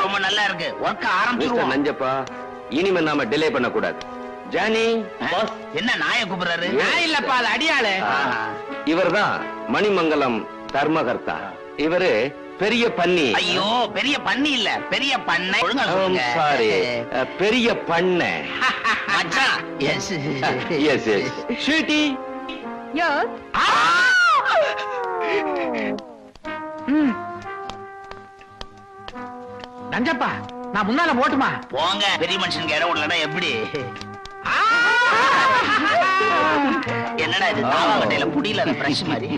ரொம்ப நல்லா இருக்கு. வர்க்க ஆரம்பிச்சிருவோம். நஞ்சப்பா, இனிமே நாம டிலே பண்ண கூடாது. ஜானி, பாஸ் என்ன நாயை கூப்பிடுறாரு? நாய் இல்லப்பா, அது அடியாளு. இவர்தான் மணிமங்கலம் தர்மகர்த்தா. இவரு பெரிய பன்னி. ஐயோ, பெரிய பன்னி இல்ல, பெரிய பண்ணை. ஒழுங்கா சொல்லுங்க. சாரி, பெரிய பண்ணை. மச்சான். Yes yes yes. Sweety. Yes. Nanjappa, நான் முன்னால போட்டுமா? போங்க, பெரிய மனுஷனுக்கு இடம் விடலன்னா எப்படி? என்னடா இது, தாவாங்கட்டையில புடியில பிரஷ் மாதிரி.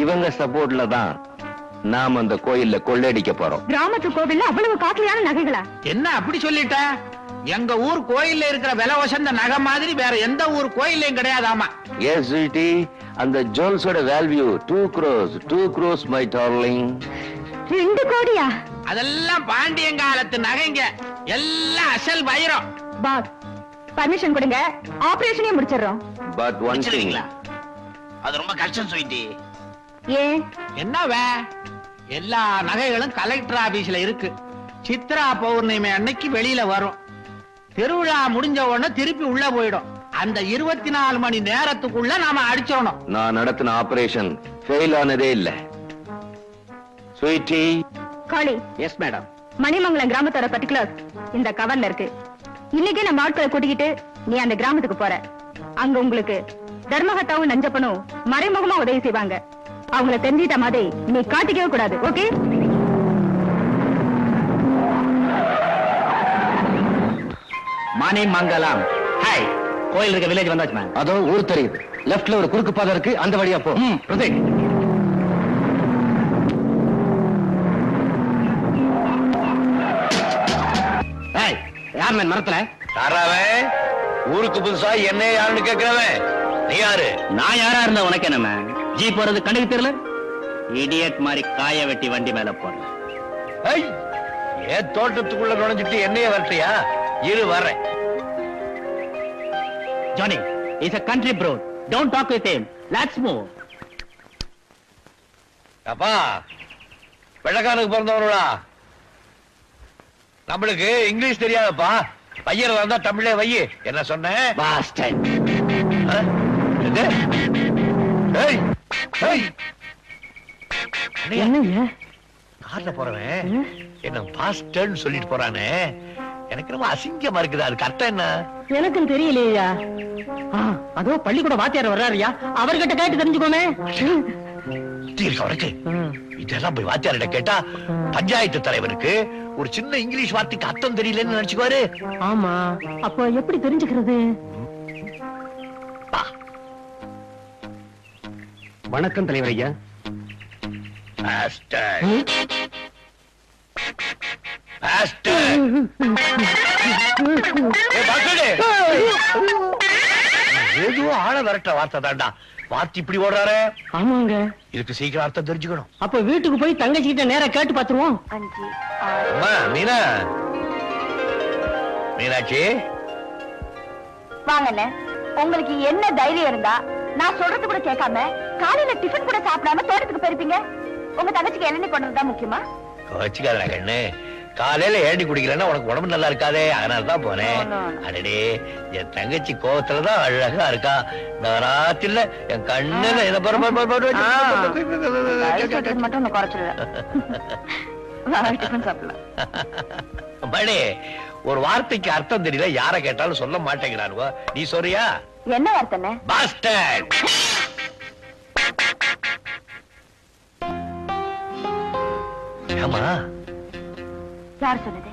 இவங்க சப்போர்ட்ல தான் நாம அந்த கோயில்ல கொள்ளையடிக்க போறோம். கிராமத்து கோவில்ல அவ்வளவு காஸ்ட்லியான நகைகளா? என்ன அப்படி சொல்லிட்ட? எங்க ஊர் கோயில்ல இருக்கிற விலை வசந்த நகை மாதிரி வேற எந்த ஊர் கோயிலையும் கிடையாதாமா. எஸ் ஸ்வீட்டி, அந்த ஜுவல்ஸோட value 2 crores. 2 crores my darling. 2 கோடியா? அதெல்லாம் பாண்டியன் காலத்து நகைங்க, எல்லாம் அசல் வைரம். பாஸ், பர்மிஷன் கொடுங்க, ஆபரேஷனே முடிச்சிடுறோம். பட் ஒன் திங், அது ரொம்ப கஷ்டம் ஸ்வீட்டி. ஏன்? என்னவே, எல்லா நகைகளும் கலெக்டர் ஆபீஸ்ல இருக்கு. சித்ரா பௌர்ணமி அன்னைக்கு வெளியில வரும். திருவிழா முடிஞ்ச உடனே திருப்பி உள்ள போயிடும். அந்த 24 மணி நேரத்துக்குள்ள நாம அடிச்சிடணும். நான் நடத்தின ஆபரேஷன் ஃபெயில் ஆனதே இல்ல. Sweetie. Kali. Yes madam. Manimangalam கிராமத்தோட பர்டிகுலர்ஸ் இந்த கவர்ல இருக்கு. இன்னைக்கு நம்ம ஆட்களை கூட்டிக்கிட்டு நீ அந்த கிராமத்துக்கு போற. அங்க உங்களுக்கு தர்மகத்தாவும் நஞ்சப்பனும் மறைமுகமா உதவி செய்வாங்க. அவங்கள தெரிஞ்சிட்ட மாதிரி நீ காட்டிக்கவே கூடாது. ஓகே? மணிமங்கலம். ஹாய், கோயில் இருக்க வில்லேஜ் வந்தாச்சு மேம். அதோ ஊர் தெரியுது. லெஃப்ட்ல ஒரு குறுக்கு பாதை இருக்கு, அந்த வழியா போ. ப்ரொசீட். ஹாய், யார் மேன் மரத்துல? யாராவன்? ஊருக்கு புதுசா என்ன யாருன்னு கேக்குறவன் நீ யாரு? நான் யாரா இருந்தா உனக்கு என்ன மேன்? ஜீப் போறது கண்ணுக்கு தெரியல? இடியட் மாதிரி காய வெட்டி வண்டி மேல போடுறேன். ஏன் தோட்டத்துக்குள்ள நுழைஞ்சிட்டு என்னைய வரட்டியா? இரு வர்றேன். Johnny, he's a country bro. Don't talk with him. Let's move. அப்பா வெள்ளக்காரனுக்கு பிறந்தவங்களா? நம்மளுக்கு இங்கிலீஷ் தெரியாதப்பா. பையன் வந்தா தமிழே வை. என்ன சொன்னேன்? Bastard. என்னங்க கார்ல போறவன் என்ன பாஸ்டர்ன்னு சொல்லிட்டு போறானே, எனக்கு ரொம்ப அசிங்கமா இருக்குது. அதுக்கு அர்த்தம் என்ன? எனக்கும் தெரியலையா. அதோ பள்ளிக்கூட வாத்தியார் வர்றாருயா, அவர்கிட்ட கேட்டு தெரிஞ்சுக்கோமே. அவருக்கு இதெல்லாம் போய் வாத்தியார்கிட்ட கேட்டா பஞ்சாயத்து தலைவருக்கு ஒரு சின்ன இங்கிலீஷ் வார்த்தைக்கு அர்த்தம் தெரியலன்னு நினைச்சுக்குவாரு. ஆமா, அப்ப எப்படி தெரிஞ்சுக்கிறது? வணக்கம் தலைவர் ஐயா. பாஸ்டர். பாஸ்டர். ஏதோ ஆள விரட்ட வார்த்தை தாண்டா. வார்த்தை இப்படி ஓடுறாரு. ஆமாங்க, இதுக்கு சீக்கிரம் அர்த்தம் தெரிஞ்சுக்கணும். அப்ப வீட்டுக்கு போய் தங்கச்சி கிட்ட நேரா கேட்டு பாத்துருவோம். அம்மா மீனா, மீனாட்சி வாங்கண்ணே. உங்களுக்கு என்ன தைரியம் இருந்தா நான் சொல்றது கூட கேட்காம காலையில டிஃபன் கூட சாப்பிடாம தோட்டத்துக்கு போயிருப்பீங்க? உங்க தங்கச்சிக்கு இளநீ கொண்டு வந்தா முக்கியமா? வச்சுக்காத கண்ணு. காலையில ஏண்டி குடிக்கலன்னா உனக்கு உடம்பு நல்லா இருக்காதே, அதனாலதான் போனேன். அடடே, என் தங்கச்சி கோவத்துலதான் அழகா இருக்கா. நான் ராத்திரில என் கண்ணுல மட்டும் குறைச்சிடுவேன். டிஃபன் சாப்பிடலாம். மணி, ஒரு வார்த்தைக்கு அர்த்தம் தெரியல, யார கேட்டாலும் சொல்ல மாட்டேங்கிறானுவோ. நீ சொல்றியா? என்ன வார்த்தை? பாஸ்டர்ட். ஏமா யார் சொன்னது?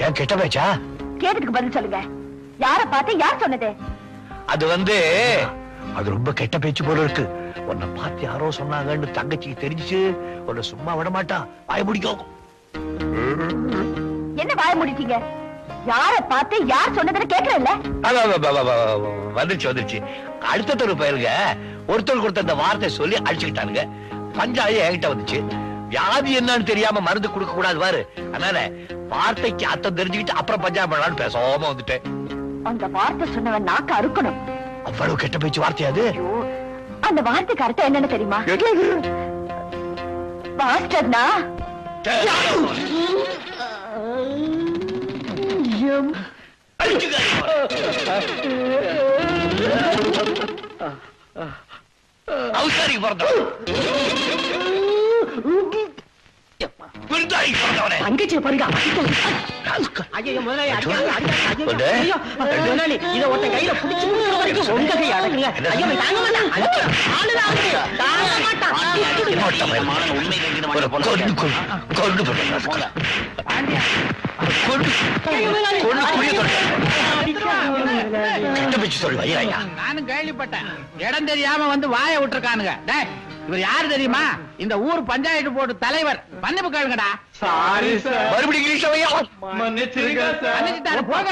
ஏன் கெட்ட பேச்சா? கேட்டதுக்கு பதில் சொல்லுங்க. யார பார்த்து யார் சொன்னது? அது ரொம்ப கெட்ட பேச்சு போல இருக்கு. உன்னை பார்த்து யாரோ சொன்னாங்கன்னு தங்கச்சிக்கு தெரிஞ்சுச்சு. உன்னை சும்மா விட மாட்டா. வாய முடிக்கும். என்ன வாய முடிட்டீங்க? யார பார்த்து யார் சொன்னதுன்னு கேட்கறல்ல? வந்துருச்சு. அடுத்த தெரு பயிலுங்க ஒருத்தருக்கு ஒருத்தர் இந்த வார்த்தை சொல்லி அடிச்சுக்கிட்டானுங்க. பஞ்சாயத்து என்கிட்ட வந்துச்சு. வியாதி என்னன்னு தெரியாம மருந்து கொடுக்க கூடாது பாரு. அதனால வார்த்தைக்கு அர்த்தம் தெரிஞ்சுக்கிட்டு அப்புறம் பஞ்சாயத்து பண்ணலாம்னு பேசாம வந்துட்டேன். அந்த வார்த்தை சொன்னவன் நாக்கு அறுக்கணும். அவ்வளவு கெட்ட பேச்சு வார்த்தையாது. அந்த வார்த்தைக்கு அர்த்தம் என்னன்னு தெரியுமா? பாஸ்டர்னா அவசாரிக்கு பிறந்தவன். தங்கச்சியை பாருங்க. இத ஒருத்தன் கையில பிடிச்சு வரைக்கும் உங்க கை அடக்குங்க. நானும் கேள்விப்பட்டேன். இடம் தெரியாம வந்து வாய விட்டுருக்கானுங்க. இவர் யாரு தெரியுமா? இந்த ஊர் பஞ்சாயத்து போர்டு தலைவர். மன்னிப்பு கேளுங்கடா. Sorry sir. மறுபடியும் மன்னிச்சிருங்க சார். மன்னிச்சுட்டாரு, போங்க.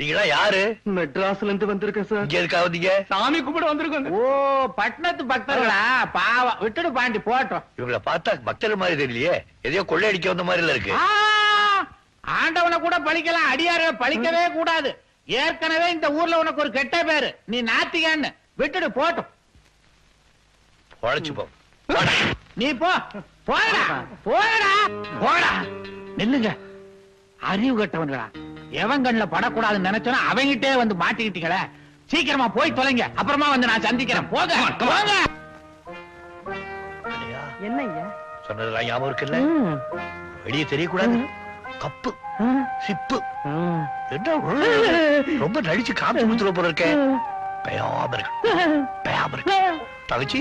நீங்களா யாரு? மெட்ராஸ்ல இருந்து வந்திருக்கேன் சார். இங்க இருக்கா வந்தீங்க? சாமி கும்பிட வந்திருக்கோங்க. ஓ, பட்டணத்து பக்தர்களா? பாவம், விட்டுடு பாண்டி போட்டோம். இவங்கள பார்த்தா பக்தர் மாதிரி தெரியலையே. எதையோ கொள்ளையடிக்க வந்த மாதிரி இருக்கு. ஆண்டவனை கூட பழிக்கலாம், அடியார பழிக்கவே கூடாது. ஏற்கனவே இந்த ஊர்ல உனக்கு ஒரு கெட்ட பேரு. நீ நாத்திகன்னு விட்டுடு போட்டோம். உழைச்சு போ. நீ போ. போடா போடா போடா. நில்லுங்க. அறிவு கட்டவன்களா. எவன் கண்ணுல படக்கூடாதுன்னு நினைச்சோன்னா அவங்கிட்டே வந்து மாட்டிக்கிட்டீங்களே. சீக்கிரமா போய் தொலைங்க. அப்புறமா வந்து நான் சந்திக்கிறேன். போங்க போங்க. என்னய்யா சொன்னதெல்லாம் ஞாபகம் இருக்குல்ல? வெளியே தெரியக்கூடாது. கப்பு சிப்பு என்ன ரொம்ப நடிச்சு காமிச்சு கொடுத்துருவ போல இருக்க. பயாம இருக்கு, பயாம இருக்கு தகச்சி.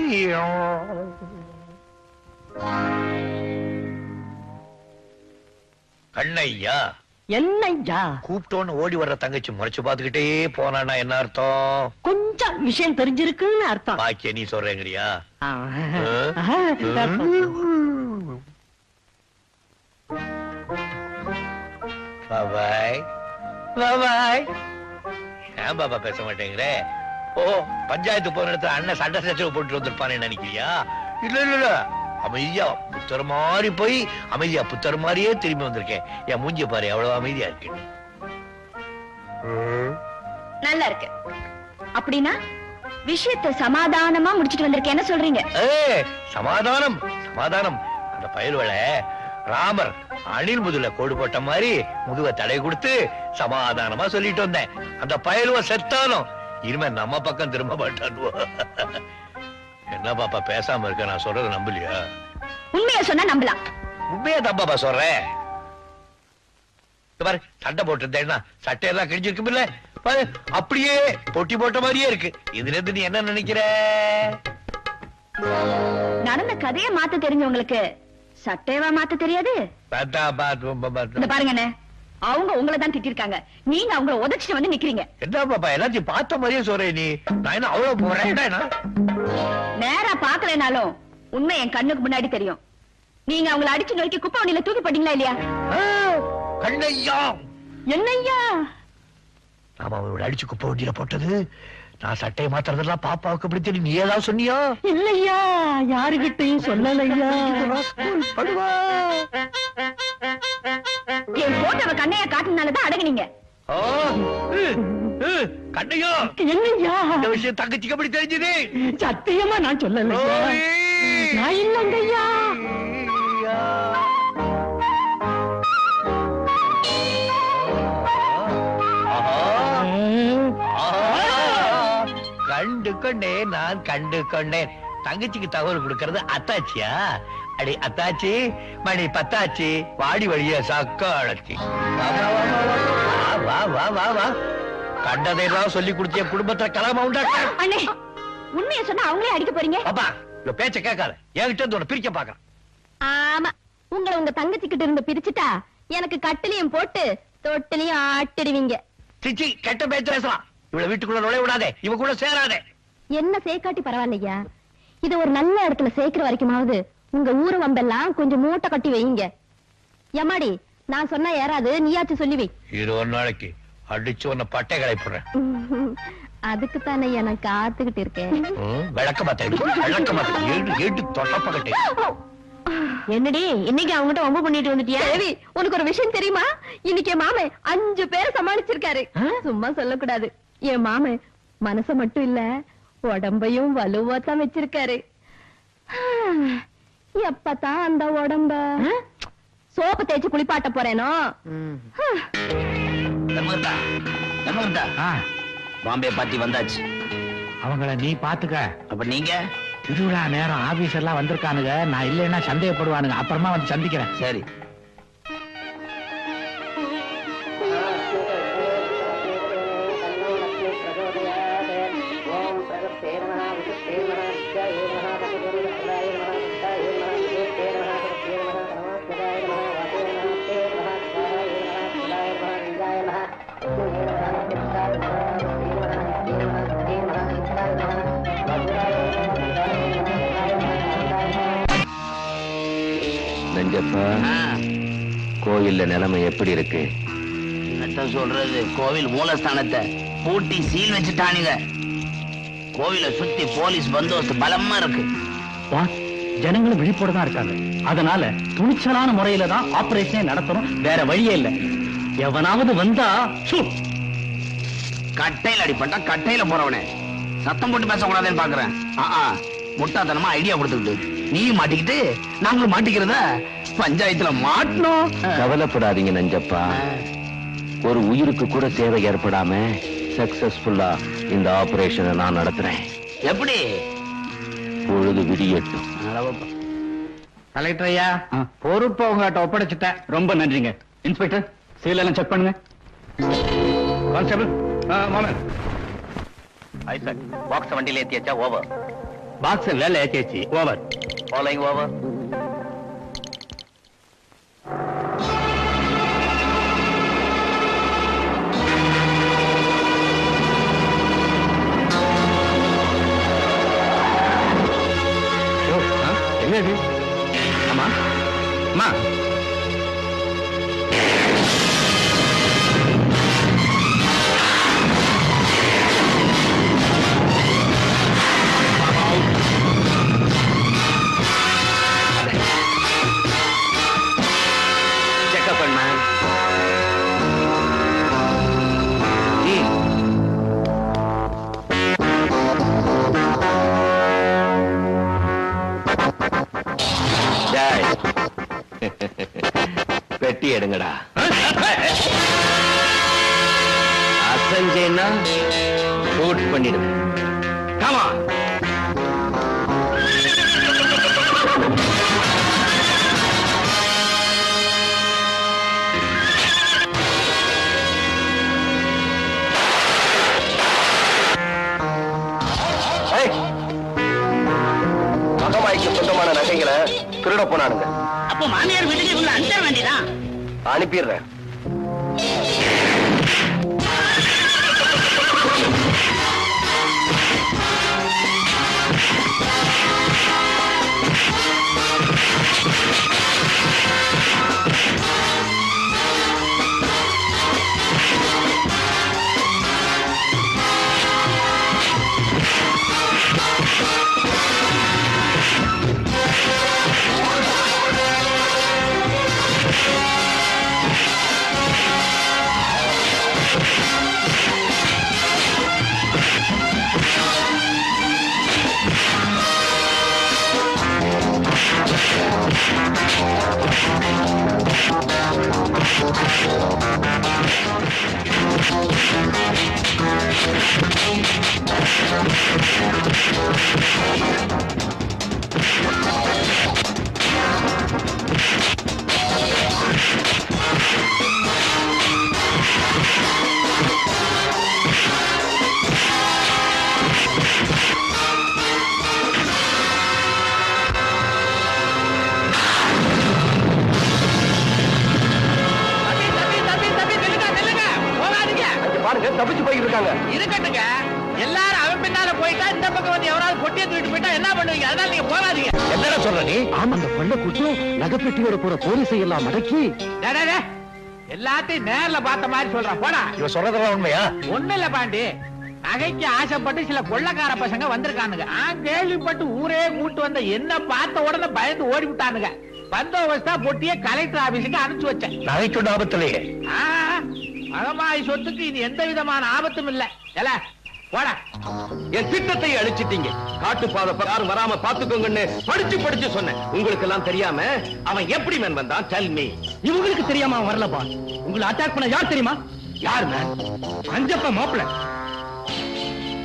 கண்ணையா என்னய்யா? கூப்பிட்டோன்னு ஓடி வர்ற தங்கச்சி முறைச்சு பாத்துக்கிட்டே போனான்னா என்ன அர்த்தம்? கொஞ்சம் விஷயம் தெரிஞ்சிருக்குன்னு அர்த்தம். பாக்கிய நீ சொல்றேங்கறியா? பாபாய் பாபாய். ஏன் பாபா பேச மாட்டேங்கிற? ஓ பஞ்சாயத்து போன இடத்துல அண்ணன் சண்டை சச்சரவு போட்டு வந்திருப்பானு நினைக்கிறியா? இல்ல இல்ல இல்ல, அமைதியா புத்தர் மாதிரி போய் அமைதியா புத்தர் மாதிரியே திரும்பி வந்திருக்கேன். என் மூஞ்சி பாரு எவ்வளவு அமைதியா இருக்கு. நல்லா இருக்கு. அப்படின்னா விஷயத்தை சமாதானமா முடிச்சிட்டு வந்திருக்கேன், என்ன சொல்றீங்க? சமாதானம் சமாதானம். அந்த பயல்வளை ராமர் அணில் முதுல கோடு போட்ட மாதிரி முதுவை தடை கொடுத்து சமாதானமா சொல்லிட்டு வந்தேன். அந்த பயலுவ செத்தாலும் இனிமே நம்ம பக்கம் திரும்ப மாட்டான். என்ன பாப்பா பேசாம இருக்க? நான் சொல்றத நம்பலையா? உண்மையா சொன்னா நம்பலாம். உண்மையா தான் பாப்பா சொல்றேன். பாரு சண்டை போட்டு இருந்தேன்னா சட்டையெல்லாம் கிழிஞ்சிருக்கும் இல்ல பாரு, அப்படியே பொட்டி போட்ட மாதிரியே இருக்கு. இதுல இருந்து நீ என்ன நினைக்கிற? நடந்த கதையை மாத்த தெரிஞ்சவங்களுக்கு சட்டையவா மாத்த தெரியாது? பாருங்க, அவங்க உங்களை தான் திட்டிருக்காங்க, நீங்க அவங்கள உதச்சிட்டு வந்து நிக்கிறீங்க. என்ன பாப்பா எல்லாத்தையும் பார்த்த மாதிரியே சொல்றேன் நீ. நான் என்ன அவ்வளவு போறேன்? நேரா பாக்கலனாலும் உண்மை என் கண்ணுக்கு முன்னாடி தெரியும். நீங்க அவங்கள அடிச்சு நோக்கி குப்பை வண்டியில தூக்கி போட்டீங்களா இல்லையா? கண்ணையா என்னையா? நாம அவரோட அடிச்சு குப்பை வண்டியில போட்டது நான் சட்டையை மாத்துறதெல்லாம் பாப்பாவுக்கு அப்படி தெரியும். நீ ஏதாவது சொன்னியா? இல்லையா, யாருகிட்டையும் சொல்லலையா. படுவா என் போட்டவ கண்ணையா காட்டுனாலதான் அடங்குனீங்க. கண்ணையா என்னையா இந்த விஷயம் தங்கச்சிக்கு அப்படி தெரிஞ்சது? சத்தியமா நான் சொல்லல. நான் இல்லைங்கய்யா. கண்டு கொண்டேன், நான் கண்டு கொண்டேன். தங்கச்சிக்கு தகவல் கொடுக்கறது அத்தாச்சியா? அடி அத்தாச்சி, மணி பத்தாச்சி, வாடி வழிய சக்காளச்சி. வா வா வா வா, கண்டதையெல்லாம் சொல்லி கொடுத்திய குடும்பத்தை கலாம உண்டாக்க. அண்ணே, உண்மையை சொன்னா அவங்களே அடிக்க போறீங்க. பாப்பா இந்த பேச்ச கேட்காத, என்கிட்ட இருந்து உன்னை பிரிக்க பாக்குறேன். ஆமா, உங்களை உங்க தங்கச்சி கிட்ட இருந்து பிரிச்சுட்டா எனக்கு கட்டிலையும் போட்டு தொட்டிலையும் ஆட்டிடுவீங்க. சிச்சி, கெட்ட பேச்சு பேசலாம். இவளை வீட்டுக்குள்ள நுழைய விடாதே, இவ கூட சேராதே. என்ன சேர்க்காட்டி பரவாயில்லையா, இது ஒரு நல்ல இடத்துல சேர்க்கிற வரைக்குமாவது உங்க ஊரு வம்பெல்லாம் கொஞ்சம் மூட்டை கட்டி வைங்க. எம்மாடி, நான் சொன்னா ஏறாது, நீயாச்சும் சொல்லி வை. இது ஒரு நாளைக்கு அடிச்சு உன்னை பட்டை களைப்புறேன். அதுக்கு தானே நான் காத்துக்கிட்டு இருக்கேன். விளக்க மாத்தேன், விளக்க மாத்தேன். ஏட்டு தொட்டப்பகட்டே. என்னடி இன்னைக்கு அவங்ககிட்ட வம்பு பண்ணிட்டு வந்துட்டியா? சரி, உனக்கு ஒரு விஷயம் தெரியுமா? இன்னைக்கு என் மாமே 5 பேரை சமாளிச்சிருக்காரு. சும்மா சொல்லக்கூடாது. என் மாமே மனச மட்டும் இல்ல, உடம்பையும் வலுவாத்தான் வச்சிருக்காரு. எப்பதான் அந்த உடம்ப சோப்பு தேய்ச்சி குளிப்பாட்ட போறேனோ. பாம்பே பார்ட்டி வந்தாச்சு. அவங்கள நீ பாத்துக்க. அப்ப நீங்க திருவிழா நேரம் ஆபீஸ் எல்லாம் வந்திருக்கானுங்க. நான் இல்லைன்னா சந்தேகப்படுவானுங்க. அப்புறமா வந்து சந்திக்கிறேன். சரி. நஞ்சப்பா, கோயில்ல நிலைமை எப்படி இருக்கு? என்னத்த சொல்றது, கோவில் மூலஸ்தானத்தை பூட்டி சீல் வச்சுட்டானுங்க. கோவிலை சுத்தி போலீஸ் பந்தோபஸ்து பலமா இருக்கு. ஜனங்களும் விழிப்போட தான் இருக்காங்க. அதனால துணிச்சலான முறையில தான் ஆபரேஷனே நடத்தணும், வேற வழியே இல்ல. எவனாவது வந்தா கட்டையில அடிப்பட்டா கட்டையில போறவனே சத்தம் போட்டு பேசக்கூடாதுன்னு பாக்குறேன். முட்டாத்தனமா ஐடியா கொடுத்துக்கிட்டு நீயும் மாட்டிக்கிட்டு நாங்களும் மாட்டிக்கிறத பஞ்சாயத்துல மாட்டணும். கவலைப்படாதீங்க நஞ்சப்பா, ஒரு உயிருக்கு கூட சேவை ஏற்படாம சக்சஸ்ஃபுல்லா இந்த ஆபரேஷனை நான் நடத்துறேன். எப்படி? பொழுது விடியட்டும். கலெக்டர் ஐயா, பொறுப்பை உங்ககிட்ட ஒப்படைச்சிட்டேன். ரொம்ப நன்றிங்க. இன்ஸ்பெக்டர், சீல் எல்லாம் செக் பண்ணுங்க. கான்ஸ்டபிள் மாமன், பாக்ஸ் வண்டியில ஏத்தியாச்சா? ஓவர். பாக்ஸ் வேலை ஏத்தியாச்சு. ஓவர். Following over. என்னது? ஆமா அம்மா, பெட்டி எடுங்கடா. அசஞ்சேன்னா ஷூட் பண்ணிடுங்க. Come on. மகமாய்க்கு சொந்தமான நகைகளை திருட போனானுங்க. அப்போ மாமியார் வீட்டுக்கு இவங்களை அனுப்ப வேண்டியதான். அனுப்பிடுறேன். தப்பிச்சு போயிட்டு இருக்காங்க. இருக்கட்டுங்க, எல்லாரும் அவன் பின்னால போயிட்டா இந்த பக்கம் வந்து எவராவது பொட்டியை தூக்கிட்டு போயிட்டா என்ன பண்ணுவீங்க? அதனால நீங்க போகாதீங்க. என்னடா சொல்ற நீ? ஆமா, அந்த பண்ண கூட்டு நகைப்பெட்டியோட போற போலீஸை எல்லாம் மடக்கி எல்லாத்தையும் நேர்ல பார்த்த மாதிரி சொல்றான். போடா. இவன் சொல்றதெல்லாம் உண்மையா? ஒண்ணு இல்ல பாண்டி, நகைக்கு ஆசைப்பட்டு சில கொள்ளக்கார பசங்க வந்திருக்கானுங்க. கேள்விப்பட்டு ஊரே கூட்டு வந்த என்ன பார்த்த உடனே பயந்து ஓடி விட்டானுங்க. பந்தோபஸ்தா பொட்டிய கலெக்டர் ஆபீஸுக்கு அனுப்பிச்சு வச்சேன். நகைக்கு ஆபத்திலேயே மகமாய் சொத்துக்கு இது எந்த விதமான ஆபத்தும் இல்ல. போடா. என் திட்டத்தை அழிச்சிட்டீங்க. காட்டுப்பாதை யாரும் வராம பாத்துக்கோங்கன்னு படிச்சு சொன்னேன். உங்களுக்கு எல்லாம் தெரியாம அவன் எப்படி மேன் வந்தான்? Tell me. இவங்களுக்கு தெரியாம அவன் வரலப்பா. உங்களை அட்டாக் பண்ண யார் தெரியுமா? யார் மேன்? அஞ்சப்பா மாப்பிள்ள.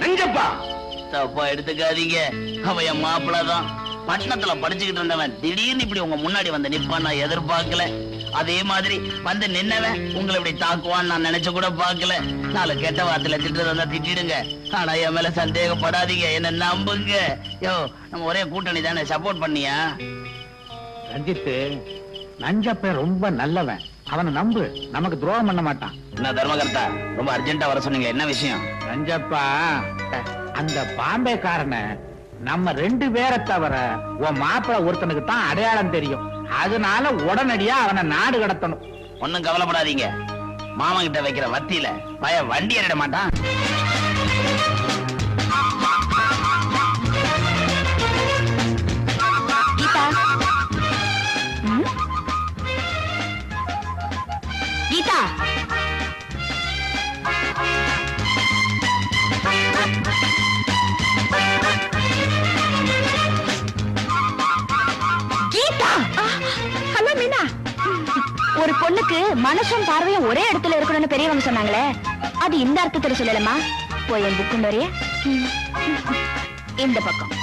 அஞ்சப்பா? தப்பா எடுத்துக்காதீங்க, அவன் என் மாப்பிள்ளதான். பட்டணத்துல படிச்சுக்கிட்டு இருந்தவன் திடீர்னு இப்படி உங்க முன்னாடி வந்து நிப்பான் நான் எதிர்பார்க்கல. அதே மாதிரி வந்து நின்னவன் உங்களை இப்படி தாக்குவான்னு நான் நினைச்சு கூட பார்க்கல. நாலு கெட்ட வார்த்தையில திட்டுறது வந்தா திட்டிடுங்க, ஆனா என் மேல சந்தேகப்படாதீங்க, என்ன நம்புங்க. யோ, நம்ம ஒரே கூட்டணி தானே, சப்போர்ட் பண்ணியா? ரஞ்சித், நஞ்சப்ப ரொம்ப நல்லவன், அவனை நம்பு, நமக்கு துரோகம் பண்ண மாட்டான். என்ன தர்மகர்த்தா, ரொம்ப அர்ஜென்ட்டா வர சொன்னீங்க, என்ன விஷயம்? ரஞ்சப்பா, அந்த பாம்பேக்காரனை நம்ம 2 பேரை தவிர உன் மாப்பிள்ள ஒருத்தனுக்கு தான் அடையாளம் தெரியும். அதனால உடனடியா அவனை நாடு கடத்தணும். ஒண்ணும் கவலைப்படாதீங்க, மாமா கிட்ட வைக்கிற வத்தியில பய வண்டி ஏறிட மாட்டான். கீதா, கீதா, கீதா. ஹலோ மீனா. ஒரு பொண்ணுக்கு மனசும் பார்வையும் ஒரே இடத்துல இருக்கணும்னு பெரியவங்க சொன்னாங்களே, அது இந்த அர்த்தத்துல சொல்லலாமா? போய் என் புக்கு நிறைய இந்த பக்கம்.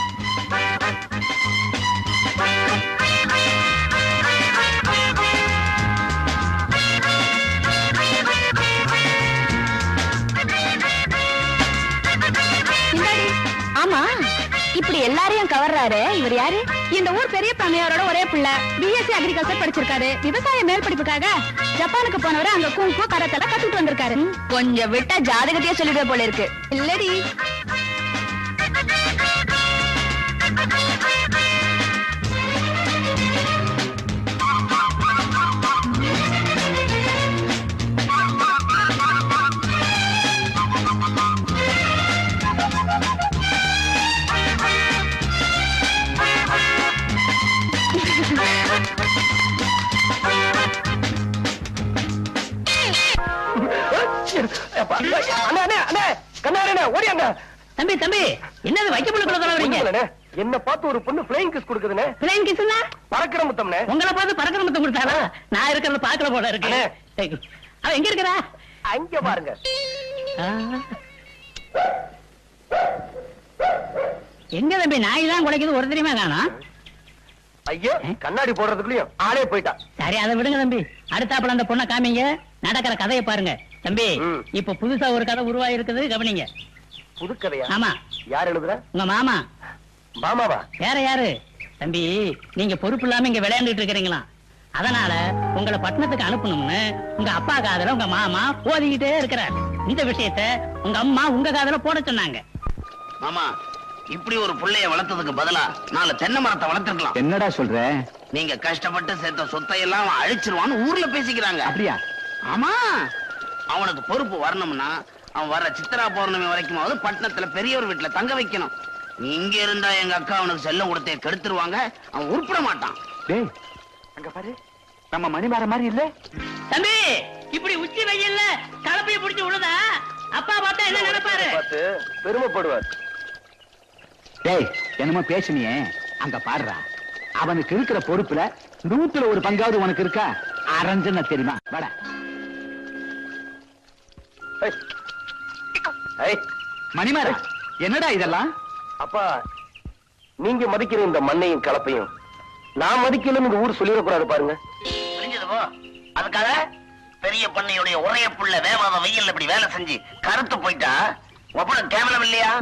ஆமா, இப்படி எல்லாரையும் கவர்றாரு இவர் யாரு? இந்த ஊர் பெரிய பண்ணையாரோட ஒரே பிள்ளை. பிஎஸ்சி அக்ரிகல்ச்சர் படிச்சிருக்காரு. விவசாய மேல் படிப்புக்காக ஜப்பானுக்கு போனவரை அங்க குங்கு கரத்தெல்லாம் கத்துட்டு வந்திருக்காரு. கொஞ்சம் விட்டா ஜாதகத்தையே சொல்லிடுவே போல இருக்கு. இல்லடி, தம்பி தம்பி, என்னது வைக்க முழுக்குள்ள வரீங்க? என்ன பார்த்து ஒரு பொண்ணு பிளைங் கிஸ் கொடுக்குதுனே. பிளைன் கிஸ்னா பறக்கிற முத்தம்னே. உங்களை பார்த்து பறக்கிற முத்தம் கொடுத்தாரா? நான் இருக்கிறத பாக்கல போல இருக்கு. அவன் எங்க இருக்கிறா? அங்க பாருங்க. எங்க தம்பி நாய் தான் குலைக்குது, ஒரு தெரியுமா காணோம்? ஐயோ, கண்ணாடி போடுறதுக்குள்ளயும் ஆளே போயிட்டா. சரி அதை விடுங்க தம்பி, அடுத்தாப்புல அந்த பொண்ணை காமிங்க, நடக்கிற கதையை பாருங்க தம்பி. இப்ப புதுசா ஒரு கதை உருவாகி இருக்குது, கவனிங்க. புது கதையா? ஆமா. யார் எழுதுற? உங்க மாமா. மாமாவா? வேற யாரு தம்பி? நீங்க பொறுப்பு இல்லாம இங்க விளையாண்டுட்டு இருக்கிறீங்களா, அதனால உங்களை பட்டணத்துக்கு அனுப்பணும்னு உங்க அப்பா காதல உங்க மாமா ஓதிக்கிட்டே இருக்கிறார். இந்த விஷயத்த உங்க அம்மா உங்க காதல போட சொன்னாங்க. மாமா, இப்படி ஒரு புள்ளைய வளர்த்ததுக்கு பதிலா 4 தென்னை மரத்தை வளர்த்துக்கலாம். என்னடா சொல்ற? நீங்க கஷ்டப்பட்டு சேர்த்த சொத்தை எல்லாம் அழிச்சிருவான்னு ஊர்ல பேசிக்கிறாங்க. அப்படியா? ஆமா. அவனுக்கு பொறுப்பு வரணும்னா அவன் வர சித்ரா பௌர்ணமி வரைக்குமாவது பட்டணத்துல பெரியவர் வீட்டுல தங்க வைக்கணும். இங்க இருந்தா எங்க அக்கா அவனுக்கு செல்லம் கொடுத்தே கெடுத்துருவாங்க, அவன் உருப்பிட மாட்டான். டேய், அங்க பாரு, நம்ம மணிமாற மாதிரி இல்ல? தம்பி, இப்படி உச்சி வெயில்ல கலப்பைய புடிச்சு விழுதா அப்பா பார்த்தா என்ன நினைப்பாரு? பார்த்து பெருமைப்படுவார். டேய், என்னமோ பேசுனியே, அங்க பாடுறா. அவனுக்கு இருக்கிற பொறுப்புல 100ல 1 பங்காவது உனக்கு இருக்கா? அரஞ்சன தெரியுமா? வாடா. மணிமாரா, என்னடா இதெல்லாம்? அப்பா, நீங்க மதிக்கிற இந்த மண்ணையும் கலப்பையும் நான் மதிக்கலன்னு இந்த ஊர் சொல்லிடக்கூடாது பாருங்க. புரிஞ்சது போ. அதுக்காக பெரிய பண்ணையுடைய ஒரே புள்ள வேவாத வெயில்ல இப்படி வேலை செஞ்சு கருத்து போயிட்டா ஒப்பன கேவலம் இல்லையா?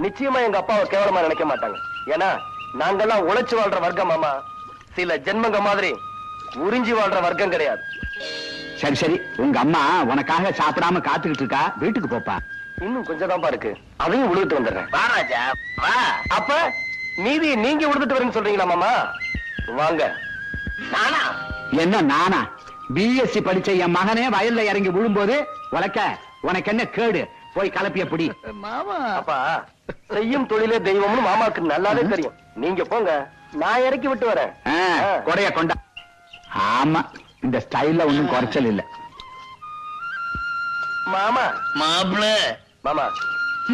நிச்சயமா எங்க அப்பாவை கேவலமா நினைக்க மாட்டாங்க. ஏன்னா நாங்கெல்லாம் உழைச்சு வாழ்ற வர்க்கம். மாமா, சில ஜென்மங்க மாதிரி உறிஞ்சி வாழ்ற வர்க்கம் கிடையாது. சரி சரி, உங்க அம்மா உனக்காக சாப்பிடாம காத்துக்கிட்டு இருக்கா, வீட்டுக்கு போப்பா. இன்னும் கொஞ்சம் தான்ப்பா இருக்கு, அதையும் உழுதுட்டு வந்துடுறேன். வா ராஜா வா. அப்ப மீதி நீங்க உழுதுட்டு வரேன்னு சொல்றீங்களா மாமா? வாங்க. நானா? என்ன நானா? பிஎஸ்சி படிச்ச என் மகனே வயல்ல இறங்கி விழும்போது உனக்க உனக்கு என்ன கேடு? போய் கலப்பிய பிடி. அப்பா, செய்யும் தொழிலே தெய்வம்னு மாமாக்கு நல்லாவே தெரியும். நீங்க போங்க, நான் இறக்கி விட்டு வரேன். கொடைய கொண்டா. ஆமா, இந்த ஸ்டைல்ல ஒண்ணும் குறைச்சல் இல்ல. மாமா மாப்பிள மாமா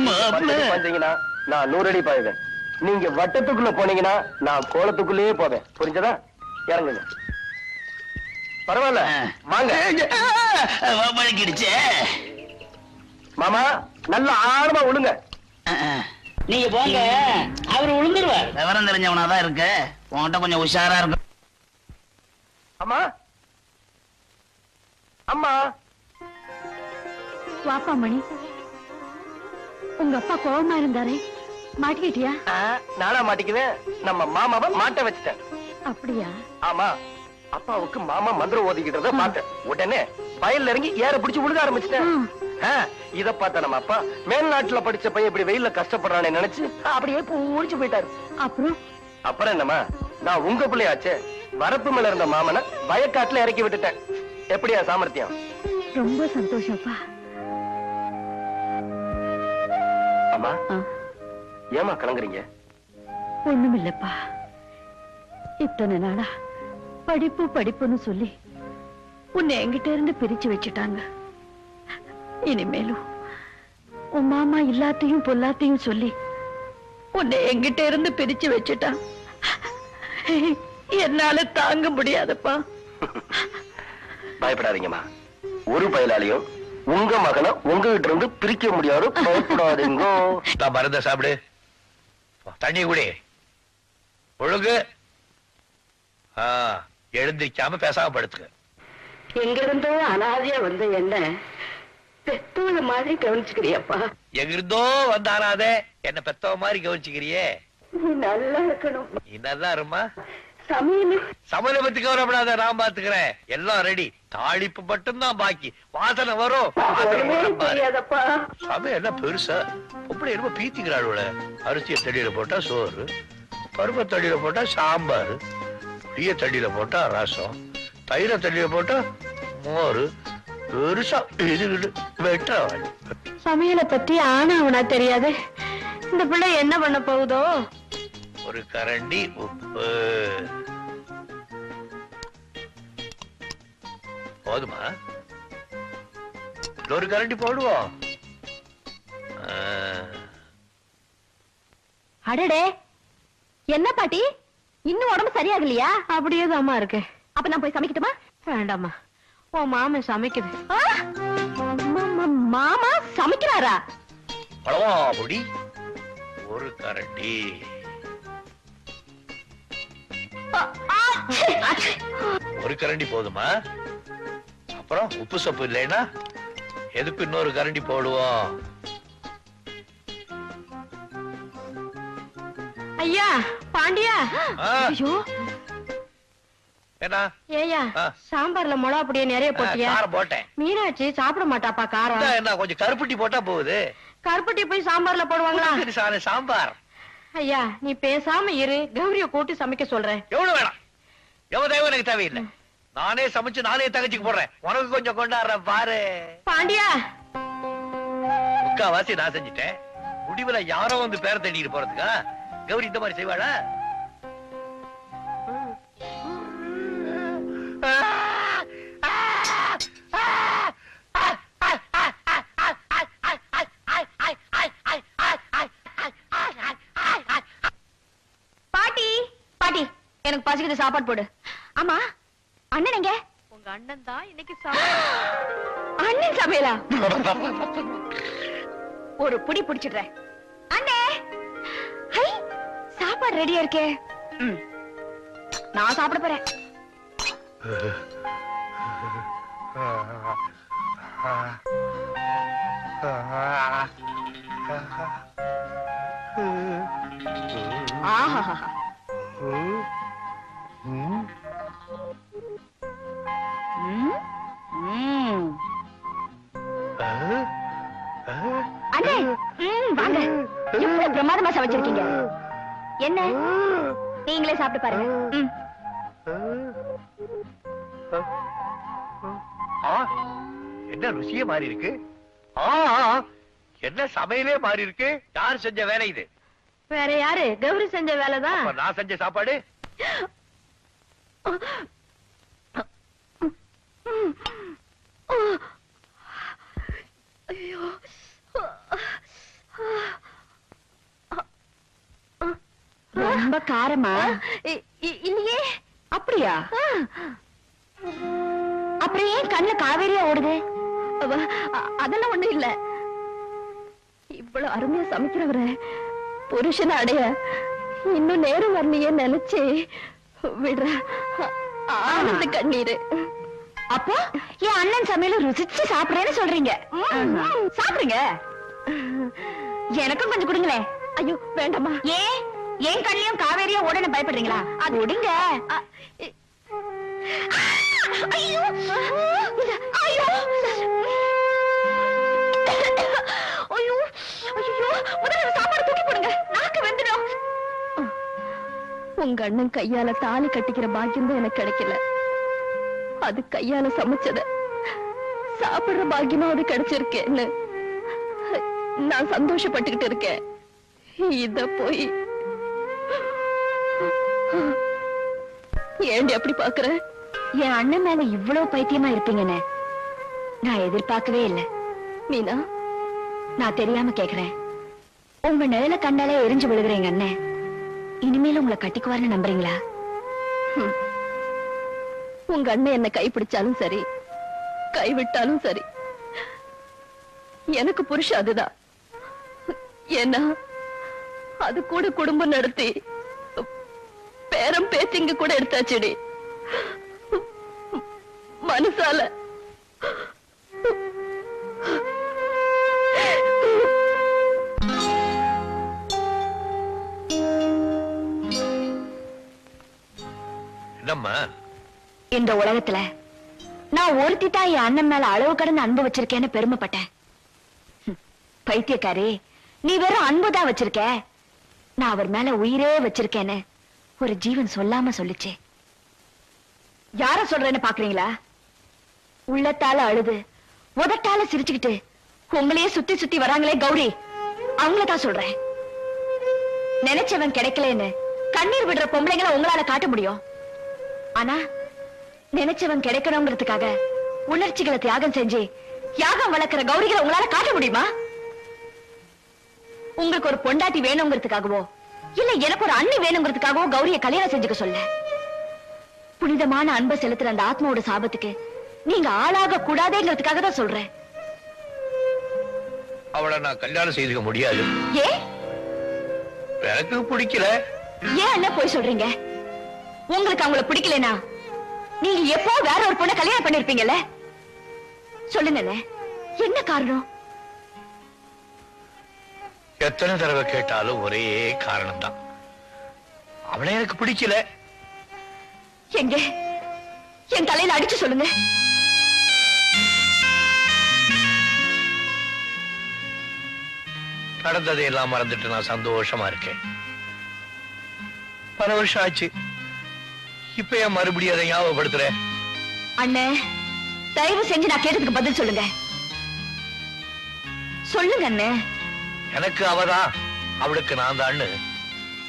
மாப்பிள வந்தீங்கன்னா நான் 100 அடி பாய்வேன். நீங்க வட்டத்துக்குள்ள போனீங்கன்னா நான் கோலத்துக்குள்ளேயே போவேன். புரிஞ்சதா? இறங்குங்க. பரவாயில்ல, வாங்க. பழக்கிடுச்சு. மாமா, நல்ல ஆழமா விழுங்க. நீங்க போங்க, அவர் விழுந்துருவார். விவரம் தெரிஞ்சவனாதான் இருக்கு, உன்கிட்ட கொஞ்சம் உஷாரா இருக்கு. அம்மா அம்மா. வாப்பா மணி, உங்க அப்பா கோவமா இருந்தாரே, மாட்டிக்கிட்டியா? நானா மாட்டிக்குவேன்? நம்ம மாமாவை மாட்ட வச்சுட்டேன். அப்படியா? ஆமா, அப்பாவுக்கு மாமா மந்திரம் ஓதிக்கிட்டத பார்த்தேன். உடனே வயல்ல இறங்கி ஏற பிடிச்சு விழுக ஆரம்பிச்சிட்டேன். இத பார்த்த நம்ம அப்பா மேல்நாட்டுல படிச்ச பையன் இப்படி வெயில்ல கஷ்டப்படுறானே நினைச்சு அப்படியே பூரிச்சு போயிட்டாரு. அப்புறம் என்னமா, நான் உங்க பிள்ளையாச்சே, வரப்பு மேல இருந்த மாமனை வயக்காட்டுல இறக்கி விட்டுட்டேன். எப்படியா சாமர்த்தியம்? ரொம்ப சந்தோஷப்பா. அம்மா, ஏமா கலங்குறீங்க? ஒண்ணுமில்லப்பா, இத்தனை நாளா படிப்பு படிப்புன்னு சொல்லி உன்னை என்கிட்ட இருந்து பிரிச்சு வச்சுட்டாங்க. இனிமேலும் உன் மாமா எல்லாத்தையும் பொல்லாத்தையும் சொல்லி உன்னை என்கிட்ட இருந்து பிரிச்சு வச்சுட்டான். என்னால தாங்க முடியாதப்பா. பயப்படாதீங்கம்மா, ஒரு பயலாலையும் உங்க மகனை உங்ககிட்ட இருந்து பிரிக்க முடியாது. பயப்படாதீங்க. மருந்த சாப்பிடு, தண்ணி குடி, ஒழுங்கு. எழுந்திருக்காம பேசாம படுத்துக்க. எங்க இருந்தோ அனாதையா வந்த என்ன பெத்தோட மாதிரி கவனிச்சுக்கிறியப்பா. எங்கிருந்தோ வந்தாராதே என்ன பெத்தவ மாதிரி கவனிச்சுக்கிறியே. நீ நல்லா இருக்கணும். நீ நல்லா இருமா. சமையல பத்தி கவலைப்படாத, நான் பாத்துக்கிறேன். எல்லாம் ரெடி, தாளிப்பு மட்டும்தான் பாக்கி. வாசனை வரும். தெரியாதப்பா. சமையல் என்ன பெருசா? அப்படி என்னமோ பீத்திக்கிறாள். அரிசியை தடியில போட்டா சோறு, பருப்பை தடியில போட்டா சாம்பார், புளிய தடியில போட்டா ரசம், தயிரை தடியில போட்டா மோர். பெருசா இது வெட்ட. சமையலை பத்தி ஆனா அவனா தெரியாது. இந்த பிள்ளை என்ன பண்ண போகுதோ? ஒரு கரண்டி உப்பு போதுமா? ஒரு கரண்டி போடுவோம். அடடே, என்ன பாட்டி இன்னும் உடம்பு சரியாகலையா? அப்படியே தாமா இருக்கு. அப்ப நான் போய் சமைக்கட்டுமா? வேண்டாமா, உன் மாமன் சமைக்குது. மாமா சமைக்கிறாரா? பழவா பொடி ஒரு கரண்டி. ஒரு கரண்டி போதுமா? அப்புறம் உப்பு சப்பு இல்லைன்னா எதுக்கு இன்னொரு கரண்டி போடுவோம்? ஐயா பாண்டியா. ஐயோ என்ன ஏயா சாம்பார்ல மிளகா பொடியை நிறைய போட்டியா? காரம் போட்டேன். மீனாட்சி சாப்பிட மாட்டாப்பா காரம். என்ன கொஞ்சம் கருப்பட்டி போட்டா போகுது. கருப்பட்டி போய் சாம்பார்ல போடுவாங்களா? சாம்பார். ஐயா நீ பேசாம இரு, கௌரிய கூட்டி சமைக்க சொல்றேன். எவ்வளவு வேணாம், எவ்வளவு தேவை எனக்கு தேவையில்லை. நானே சமைச்சு நானே தங்கச்சிக்கு போடுறேன். உனக்கு கொஞ்சம் கொண்டாடுற பாரு. பாண்டியா முக்காவாசி நான் செஞ்சுட்டேன். முடிவுல யாரோ வந்து பேர தேடிட்டு போறதுக்கா கௌரி இந்த மாதிரி செய்வாளா? பாட்டி பாட்டி எனக்கு பசிக்குது, சாப்பாடு போடு. ஆமா அண்ணன் எங்க? உங்க அண்ணன் தான் இன்னைக்கு அண்ணன் சமையலா? ஒரு புடி புடிச்சிடுறேன். அண்ணே ஹை சாப்பாடு ரெடியா இருக்கே. நான் சாப்பிட போறேன். ஆஹா அண்ணே வாங்க, இவ்வளவு பிரமாதமா சமைச்சிருக்கீங்க. என்ன நீங்களே சாப்பிட்டு பாருங்க. என்ன ருசியே மாறி இருக்கு. என்ன சமையலே மாறி இருக்கு. யார் செஞ்ச வேலை இது? வேற யாரு? கௌரி செஞ்ச வேலைதான். நான் செஞ்ச சாப்பாடு. ரொம்ப காரமா? இல்லையே. அப்படியா? அப்புறம் ஏன் கண்ணுல காவேரியா ஓடுது? அதெல்லாம் ஒண்ணு இல்ல. இவ்வளவு அருமையா சமைக்கிறவர புருஷனை அடைய இன்னும் நேரம் வரலையே நினைச்சு விடுற ஆனந்த கண்ணீரு. அப்போ என் அண்ணன் சமையல ருசிச்சு சாப்பிடுறேன்னு சொல்றீங்க. சாப்பிடுங்க, எனக்கும் கொஞ்சம் கொடுங்களேன். ஐயோ வேண்டாமா. ஏன் என் கண்ணிலையும் காவேரியா உடனே பயப்படுறீங்களா? அது விடுங்க. ஐயோ ஐயோ ஐயோ ஐயோ, முதல்ல சாப்பாடு தூக்கி போடுங்க, நாக்கு வெந்துடும். உங்க அண்ணன் கையால தாலி கட்டிக்கிற பாக்கியம் தான் எனக்கு கிடைக்கல. அது கையால சமைச்சத சாப்பிடுற பாக்கியமா அது கிடைச்சிருக்கேன்னு நான் சந்தோஷப்பட்டுக்கிட்டு இருக்கேன். இத போய் ஏண்டி அப்படி பாக்குற? என் அண்ணன் மேல இவ்வளவு பைத்தியமா இருப்பீங்கன்னு நான் எதிர்பார்க்கவே இல்லை. மீனா நான் தெரியாம கேக்குறேன். உங்க நிழல கண்டாலே எரிஞ்சு விழுகிறீங்க அண்ணன். இனிமேல உங்களை கட்டிக்குவார்னு நம்புறீங்களா? உங்க அண்ணன் என்ன கைப்பிடிச்சாலும் சரி, கைவிட்டாலும் சரி, எனக்கு புருஷன் அதுதான். ஏன்னா அது கூட குடும்பம் நடத்தி பேரம் பேத்திங்க கூட எடுத்தாச்சுடி. மனசால என்னம்மா? இந்த உலகத்துல நான் ஒருத்தி தான் என் அண்ணன் மேல அளவு கடந்து அன்பு வச்சிருக்கேன்னு பெருமைப்பட்டேன். பைத்தியக்காரி, நீ வெறும் அன்புதான் வச்சிருக்க, நான் அவர் மேல உயிரே வச்சிருக்கேன்னு ஒரு ஜீவன் சொல்லாம சொல்லுச்சு. யார சொல்றேன்னு பாக்குறீங்களா? உள்ளத்தால அழுது உதட்டால சிரிச்சுக்கிட்டு உங்களையே சுத்தி சுத்தி வராங்களே கௌரி, அவங்களதான் சொல்றேன். நினைச்சவன் கிடைக்கலன்னு கண்ணீர் விடுற பொம்பளைங்களை உங்களால காட்ட முடியும். ஆனா நினைச்சவன் கிடைக்கணுங்கிறதுக்காக உணர்ச்சிகளை தியாகம் செஞ்சு யாகம் வளர்க்கிற கௌரிகளை உங்களால காட்ட முடியுமா? உங்களுக்கு ஒரு பொண்டாட்டி வேணுங்கிறதுக்காகவோ இல்ல எனக்கு ஒரு அண்ணி வேணுங்கிறதுக்காகவும் கௌரிய கல்யாணம் செஞ்சுக்க சொல்ல. புனிதமான அன்பை செலுத்துற அந்த ஆத்மாவோட சாபத்துக்கு நீங்க ஆளாக கூடாதேங்கிறதுக்காக தான் சொல்றேன். அவளை நான் கல்யாணம் செய்துக்க முடியாது. ஏன்? எனக்கு பிடிக்கல. ஏன் என்ன போய் சொல்றீங்க? உங்களுக்கு அவங்கள பிடிக்கலனா நீங்க எப்போ வேற ஒரு பொண்ணை கல்யாணம் பண்ணிருப்பீங்கல்ல? சொல்லுங்க, என்ன காரணம்? எத்தனை தடவை கேட்டாலும் ஒரே காரணம் தான். அவளை எனக்கு பிடிக்கல. எங்க என் தலையில அடிச்சு சொல்லுங்க. நடந்ததை எல்லாம் மறந்துட்டு நான் சந்தோஷமா இருக்கேன். பல வருஷம் ஆச்சு. இப்ப ஏன் மறுபடியும் அதை ஞாபகப்படுத்துறேன்? அண்ணே, தயவு செஞ்சு நான் கேட்டதுக்கு பதில் சொல்லுங்க. சொல்லுங்க அண்ணே. எனக்கு அவதான், அவளுக்கு நான் தான்னு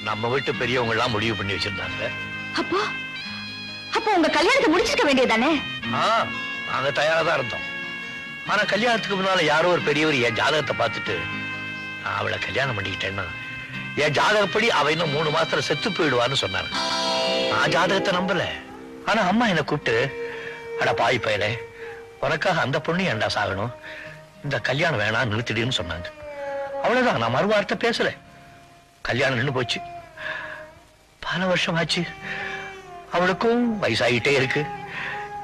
நம்ம வீட்டு பெரியவங்க எல்லாம் முடிவு பண்ணி வச்சிருந்தாங்க. அப்போ அப்போ உங்க கல்யாணத்தை முடிச்சிருக்க வேண்டியதானே? நாங்க தயாரா தான் இருந்தோம். ஆனா கல்யாணத்துக்கு முன்னால யாரோ ஒரு பெரியவர் என் ஜாதகத்தை பார்த்துட்டு நான் அவளை கல்யாணம் பண்ணிக்கிட்டேன்னா என் ஜாதகப்படி அவ இன்னும் 3 மாசத்துல செத்து போயிடுவான்னு சொன்னாங்க. நான் ஜாதகத்தை நம்பல. ஆனா அம்மா என்ன கூப்பிட்டு, அட பாய் பயலே, உனக்காக அந்த பொண்ணு ஏன்டா சாகணும், இந்த கல்யாணம் வேணாம் நிறுத்திடுன்னு சொன்னாங்க. அவ்வளவுதான், நான் மறுவார்த்தை பேசல. கல்யாணம் நின்று போச்சு. பல வருஷம் ஆச்சு. அவளுக்கும் வயசாகிட்டே இருக்கு.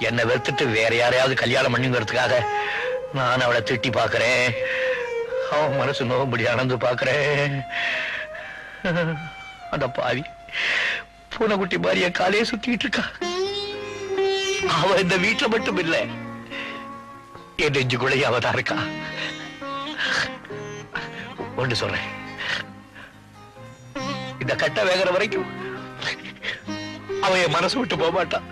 என்னை வெறுத்துட்டு வேற யாரையாவது கல்யாணம் பண்ணிங்கிறதுக்காக நான் அவளை திட்டி பாக்குறேன். அவன் மனசு நோம்படி அணந்து பாக்குறேன். அந்த பாவி பூனைக்குட்டி மாதிரிய காலையே சுத்திட்டு இருக்கா. அவ இந்த வீட்டுல மட்டும் இல்ல, என் நெஞ்சுக்குள்ளேயே அவதான் இருக்கா. ஒன்று சொல்றேன், இந்த கட்ட வேகிற வரைக்கும் அவ என் மனசு விட்டு போக மாட்டான்.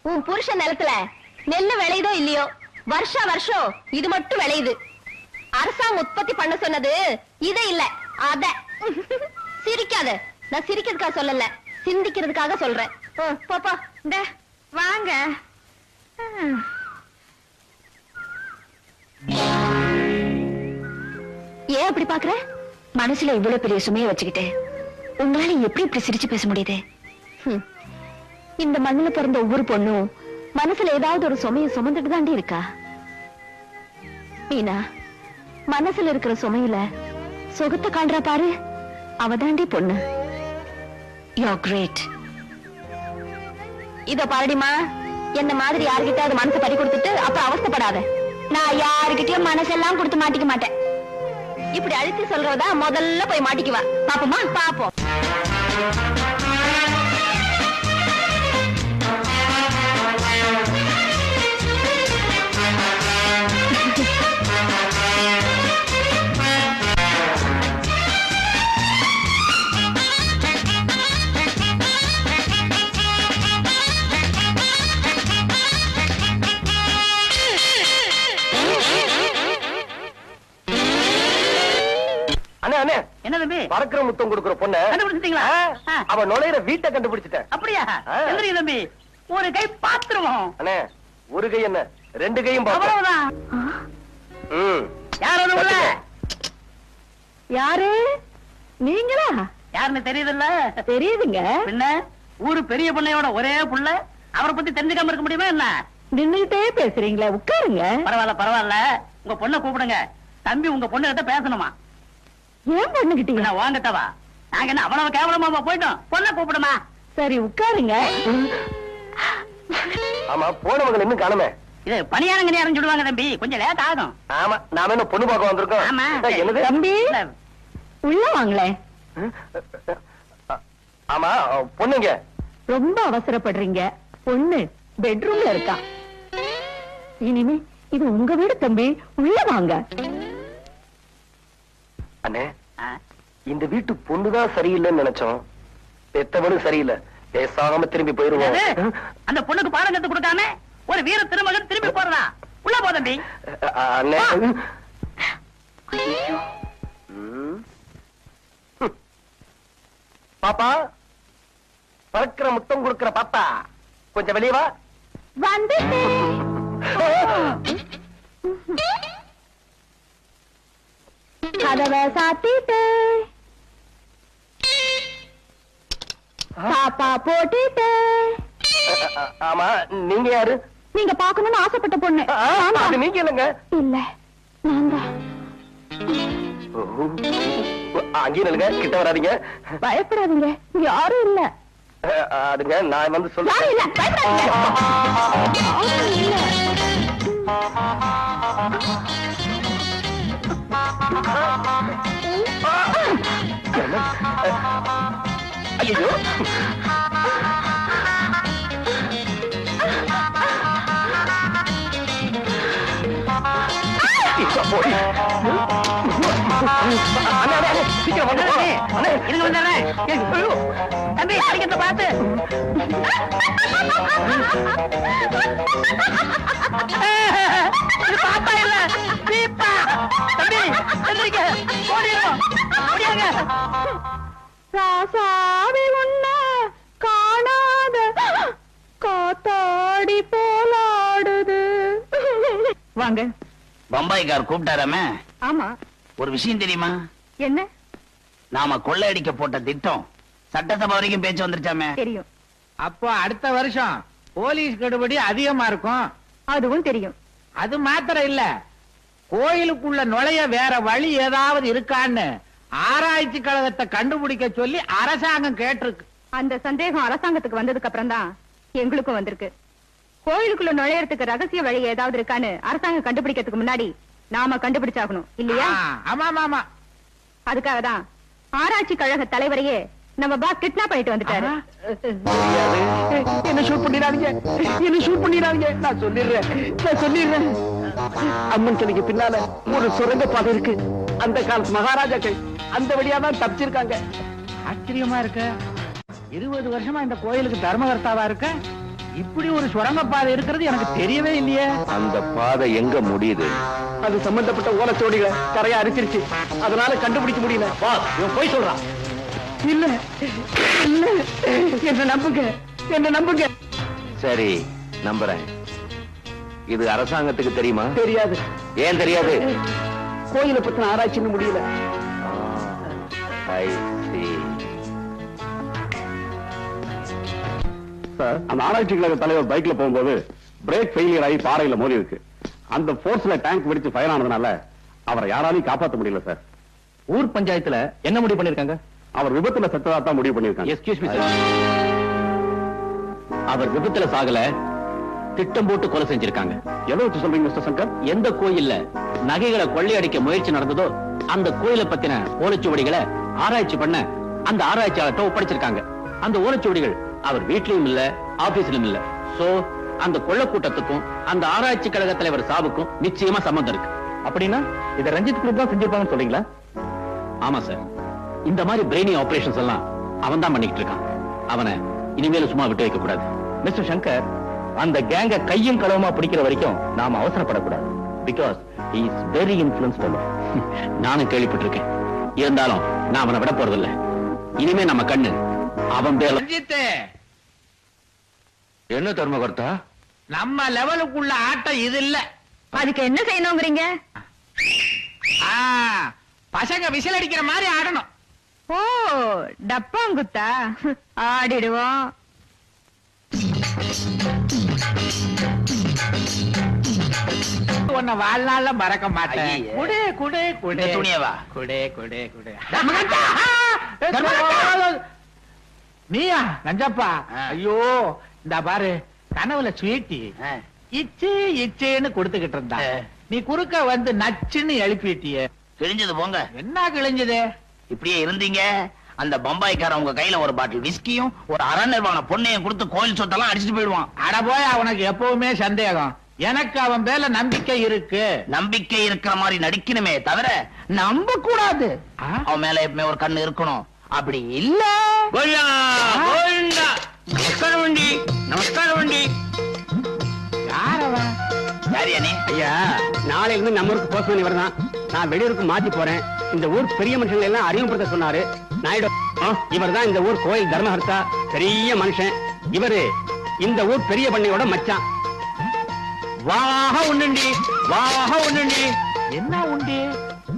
உன் புருஷன் நிலத்துல நெல்லு விளையுதோ இல்லையோ, வருஷா வருஷம் இது மட்டும் விளையுது. அரசாங்கம் உற்பத்தி பண்ண சொன்னது இத இல்ல அத. சிரிக்காத, நான் சிரிக்கிறதுக்காக சொல்லல, சிந்திக்கிறதுக்காக சொல்றேன். பாப்பா இந்த வாங்க. ஏன் அப்படி பாக்குற? மனசுல இவ்வளவு பெரிய சுமையை வச்சுக்கிட்டு உங்களால எப்படி இப்படி சிரிச்சு பேச முடியுது? இந்த மண்ணுல பிறந்த ஒவ்வொரு பொண்ணும் மனசுல ஏதாவது ஒரு சுமையை சுமந்துட்டு தாண்டி இருக்கா. மீனா, மனசுல இருக்கிற சுமையில சுகத்தை காண்றா பாரு, அவதாண்டி பொண்ணு. You're great. இத பாருடிமா, என்ன மாதிரி யாருகிட்ட மனசை பறி கொடுத்துட்டு அப்புறம் அவஸ்தைப்படாத. நான் யாருகிட்டயும் மனசெல்லாம் கொடுத்து மாட்டிக்க மாட்டேன். இப்படி அழுத்தி சொல்றதா முதல்ல போய் மாட்டிக்குவா. பாப்போமா? பாப்போம். என்ன தம்பி? பறக்கிற முத்தம் கொடுக்கிற பொண்ணு கண்டுபிடிச்சிட்டீங்களா? அவ நுழையிற வீட்டை கண்டுபிடிச்சிட்டேன். அப்படியா? எந்திரி தம்பி, ஒரு கை பாத்துருவோம். அண்ணே, ஒரு கை என்ன 2 கையும் அவ்வளவுதான். யார் அது உள்ள? யாரு? நீங்களா? யாருன்னு தெரியுதுல்ல? தெரியுதுங்க. பின்ன ஊரு பெரிய பொண்ணையோட ஒரே புள்ள, அவரை பத்தி தெரிஞ்சுக்காம இருக்க முடியுமா என்ன? நின்னுட்டே பேசுறீங்களா? உட்காருங்க. பரவாயில்ல பரவாயில்ல, உங்க பொண்ணை கூப்பிடுங்க. தம்பி உங்க பொண்ணு கிட்ட பேசணுமா? ஏன் பொண்ணுகிட்டீங்க? வாங்கட்டவா, நாங்க என்ன அவ்வளவு கேவலமா போயிட்டோம்? பொண்ணை கூப்பிடுமா? சரி உட்காருங்க. ஆமா, போனவங்க இன்னும் காணுமே. இது பணியாரங்க நேரம் சொல்லுவாங்க தம்பி, கொஞ்சம் லேட் ஆகும். ஆமா, நாம என்ன பொண்ணு பார்க்க வந்திருக்கோம். என்னது தம்பி, உள்ள வாங்களேன். ஆமா, பொண்ணுங்க. ரொம்ப அவசரப்படுறீங்க. பொண்ணு பெட்ரூம்ல இருக்கா. இனிமே இது உங்க வீடு தம்பி, உள்ள வாங்க. அண்ணே, இந்த வீட்டு பொண்ணுதான் சரியில்லைன்னு நினைச்சோம். பெத்தவனும் சரியில்லை. பேசாம திரும்பி போயிருவோம். அந்த பொண்ணுக்கு பாடம் கத்து கொடுக்காம ஒரு வீர திருமகன் திரும்பி போறதா? உள்ள போ தம்பி. அண்ணே, பாப்பா, பறக்கிற முத்தம் கொடுக்கிற பாப்பா, கொஞ்சம் வெளியே வா. கதவை சாத்திட்டு பாப்பா போட்டுட்டு. ஆமா, நீங்க யாரு? நீங்க பாக்கணும்னு ஆசைப்பட்ட பொண்ணு. அது நீங்க இல்லங்க. இல்ல, நான் தான். அங்கேயும் இல்லங்க, கிட்ட வராதீங்க. பயப்படாதீங்க, யாரும் இல்ல. அதுங்க நான் வந்து சொல்ல. யாரும் இல்ல, பயப்படாதீங்க. யாரும் இல்ல. ஐயோ, சீக்கிரம் வந்து இருங்க வந்துடுறேன். தம்பி கிடைக்கிறத பார்த்து. இது பாப்பா இல்ல, பீப்பா. தம்பி எந்திரிக்க, ஓடிடுவோம், ஓடியாங்க. ராசாவி உன்ன காணாத காத்தாடி போலாடுது. வாங்க. பம்பாய்க்கார் கூப்பிட்டாராமே. ஆமா. ஒரு விஷயம் தெரியுமா? என்ன? நாம கொள்ளையடிக்க போட்ட திட்டம் சட்டசபை வரைக்கும் பேச்சு வந்துருச்சாமே. தெரியும். அப்போ அடுத்த வருஷம் போலீஸ் கெடுபடி அதிகமா இருக்கும். அதுவும் தெரியும். அது மாத்திரம் இல்ல, கோயிலுக்குள்ள நுழைய வேற வழி ஏதாவது இருக்கான்னு ஆராய்ச்சி கழகத்தை கண்டுபிடிக்க சொல்லி அரசாங்கம் கேட்டிருக்கு. அந்த சந்தேகம் அரசாங்கத்துக்கு வந்ததுக்கு அப்புறம் தான் எங்களுக்கும் வந்திருக்கு. கோயிலுக்குள்ள நுழையறதுக்கு ரகசிய வழி ஏதாவது இருக்கான்னு அரசாங்கம் கண்டுபிடிக்கிறதுக்கு முன்னாடி நாம கண்டுபிடிச்சாகணும் இல்லையா? ஆமா ஆமா. அதுக்காக தான் ஆராய்ச்சி கழக தலைவரையே நம்ம பாஸ் கிட்னாப் பண்ணிட்டு வந்துட்டாரு. என்ன ஷூட் பண்ணிடாதீங்க, என்ன ஷூட் பண்ணிடாதீங்க. நான் சொல்லிடுறேன். அம்மன் சிலைக்கு பின்னால ஒரு சுரங்க பாதை இருக்கு. அந்த காலத்து மகாராஜாக்கள் அந்த வழியா தான் தப்பிச்சிருக்காங்க. ஆச்சரியமா இருக்கு. 20 வருஷமா இந்த கோயிலுக்கு தர்மகர்த்தாவா இருக்க, இப்படி ஒரு சுரங்கப்பாதை இருக்கிறது எனக்கு தெரியவே இல்லையே. அந்த பாதை எங்க முடியுது? அது சம்பந்தப்பட்ட ஓலைச்சோடிகளை கரையா அரிச்சிருச்சு. அதனால கண்டுபிடிக்க முடியல. இவன் போய் சொல்றான். இல்ல இல்ல, என்ன நம்புங்க, என்ன நம்புங்க. சரி, நம்புறேன். இது அரசாங்கத்துக்கு தெரியுமா? தெரியாது. ஏன் தெரியாது? கோயிலை பத்தின ஆராய்ச்சின்னு முடியல. சார், அந்த ஆராய்ச்சி கழக தலைவர் பைக்ல போகும்போது பிரேக் ஃபெயிலியர் ஆகி பாறையில மோதி இருக்கு. அந்த போர்ஸ்ல டேங்க் வெடிச்சு ஃபயர் ஆனதுனால அவரை யாராலையும் காப்பாற்ற முடியல சார். ஊர் பஞ்சாயத்துல என்ன முடிவு பண்ணிருக்காங்க? அவர் விபத்துல செத்ததா தான் முடிவு பண்ணிருக்காங்க. எஸ்கியூஸ் மீ சார், அவர் விபத்துல சாகல, திட்டம் போட்டு கொலை செஞ்சிருக்காங்க. எதை வச்சு சொல்றீங்க மிஸ்டர் சங்கர்? எந்த கோயில்ல நகைகளை கொள்ளையடிக்க முயற்சி நடந்ததோ அந்த கோயிலை பத்தின ஓலைச்சுவடிகளை ஆராய்ச்சி பண்ண அந்த ஆராய்ச்சியாளர்கிட்ட ஒப்படைச்சிருக்காங்க. அந்த ஓலைச்சுவடிகள் அவர் வீட்லயும் இல்ல, ஆபீஸ்லயும் இல்ல. சோ அந்த கொள்ள கூட்டத்துக்கும் அந்த ஆராய்ச்சி கழக தலைவர் சாவுக்கும் நிச்சயமா சம்பந்தம் இருக்கு. அப்படின்னா இதை ரஞ்சித் குரூப் தான் செஞ்சிருப்பாங்கன்னு சொல்றீங்களா? ஆமா சார், இந்த மாதிரி பிரெயினி ஆபரேஷன்ஸ் எல்லாம் அவன் தான் பண்ணிட்டு இருக்கான். அவனை இனிமேல சும்மா விட்டு வைக்க கூடாது. மிஸ்டர் சங்கர், அந்த கேங்க கையும் களவுமா பிடிக்கிற வரைக்கும் நாம அவசரப்படக்கூடாது. Because he is very influenced fellow. நானும் கேள்விப்பட்டிருக்கேன். இருந்தாலும் நான் அவனை விட போறதில்லை. இனிமே நம்ம கண்ணு அவன் பேர்ல. என்ன தர்மகர்த்தா, நம்ம லெவலுக்குள்ள ஆட்டம் இது இல்ல. அதுக்கு என்ன செய்யணுங்கிறீங்க? பசங்க விசில் அடிக்கிற மாதிரி ஆடணும். ஓ, டப்பாங்குத்தா? ஆடிடுவோம். உன்னை வாழ்நாள்ல மறக்க மாட்டேன். ஐயே. குடே குடே குடே இந்த துணியவா? குடே குடே குடே. தர்மகர்த்தா! நீயா நஞ்சப்பா? ஆ. ஐயோ, இந்த பாரு, கனவுல ஸ்வீட்டி ஆ. இச்சு இச்சேன்னு கொடுத்துக்கிட்டு இருந்தா, ஆ. நீ குறுக்க வந்து நச்சுன்னு எழுப்பிட்டிய. கிழிஞ்சது போங்க. என்ன கிழிஞ்சது? இப்படியே இருந்தீங்க, அந்த பம்பாய்க்காரன் உங்க கையில ஒரு பாட்டில் விஸ்கியும் ஒரு அரை நிர்வாண பொண்ணையும் கொடுத்து கோயில் சொத்தெல்லாம் அடிச்சுட்டு போயிடுவான். அட போய், அவனுக்கு எப்பவுமே சந்தேகம். எனக்கு அவன் மேல நம்பிக்கை இருக்கு. நம்பிக்கை இருக்கிற மாதிரி நடிக்கணுமே தவிர நம்ப கூடாது. ஆ? அவன் மேல எப்பவுமே ஒரு கண்ணு இருக்கணும். அப்படி இல்ல. நமஸ்காரம் வண்டி, நமஸ்காரம் வண்டி. யார் அவன்? யாரியா நீ? ஐயா, நாளைல இருந்து நம்ம ஊருக்கு போஸ்ட்மேன் இவர்தான். நான் வெளியூருக்கு மாத்தி போறேன். இந்த ஊர் பெரிய மனுஷங்களை எல்லாம் அறிமுகப்படுத்த சொன்னாரு. நாயுடு இவர் தான் இந்த ஊர் கோயில் தர்மஹர்த்தா, பெரிய மனுஷன். இவரு இந்த ஊர் பெரிய பண்ணையோட மச்சான். வாக உண்ணுண்டி, வாக உண்ணுண்டி. என்ன உண்டு?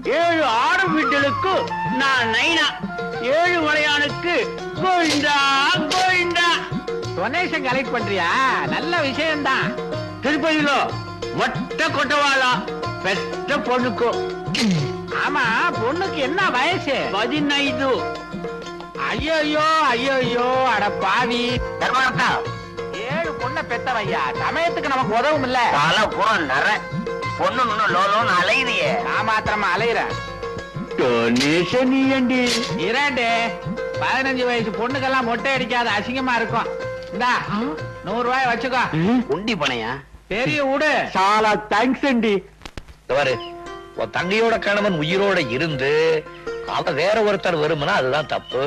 7 ஆடு வீட்டலுக்கு நான் நைனா, 7 மலையானுக்கு கோவிந்தா கோவிந்தா. டொனேஷன் கலெக்ட் பண்றியா? நல்ல விஷயம்தான். திருப்பதியில மொட்டை கொட்டவாளா பெற்ற பொண்ணுக்கு. ஆமா, பொண்ணுக்கு என்ன வயசு? 15. ஐயோ ஐயோ, அட பாவி. தர்மகர்த்தா 7 பொண்ணை பெத்தவையா, சமயத்துக்கு நமக்கு உதவும் இல்ல. தலை பூரா நர பொண்ணு லோலோன்னு அலையுறியே. நான் மாத்திரமா அலையிறேன். டொனேஷன் ஏண்டி? 2 15 வயசு பொண்ணுக்கெல்லாம் மொட்டை அடிக்காத, அசிங்கமா இருக்கும். இந்தா 100 ரூபாய் வச்சுக்கோ. உண்டி பணையா? பெரிய விடு. చాలా థ్యాంక్స్ అండి. பாரு, உன் தங்கையோட கணவன் உயிரோட இருந்து அவன் வேற ஒருத்தர் வரும்னா அதுதான் தப்பு.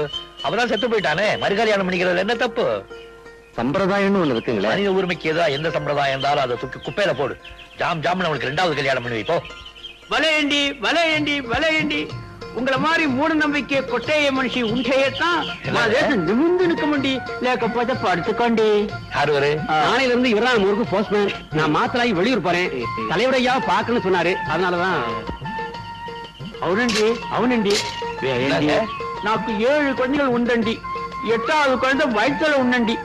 அவதான் செத்து போயிட்டானே, மறுகல்யாணம் பண்ணிக்கிறதுல என்ன தப்பு? சம்பிரதாயம்னு ஒண்ணு இருக்குங்களா? மனித உரிமைக்கு ஏதோ எந்த சம்பிரதாயம் இருந்தாலும் அதை தூக்கி குப்பையில போடு. ஜாம் அவனுக்கு 2வது கல்யாணம் பண்ணி வைப்போ. వలేయండి వలేయండి వలేయండి. உங்கள மாதிரி மூட நம்பிக்கை கொட்டைய மனுஷி உண்டையத்தான் நான் தேசம் நிமிர்ந்து நிற்கமுண்டி, లేకపోతే படுத்துக்கோண்டி. யாரு? நாளையில இருந்து இவரான ஊருக்கு போஸ்ட்மேன். நான் மாத்திராயி வெளியூர் போறேன். தலைவரையா பாக்கணும்னு சொன்னாரு, அதனாலதான். అవునండి అవునండి. నాకు 7 குழந்தைகள் ఉండండి. 8வது குழந்தை வயிற்றுல ఉండండి.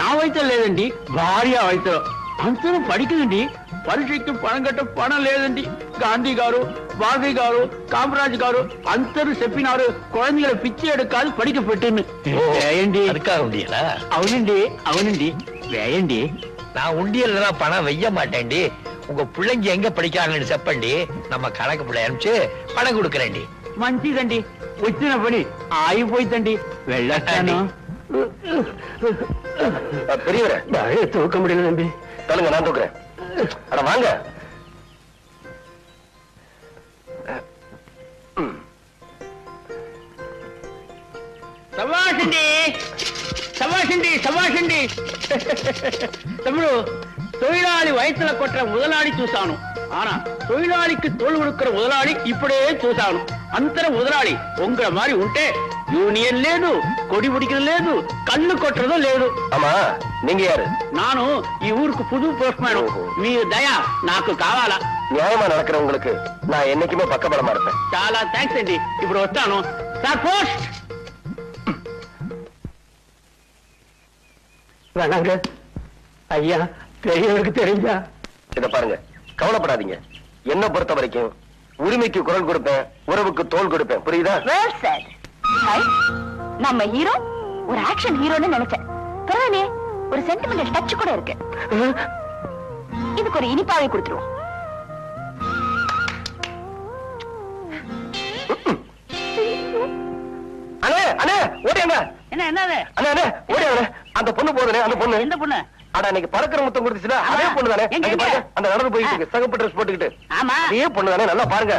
నా వయసులో లేదండి, భార్య వయసులో. అందరూ படிக்குதுండి. పరీక్షకి పణం కట్ట పణం లేదండి. గాంధీ గారు, బాబీ గారు, కామరాజ్ గారు అందరూ చెప్పినారు குழந்தைகளை பிச்சை எடுக்காது படிக்க பெட்டுன்னு. వేయండి. அதுக்காக உண்டியலா? అవునండి అవునండి, వేయండి. நான் உண்டியல்ல பணம் வைய மாட்டேன்டி. உங்க பிள்ளைங்க எங்க படிக்கிறாங்கன்னு செப்பண்டி, நம்ம கணக்கு பிள்ளை அனுப்பிச்சு பணம் கொடுக்கறேன்டி. మంచిదండి, వచ్చిన పని ఆగిపోయిందండి. వెళ్ళొస్తాను. பெரியவரே தூக்க முடியல தம்பி. சொல்லுங்க, நான் தூக்குறேன். அட வாங்க. సవాషండి సవాషండి సవాషండి. తమ్ముడు, தொழிலாளி వయసుல కొట్ట முதலாளி చూశాను. ஆனா தொழிலாளிக்கு தோல் கொடுக்கிற முதலாளி இப்பడే చూశాను. అంతర முதலாளி உங்கள மாதிரி ఉంటే యూనియన్ లేదు, కొడి పిడికిన లేదు, కన్ను కొట్టడం లేదు. ஆமா, நீங்க யாரு? நானு ఈ ఊருக்கு புது போஸ்ட்மேன். మీ దయ నాకు కావాలా? நியாயமா நடக்கிறவங்களுக்கு நான் என்னைக்குமே பக்கபலமா இருப்பேன். చాలా థ్యాంక్స్ అండి. ఇప్పుడు వస్తాను సార్. పోస్ట్ வேணாங்க ஐயா, பெரியவருக்கு தெரிஞ்சா. இத பாருங்க, கவலைப்படாதீங்க. என்ன பொறுத்த வரைக்கும் உரிமைக்கு குரல் கொடுப்பேன், உறவுக்கு தோள் கொடுப்பேன். புரியுதா? Well said. Hi. நம்ம ஹீரோ ஒரு ஆக்ஷன் ஹீரோன்னு நினைச்சேன். பரவாயில்லையே, ஒரு சென்டிமெண்டல் டச் கூட இருக்கு. இதுக்கு ஒரு இனிப்பாவை கொடுத்துருவோம். அண்ணே அண்ணே ஓடியாங்க. என்னது? அண்ணே ஓடியாங்க. அந்த பொண்ணு போதுனே, அந்த பொண்ணு. எந்த பொண்ணு? அட, இன்னைக்கு பறக்கிற முத்தம் கொடுத்துச்சுல, அதே பொண்ணு தானே. அந்த நடந்து போயிட்டு இருக்கு, சகப்பு ட்ரெஸ் போட்டுக்கிட்டு. ஆமா, அதே பொண்ணு தானே. நல்லா பாருங்க.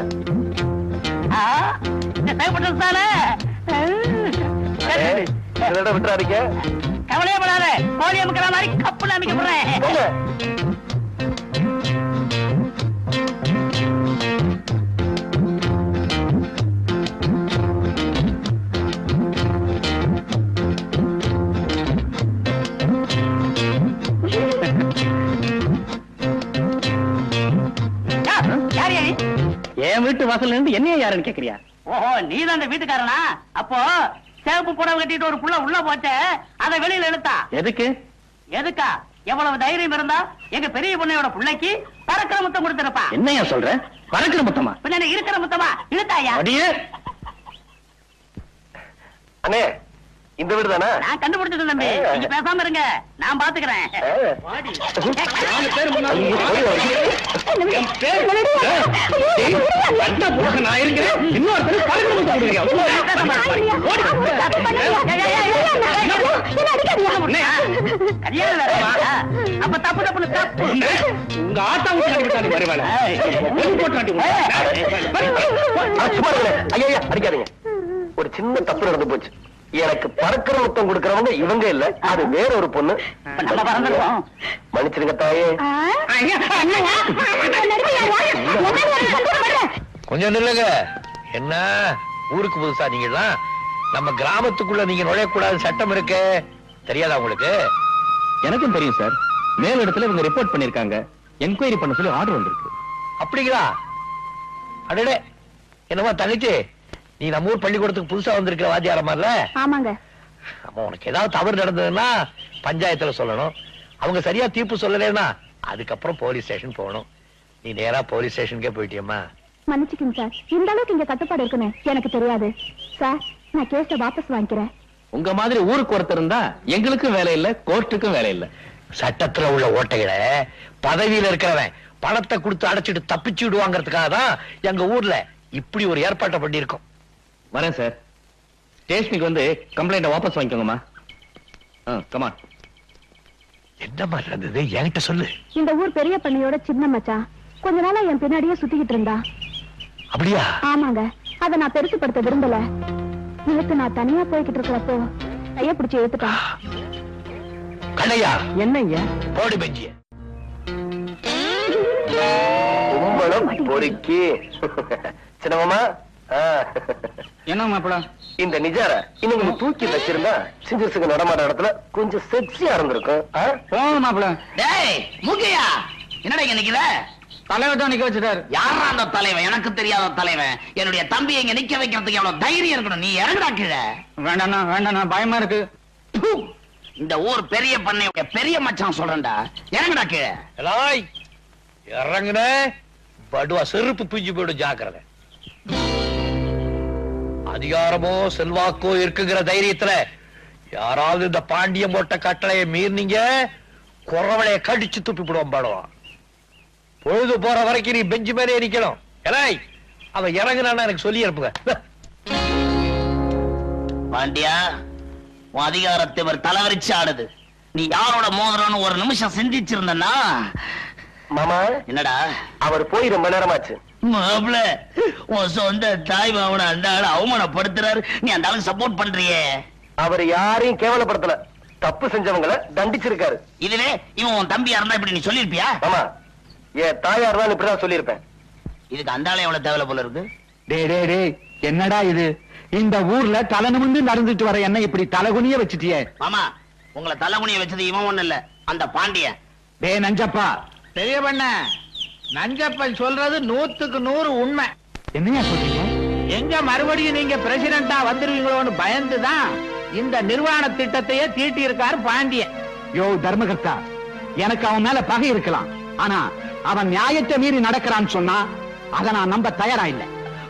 விட்டுறாதீங்க. கவலையே படாத, கோழி அமுக்கிற மாதிரி கப்புல அமைக்க போறேன். என் வீட்டு வாசல்ல இருந்து என்னைய யாருன்னு கேக்குறியா? ஓஹோ, நீதான் அந்த வீட்டுக்காரனா? அப்போ சேப்பு புடவை கட்டிட்டு ஒரு புள்ள உள்ள போச்ச, அதை வெளியில இழுத்தா எதுக்கு? எதுக்கா? எவ்வளவு தைரியம் இருந்தா எங்க பெரிய பொண்ணையோட பிள்ளைக்கு பறக்கிற முத்தம் கொடுத்திருப்பா. என்னையா சொல்ற? பறக்கிற முத்தமா? பின்ன இருக்கிற முத்தமா இழுத்தாயா? அடியே அண்ணே, இந்த வீடு தானே? நான் கண்டுபிடிச்சது தம்பி, நீங்க பேசாம இருங்க, நான் பாத்துக்கிறேன். நான் இருக்கிறேன். இன்னொரு அப்ப தப்பு தப்புன்னு தப்பு. உங்க ஆட்டா விட்டு வருவாங்க. ஐயா அடிக்காதீங்க. ஒரு சின்ன தப்பு நடந்து போச்சு. எனக்கு பறக்கிற முத்தம் கொடுக்கறவங்க இவங்க இல்ல, அது வேற ஒரு பொண்ணு. நம்ம பறந்துடுவோம். மன்னிச்சிருங்க தாயே. கொஞ்சம் நில்லுங்க. என்ன ஊருக்கு புதுசா நீங்கதான்? நம்ம கிராமத்துக்குள்ள நீங்க நுழையக்கூடாது சட்டம் இருக்கு, தெரியாதா உங்களுக்கு? எனக்கும் தெரியும் சார். மேல் இடத்துல இவங்க ரிப்போர்ட் பண்ணிருக்காங்க, என்கொயரி பண்ண சொல்லி ஆர்டர் வந்திருக்கு. அப்படிங்களா? அடடே, என்னமா தங்கச்சி, நீ நம்ம ஊர் பள்ளிக்கூடத்துக்கு புதுசா வந்திருக்கிற வாத்தியாரமால? ஆமாங்க. அப்ப உனக்கு ஏதாவது தவறு நடந்ததுன்னா பஞ்சாயத்துல சொல்லணும். அவங்க சரியா தீர்ப்பு சொல்லலைன்னா அதுக்கப்புறம் போலீஸ் ஸ்டேஷன் போகணும். நீ நேரா போலீஸ் ஸ்டேஷனுக்கே போயிட்டியம்மா. மன்னிச்சுக்கங்க சார், இந்த அளவுக்கு இங்க கட்டுப்பாடு இருக்குன்னு எனக்கு தெரியாது சார். நான் கேஸ வாபஸ் வாங்கிக்கிறேன். உங்க மாதிரி ஊருக்கு ஒருத்தர் இருந்தா எங்களுக்கும் வேலை இல்ல, கோர்ட்டுக்கும் வேலை இல்ல. சட்டத்துல உள்ள ஓட்டைகளை பதவியில இருக்கிறவன் பணத்தை கொடுத்து அடைச்சிட்டு தப்பிச்சு விடுவாங்கிறதுக்காக தான் எங்க ஊர்ல இப்படி ஒரு ஏற்பாட்டை பண்ணி இருக்கோம். வரேன் சார். ஸ்டேஷனுக்கு வந்து கம்ப்ளைண்ட வாபஸ் வாங்கிக்கோங்கம்மா. கமான். என்ன மாதிரி இருந்தது என்கிட்ட சொல்லு. இந்த ஊர் பெரிய பண்ணையோட சின்ன மச்சான் கொஞ்ச நாளா என் பின்னாடியே சுத்திக்கிட்டு இருந்தா. அப்படியா? ஆமாங்க. அத நான் பெருசுப்படுத்த விரும்பல. நேத்து நான் தனியா போய்கிட்டு இருக்கிறப்போ கைய பிடிச்சு எடுத்துட்டான். கண்ணையா, என்னய்யா? போடு பெஞ்சிய. கும்பலம் பொறுக்கி சின்னமாமா. என்ன மாப்பிள? இந்த நிஜார இன்னும் கொஞ்சம் தூக்கி வச்சிருந்தா சிஞ்சிருசுக்கு நடமாட இடத்துல கொஞ்சம் செக்ஸியா இருந்திருக்கும். போங்க மாப்பிள. டேய் மூக்கையா, என்னடா இங்க நிக்கிற? தலைவர் தான் நிக்க வச்சுட்டாரு. யாரா அந்த தலைவன்? எனக்கு தெரியாத தலைவன். என்னுடைய தம்பி இங்க நிக்க வைக்கிறதுக்கு எவ்வளவு தைரியம் இருக்கணும். நீ இறங்குடா கீழே. வேண்டாண்ணா வேண்டாண்ணா, பயமா இருக்கு. ப்பு! இந்த ஊர் பெரிய பண்ணை பெரிய மச்சான் சொல்றேன்டா. இறங்குடா கீழே. எலாய், இறங்குன படுவா செருப்பு பிஞ்சு போயிடும், ஜாக்கிரதை. அதிகாரமோ செல்வாக்கோ இருக்குங்கிற தைரியத்துல யாராவது இந்த பாண்டியம் போட்ட கட்டளையை மீறினீங்க, குறவளைய கடிச்சு துப்பி விடுவோம். பாடுவான். பொழுது போற வரைக்கும் நீ பெஞ்சு மேலே நிக்கணும். எலாய், அவன் இறங்குனான்னா எனக்கு சொல்லி இருப்புங்க. பாண்டியா, உன் அதிகாரத்தை ஒரு தலைவரிச்சு ஆடுது. நீ யாரோட மோதிரம்னு ஒரு நிமிஷம் சிந்திச்சிருந்தனா. மாமா, என்னடா? அவர் போய் ரொம்ப நேரமாச்சு. மாப்ள, உன் சொந்த தாய் மாவன அந்த ஆளு அவமானப்படுத்துறாரு. நீ அந்த ஆளுக்கு சப்போர்ட் பண்றியே. அவர் யாரையும் கேவலப்படுத்தல, தப்பு செஞ்சவங்களை தண்டிச்சிருக்காரு. இதுவே இவன் உன் தம்பியா இருந்தா இப்படி நீ சொல்லிருப்பியா? ஆமா, என் தாயார் தான் இப்படிதான் சொல்லியிருப்பேன். இதுக்கு அந்த ஆளு எவ்வளவு தேவை போல இருக்கு. டேய் என்னடா இது? இந்த ஊர்ல தலை நிமிர்ந்து நடந்துட்டு வர என்ன இப்படி தலைகுனிய வச்சுட்டியே? மாமா, உங்களை தலைகுனிய வச்சது இவன் ஒண்ணு இல்ல, அந்த பாண்டிய. டேய் நஞ்சப்பா. பெரிய பண்ண, நஞ்சப்பன் சொல்றது 100க்கு 100 உண்மை. என்னையா சொல்றீங்க? எங்க மறுபடியும் நீங்க பிரசிடண்டா வந்துருவீங்களோன்னு பயந்துதான் இந்த நிர்வாண திட்டத்தையே தீட்டி இருக்காரு பாண்டியன். யோ தர்மகர்த்தா, எனக்கு அவன் மேல பகை இருக்கலாம், ஆனா அவன் நியாயத்தை மீறி நடக்கிறான்னு சொன்னா அதை நான் நம்ப தயாரா இல்ல.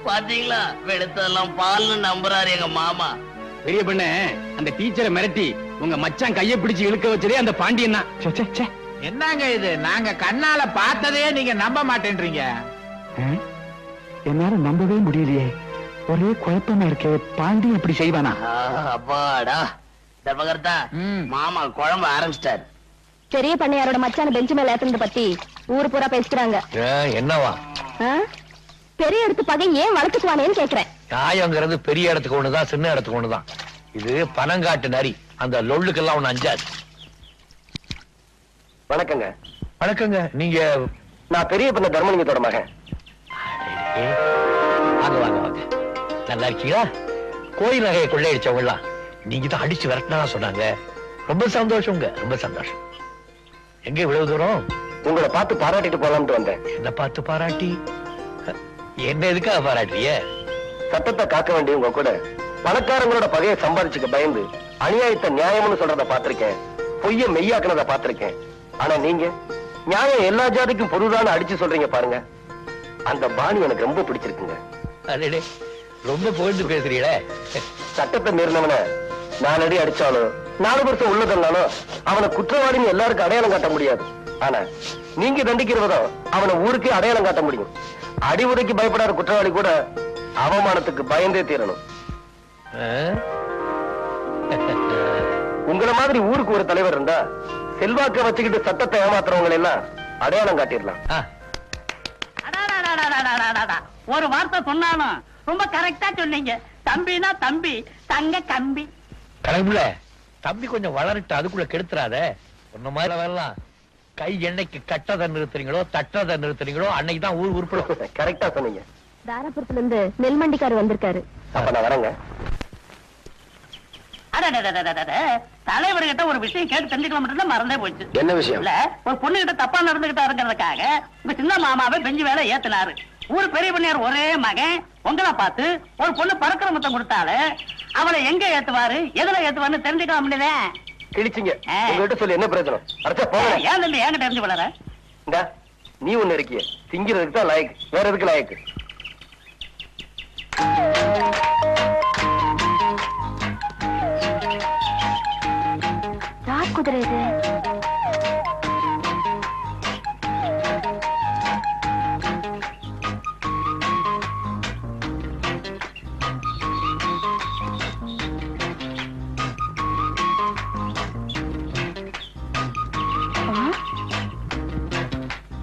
பாத்தீங்களா, வெளுத்தெல்லாம் பால்னு நம்புறாரு எங்க மாமா. பெரிய பண்ண, அந்த டீச்சரை மிரட்டி உங்க மச்சான் கைய பிடிச்சு இழுக்க வச்சதே அந்த பாண்டியன் தான். என்னங்க இது? நாங்க கண்ணால பார்த்ததே நீங்க நம்ப மாட்டேன்றீங்க. என்னால நம்பவே முடியலையே, ஒரே குழப்பமா இருக்கே. பாண்டி இப்படி செய்வானா? அப்பாடா தர்மகர்த்தா, மாமா குழம்பு ஆரம்பிச்சிட்டாரு. பெரிய பண்ணையாரோட மச்சான பெஞ்சு மேல ஏத்துனத பத்தி ஊர் பூரா பேசுறாங்க. என்னவா? பெரிய இடத்து பகை ஏன் வளர்த்துக்குவானேன்னு கேக்குறேன். நியாயங்கிறது பெரிய இடத்துக்கு ஒண்ணுதான், சின்ன இடத்துக்கு ஒண்ணுதான். இது பனங்காட்டு நரி, அந்த லொள்ளுக்கெல்லாம் ஒண்ணு அஞ்சாது. வணக்கங்க. வணக்கங்க. நீங்க? நான் பெரிய பண்ண தர்மலிங்கத்தோட மகன். வாங்க வாங்க வாங்க. நல்லா இருக்கீங்களா? கோயில் நகையை கொள்ளையடிச்சவங்கலாம் நீங்க தான் அடிச்சு விரட்டினா சொன்னாங்க. ரொம்ப சந்தோஷங்க, ரொம்ப சந்தோஷம். எங்க இவ்வளவு தூரம்? உங்களை பார்த்து பாராட்டிட்டு போலாம்னு வந்தேன். என்ன பார்த்து பாராட்டி? என்ன எதுக்காக பாராட்டிய? சட்டத்தை காக்க வேண்டியவங்க கூட பணக்காரங்களோட பகையை சம்பாதிச்சுக்க பயந்து அநியாயத்தை நியாயம்னு சொல்றத பாத்திருக்கேன், பொய்ய மெய்யாக்குனத பாத்திருக்கேன். ஆனா நீங்க நியாயம் எல்லா ஜாதிக்கும் பொதுதான அடிச்சு சொல்றீங்க பாருங்க. அந்த பாணி எனக்கு ரொம்ப பிடிச்சிருக்குங்க. அடடே, ரொம்ப புகழ்ந்து பேசுறீங்களே. சட்டத்தை மீறினவன 4 அடி அடிச்சாலும் 4 வருஷம் உள்ளதனாலும் அவனை குற்றவாளின்னு எல்லாருக்கும் அடையாளம் காட்ட முடியாது. ஆனா நீங்க தண்டிக்கிறவதோ அவனை ஊருக்கே அடையாளம் காட்ட முடியும். அடி உதைக்கு பயப்படாத குற்றவாளி கூட அவமானத்துக்கு பயந்தே தீரணும். உங்கள மாதிரி ஊருக்கு ஒரு தலைவர் இருந்தா செல்வாக்க வச்சுக்கிட்டு சட்டத்தை ஏமாத்துறவங்க எல்லாம் அடையாளம் காட்டிடலாம். ஒரு வார்த்தை சொன்னாலும் ரொம்ப கரெக்டா சொன்னீங்க. தம்பினா தம்பி, தங்க கம்பி. கடவுள, தம்பி கொஞ்சம் வளரட்டு, அதுக்குள்ள கெடுத்துறாத. ஒன்ன மாதிரி வரலாம். கை எண்ணெய்க்கு கட்டதை நிறுத்துறீங்களோ தட்டதை நிறுத்துறீங்களோ அன்னைக்கு தான் ஊர் உருப்படும். கரெக்டா சொன்னீங்க. தாராபுரத்துல இருந்து நெல்மண்டிக்காரர் வந்திருக்காரு. அப்ப நான் வரேங்க. தலைவர்கிட்ட ஒரு விஷயம் கேட்டு தெரிஞ்சுக்கலாம் மட்டும் மறந்தே போச்சு. என்ன விஷயம்? இல்ல, ஒரு பொண்ணு கிட்ட தப்பா நடந்துகிட்டாருங்கிறதுக்காக உங்க சின்ன மாமாவை பெஞ்சு வேலை ஏத்தினாரு. ஊர் பெரிய பண்ணையார் ஒரே மகன் உங்களை பார்த்து ஒரு பொண்ணு பறக்கிற முத்தம் கொடுத்தாரு. அவளை எங்க ஏத்துவாரு எதுல ஏத்துவாருன்னு தெரிஞ்சுக்கலாம் முடியல. கிழிச்சிங்க. உங்ககிட்ட சொல்லி என்ன பிரச்சனை? ஏன் தம்பி என்கிட்ட தெரிஞ்சு வளர? நீ ஒண்ணு இருக்கிய திங்கிறதுக்கு தான் லாயக்கு, வேற எதுக்கு லாயக்கு? யார் குதிரை இது?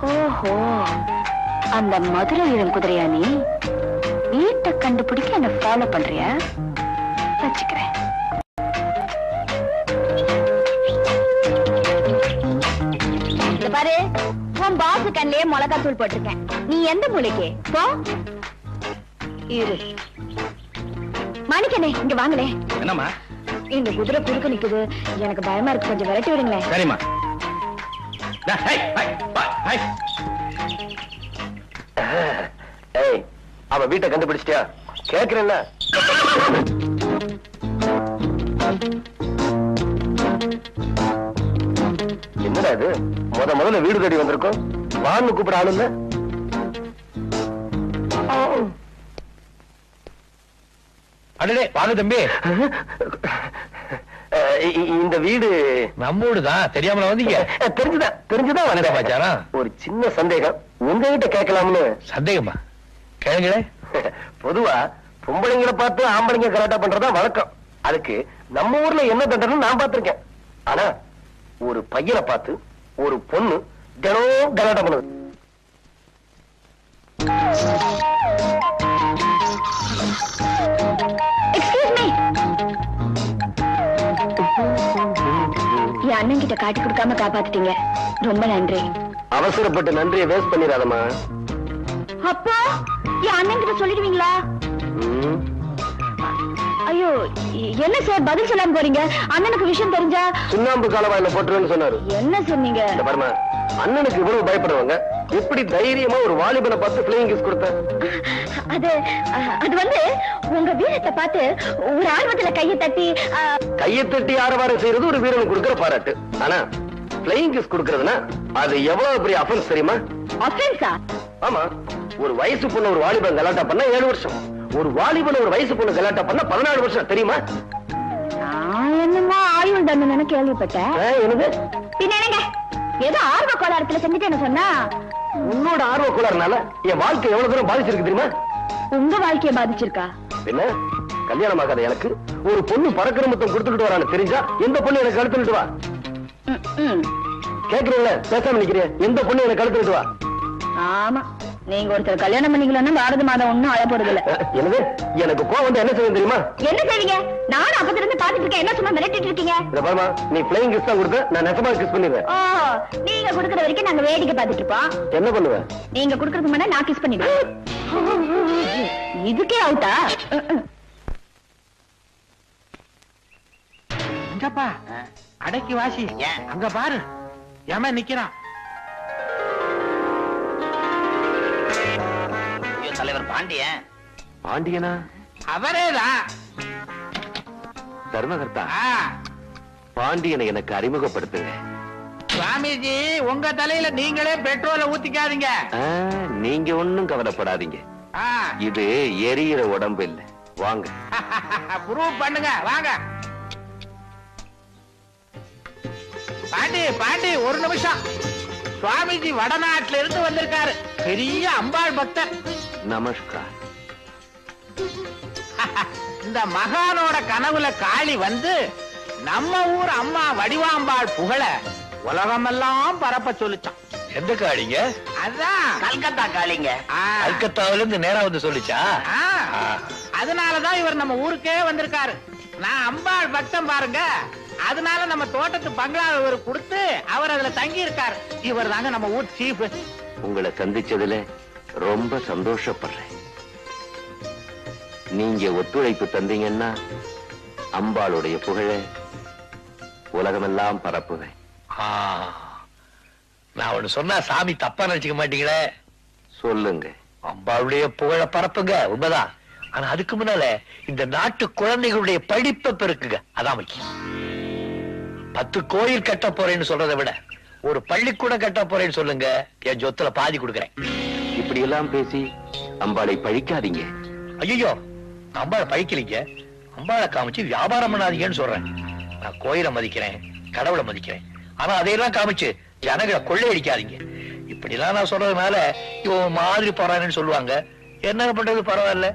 ஓஹோ, அந்த மதுரை இளம் குதிரையா? நீ வீட்டை கண்டுபிடிக்க என்ன ஃபாலோ பண்றியா? வச்சுக்கிறேன். பாரு, உன் பாசு கண்ணிலே மிளகா தூள் போட்டிருக்கேன். நீ எந்த மூளைக்கு போ. இரு மாணிக்கனே, இங்க வாங்களே. என்னம்மா? இந்த குதிரை குறுக்க நிக்குது, எனக்கு பயமா இருக்கு, கொஞ்சம் விரட்டி விடுங்களேன். சரிம்மா. அவ வீட்டை கண்டுபிடிச்சிட்டியா? கேக்குறேன்ல. என்னடா இது? முதல்ல வீடு தேடி வந்திருக்கோம், வான்னு கூப்பிட ஆளு இல்ல. அடடே வாங்க தம்பி. இந்த வீடு நம்ம வீடுதான். தெரியாமல வந்தீங்க? தெரிஞ்சுதான் வந்தேன் பாச்சாரா. ஒரு சின்ன சந்தேகம் உங்ககிட்ட கேட்கலாம்னு. சந்தேகமா? கேளுங்களே. பொதுவா பொம்பளைங்களை பார்த்து ஆம்பளைங்க கலாட்டா பண்றதா வழக்கம். அதுக்கு நம்ம ஊர்ல என்ன தண்டனை நான் பார்த்திருக்கேன். ஆனா ஒரு பையனை பார்த்து ஒரு பொண்ணு தினம் கலாட்டா பண்ணுது. என் அண்ணன் கிட்ட காட்டி கொடுக்காம காப்பாத்திட்டீங்க, ரொம்ப நன்றி. அவசரப்பட்டு நன்றியை வேஸ்ட் பண்ணிடாதம்மா. அப்பா, என் அண்ணன் கிட்ட சொல்லிடுவீங்களா? ஐயோ, என்ன சார் பதில் சொல்லாம போறீங்க? அண்ணனுக்கு விஷயம் தெரிஞ்சா சுண்ணாம்பு காலவாயில போட்டுருன்னு சொன்னாரு. என்ன சொன்னீங்க? பாருமா, அண்ணனுக்கு இவ்வளவு பயப்படுவாங்க, எப்படி தைரியமா ஒரு வாலிபனை பார்த்து பிளேயிங் கிஸ் கொடுத்த? அது வந்து உங்க வீரத்தை பார்த்து ஒரு ஆர்வத்துல கையை தட்டி ஆரவாரம் செய்யறது ஒரு வீரனுக்கு கொடுக்கிற பாராட்டு. ஆனா பிளேயிங் கிஸ் கொடுக்கறதுனா அது எவ்வளவு பெரிய அஃபென்ஸ் தெரியுமா? அஃபென்ஸா? ஆமா. ஒரு வயசு பொண்ணு ஒரு வாலிபன் கலாட்டா பண்ணா 7 வருஷம், ஒரு வாலிபன் ஒரு வயசு பொண்ணு கலாட்டா பண்ணா 14 வருஷம். தெரியுமா? என்னமோ ஆயுள் தண்டனை கேள்விப்பட்டேன். என்னது? பின்ன ஏதோ ஆர்வ கோளாறுல செஞ்சுட்டேன்னு சொன்னா? உன்னோட ஆர்வ கோளாறுனால என் வாழ்க்கை எவ்வளவு தூரம் பாதிச்சிருக்கு தெரியுமா? உங்க வாழ்க்கைய பாதிச்சிருக்கா? என்ன கல்யாணம் ஆகாத எனக்கு ஒரு பொண்ணு பறக்கிற மொத்தம் கொடுத்துக்கிட்டு வரான்னு தெரிஞ்சா எந்த பொண்ணு எனக்கு கழுத்துட்டு வா? கேக்குறீங்களா? பேசாம நிக்கிறேன். எந்த பொண்ணு எனக்கு கழுத்துட்டு வா? ஆமா, நீங்க ஒருத்தர் கல்யாணம் பண்ணிக்கலன்னா பாரத மாதம் ஒண்ணும் அழ போறது இல்ல. என்னது? எனக்கு கோவம் வந்து என்ன செய்யும் தெரியுமா? என்ன செய்வீங்க? நானும் அப்பத்துல இருந்து பாத்துட்டு இருக்கேன், என்ன சும்மா மிரட்டிட்டு இருக்கீங்க? பாருமா, நீ பிளேயிங் கிஸ் தான் கொடுத்த, நான் நெசமா கிஸ் பண்ணிடுவேன். ஓ, நீங்க குடுக்கற வரைக்கும் நாங்க வேடிக்கை பாத்துட்டு இருப்போம். என்ன பண்ணுவேன்? நீங்க குடுக்கறதுக்கு முன்னாடி நான் கிஸ் பண்ணிடுவேன். இதுக்கே அவுட்டா? எங்கப்பா அடக்கி வாசி, அங்க பாரு ஏமா நிக்கிறான். தலைவர் பாண்டியன். பாண்டியனா? அவரேதான் தர்மகர்த்தா. பாண்டியனை எனக்கு அறிமுகப்படுத்துங்க. சுவாமிஜி, உங்க தலையில நீங்களே பெட்ரோலை ஊத்திக்காதீங்க. நீங்க ஒண்ணும் கவலைப்படாதீங்க, இது எரியிற உடம்பு இல்ல. வாங்க ப்ரூவ் பண்ணுங்க, வாங்க. பாண்டி பாண்டி, ஒரு நிமிஷம். சுவாமிஜி வடநாட்டுல இருந்து வந்திருக்காரு, பெரிய அம்பாள் பக்தர். நமஸ்கார். இந்த மகானோட கனவுல காளி வந்து நம்ம ஊர் அம்மா வடிவாம்பாள் புகழ உலகமெல்லாம் பரப்ப சொல்லிச்சான். எந்த காளிங்க? அதான் கல்கத்தா காளிங்க. கல்கத்தாவில இருந்து நேரா வந்து சொல்லிச்சா? அதனாலதான் இவர் நம்ம ஊருக்கே வந்திருக்காரு. நான் அம்பாள் பக்தம் பாருங்க, அதனால நம்ம தோட்டத்து பங்களா இவர் கொடுத்து அவர் அதுல தங்கி இருக்காரு. இவர் தாங்க நம்ம ஊர் சீஃப். உங்களை சந்திச்சதுல ரொம்ப சந்தோஷப்படுறேன். நீங்க ஒத்துழைப்பு தந்தீங்கன்னா அம்பாளுடைய புகழ உலகமெல்லாம் பரப்புவேன். நான் ஒண்ணு சொன்னா சாமி தப்பா நினைச்சுக்க மாட்டீங்களே? சொல்லுங்க. அம்பாளுடைய புகழ பரப்புங்க, உண்மைதான். ஆனா அதுக்கு முன்னால இந்த நாட்டு குழந்தைகளுடைய படிப்பை பெருக்குங்க, அதான் முக்கியம். 10 கோயில் கட்ட போறேன்னு சொல்றதை விட ஒரு பள்ளிக்கூடம் கட்ட போறேன்னு சொல்லுங்க, என் சொத்துல பாதி கொடுக்குறேன். இப்படி எல்லாம் பேசி அம்பாளை பழிக்காதீங்க. ஐயோ, அம்பாளை பழிக்கலீங்க, அம்பாளை காமிச்சு வியாபாரம் பண்ணாதீங்கன்னு சொல்றேன். நான் கோயிலை மதிக்கிறேன், கடவுளை மதிக்கிறேன். ஆனா அதையெல்லாம் காமிச்சு ஜனங்களை கொள்ளையடிக்காதீங்க. இப்படி எல்லாம் நான் சொல்றதுனால இவன் மாதிரி போறான்னு சொல்லுவாங்க. என்ன பண்றது, பரவாயில்ல.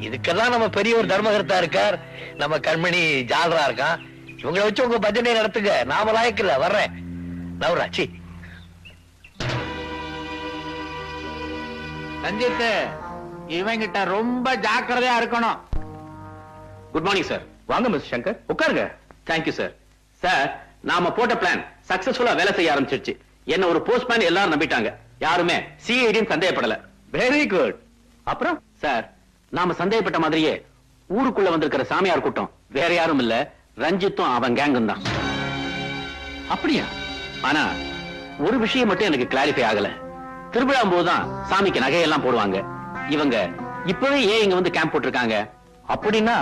இதுக்கெல்லாம் நம்ம பெரிய ஒரு தர்மகர்த்தா இருக்கார், நம்ம கண்மணி ஜாலரா இருக்கான். இவங்களை வச்சு உங்க பஜனை நடத்துங்க, நாம லாயக்கில்ல. வர்றேன் நவராச்சி. ரஞ்சித், இவங்கிட்ட ரொம்ப ஜாக்கிரதையா இருக்கணும். Good morning sir. வாங்க மிஸ்டர் சங்கர், உட்காருங்க. Thank you sir. சார், நாம போட்ட பிளான் சக்சஸ்ஃபுல்லா வேலை செய்ய ஆரம்பிச்சிருச்சு. என்ன ஒரு போஸ்ட்மேன் எல்லாரும் நம்பிட்டாங்க. யாருமே சிஐடின்னு சந்தேகப்படல. Very good. அப்புறம் சார், நாம சந்தேகப்பட்ட மாதிரியே ஊருக்குள்ள வந்திருக்கிற சாமியார் கூட்டம் வேற யாரும் இல்ல, ரஞ்சித்தும் அவன் கேங்கும் தான். அப்படியா? ஆனா ஒரு விஷயம் மட்டும் எனக்கு கிளாரிஃபை ஆகல. திருவிழா போதுதான் சாமிக்கு நகையெல்லாம் போடுவாங்க. இவங்க இப்பவே ஏன் இங்க வந்து கேம்ப் போட்டிருக்காங்க? அப்படின்னா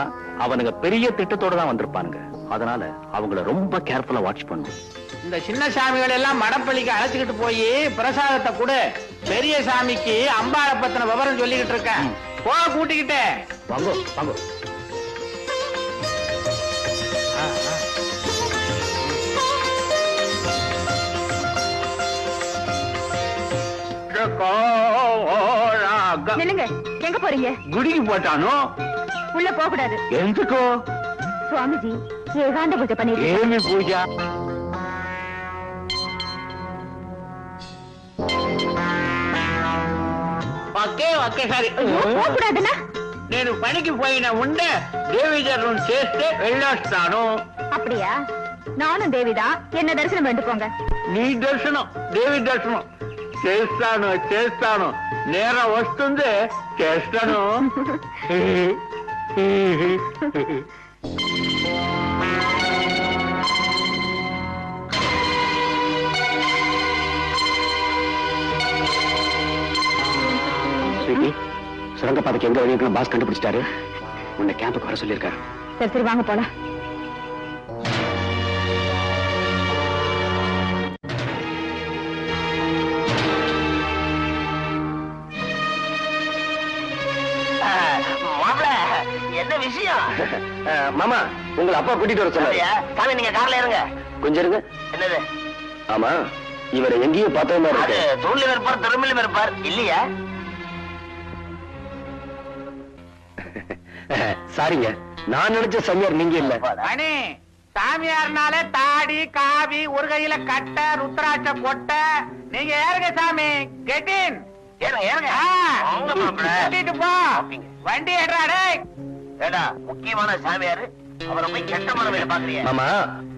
அவனுங்க பெரிய திட்டத்தோட தான் வந்திருப்பானுங்க. அதனால அவங்கள ரொம்ப கேர்ஃபுல்லா வாட்ச் பண்ணும். இந்த சின்ன சாமிகள் எல்லாம் மடப்பள்ளிக்கு அழைச்சுக்கிட்டு போய் பிரசாதத்தை கொடு. பெரிய சாமிக்கு அம்பாளை பத்தின விவரம் சொல்லிக்கிட்டு இருக்கேன். போ, கூட்டிக்கிட்டே வாங்கோ வாங்கோ. நில்லுங்க, எங்க போறீங்க? குடிக்கு போட்டானோ? உள்ள போக கூடாது. எதுக்கோ? சுவாமிஜி ஏகாந்த பூஜை பண்ணிட்டு ஏமி பூஜா? ఓకే ఓకే సరే. పోకూడదునా? నేను పనికి పోయిన ఉండే దేవి దర్శనం చేస్తే వెళ్ళొస్తాను. அப்படியா? நானும் தேவிதான், என்ன தரிசனம் பண்ணிட்டு போங்க. నీ దర్శనం, దేవి దర్శనం చేస్తాను చేస్తాను. నేరం వస్తుంది, చేస్తాను. சுரங்கப்பாதைக்கு எங்க வழி இருக்குன்னு பாஸ் கண்டுபிடிச்சிட்டாரு. உன்னை கேம்புக்கு வர சொல்லியிருக்காரு. சரி சரி, வாங்க போலாம். என்ன விஷயம்? மாமா, உங்களை அப்பா கூட்டிட்டு வர சொன்னாரு. சாமி, நீங்க கார்ல இருங்க. கொஞ்சம் இருங்க. என்னது? ஆமா, இவரை எங்கேயும் பார்த்த மாதிரி இருக்கு. தூண்ல இருப்பார், திரும்பிலும் இருப்பார் இல்லையா? சாரிங்க, நான் நினைச்ச சாமியார் நீங்க இல்ல. அணி சாமியார்னாலே தாடி, காவி, ஒரு கையில கட்ட, ருத்ராட்ச கொட்ட. நீங்க ஏறுங்க சாமி. கெட்டின் கூட்டிட்டு போ. வண்டி ஏறாடே. ஏடா, முக்கியமான சாமியாரு அவரை போய் கெட்ட மரமையில பாக்குறீங்க. ஆமா,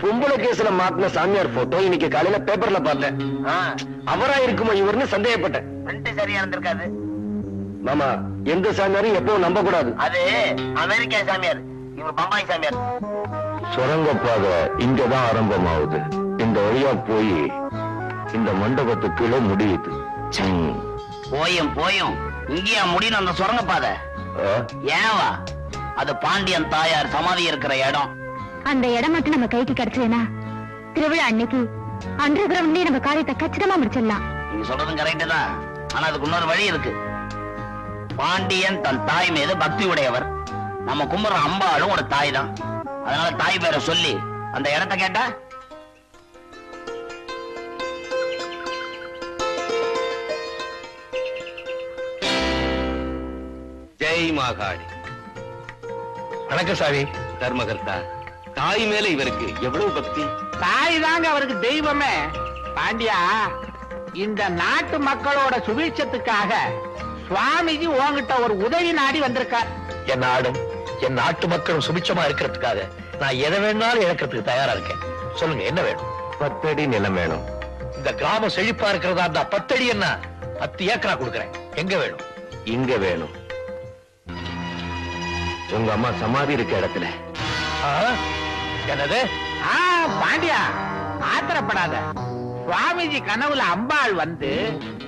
பொம்பளை கேஸ்ல மாத்தின சாமியார் போட்டோ இன்னைக்கு காலையில பேப்பர்ல பார்த்தேன். அவரா இருக்குமோ இவர்னு சந்தேகப்பட்டேன். ரெண்டு சரியா இருந்திருக்காது. மாமா, எந்த சாமியாரும் எப்பவும் நம்ப கூடாது. அது அமெரிக்கா சாமியார், இவர் பம்பாய் சாமியார். சுரங்கப்பாதை இங்கதான் ஆரம்பமாகுது. இந்த வழியா போய் இந்த மண்டபத்துக்குள்ள முடியுது. போயும் போயும் இங்கேயா முடியும் அந்த சுரங்கப்பாதை? ஏவா, அது பாண்டியன் தாயார் சமாதி இருக்கிற இடம். அந்த இடம் மட்டும் நம்ம கைக்கு கிடைச்சதுன்னா திருவிழா அன்னைக்கு அண்டர் கிரவுண்ட்லயே நம்ம காரியத்தை கச்சிதமா முடிச்சிடலாம். நீங்க சொல்றதும் கரெக்ட் தான். ஆனா அதுக்கு இன்னொரு வழி இருக்கு. பாண்டியன் தன் தாய் மீது பக்தி உடையவர். நம்ம கும்புற அம்பாளும் ஒரு தாய் தான். அதனால தாய் பேரை சொல்லி அந்த இடத்தை கேட்டா ஜெய் மாகாளி. வணக்கம் சாமி. தர்மகர்த்தா, தாய் மேல இவருக்கு எவ்வளவு பக்தி. தாய் தாங்க அவருக்கு தெய்வமே. பாண்டியா, இந்த நாட்டு மக்களோட சுபீட்சத்துக்காக சுவாமிஜி உங்ககிட்ட ஒரு உதவி நாடி வந்திருக்கார். என் நாடும் என் நாட்டு மக்களும் சுபிட்சமா இருக்கிறதுக்காக நான் எதை வேணாலும் இழக்கிறதுக்கு தயாரா இருக்கேன். சொல்லுங்க, என்ன வேணும்? 10 அடி நிலம் வேணும். இந்த கிராமம் செழிப்பா இருக்கிறதா இருந்தா 10 அடி என்ன 10 ஏக்கரா கொடுக்குறேன். எங்க வேணும்? இங்க வேணும். உங்க அம்மா சமாதி இருக்க இடத்துல. என்னது? பாண்டியா, ஆத்திரப்படாத. சுவாமிஜி கனவுல அம்பாள் வந்து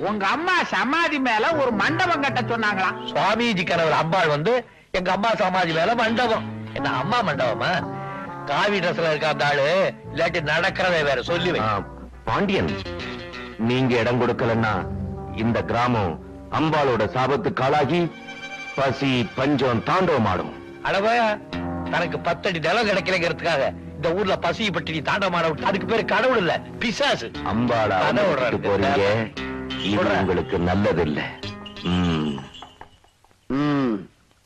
உங்க அம்மா சமாதி மேல ஒரு மண்டபம் கட்ட சொன்னாங்களாம். சுவாமிஜி கனவுல அம்பாள் வந்து எங்க அம்மா சமாதி மேல மண்டபம். என்ன அம்மா மண்டபமா? காவி ட்ரெஸ்ல இருக்க அந்த ஆளு இல்லாட்டி நடக்கிறத வேற சொல்லி பாண்டியன், நீங்க இடம் கொடுக்கலன்னா இந்த கிராமம் அம்பாளோட சாபத்துக்கு ஆளாகி பசி பஞ்சம் தாண்டவமாடும். அளவ தனக்கு 10 அடி நிலம் கிடைக்கலங்கிறதுக்காக இந்த ஊர்ல பசி பட்டினி தாண்டவமாட விட்டு அதுக்கு பேரு கடவுள் இல்ல, பிசாசு. அம்பாளா போறீங்க, இது உங்களுக்கு நல்லதில்ல.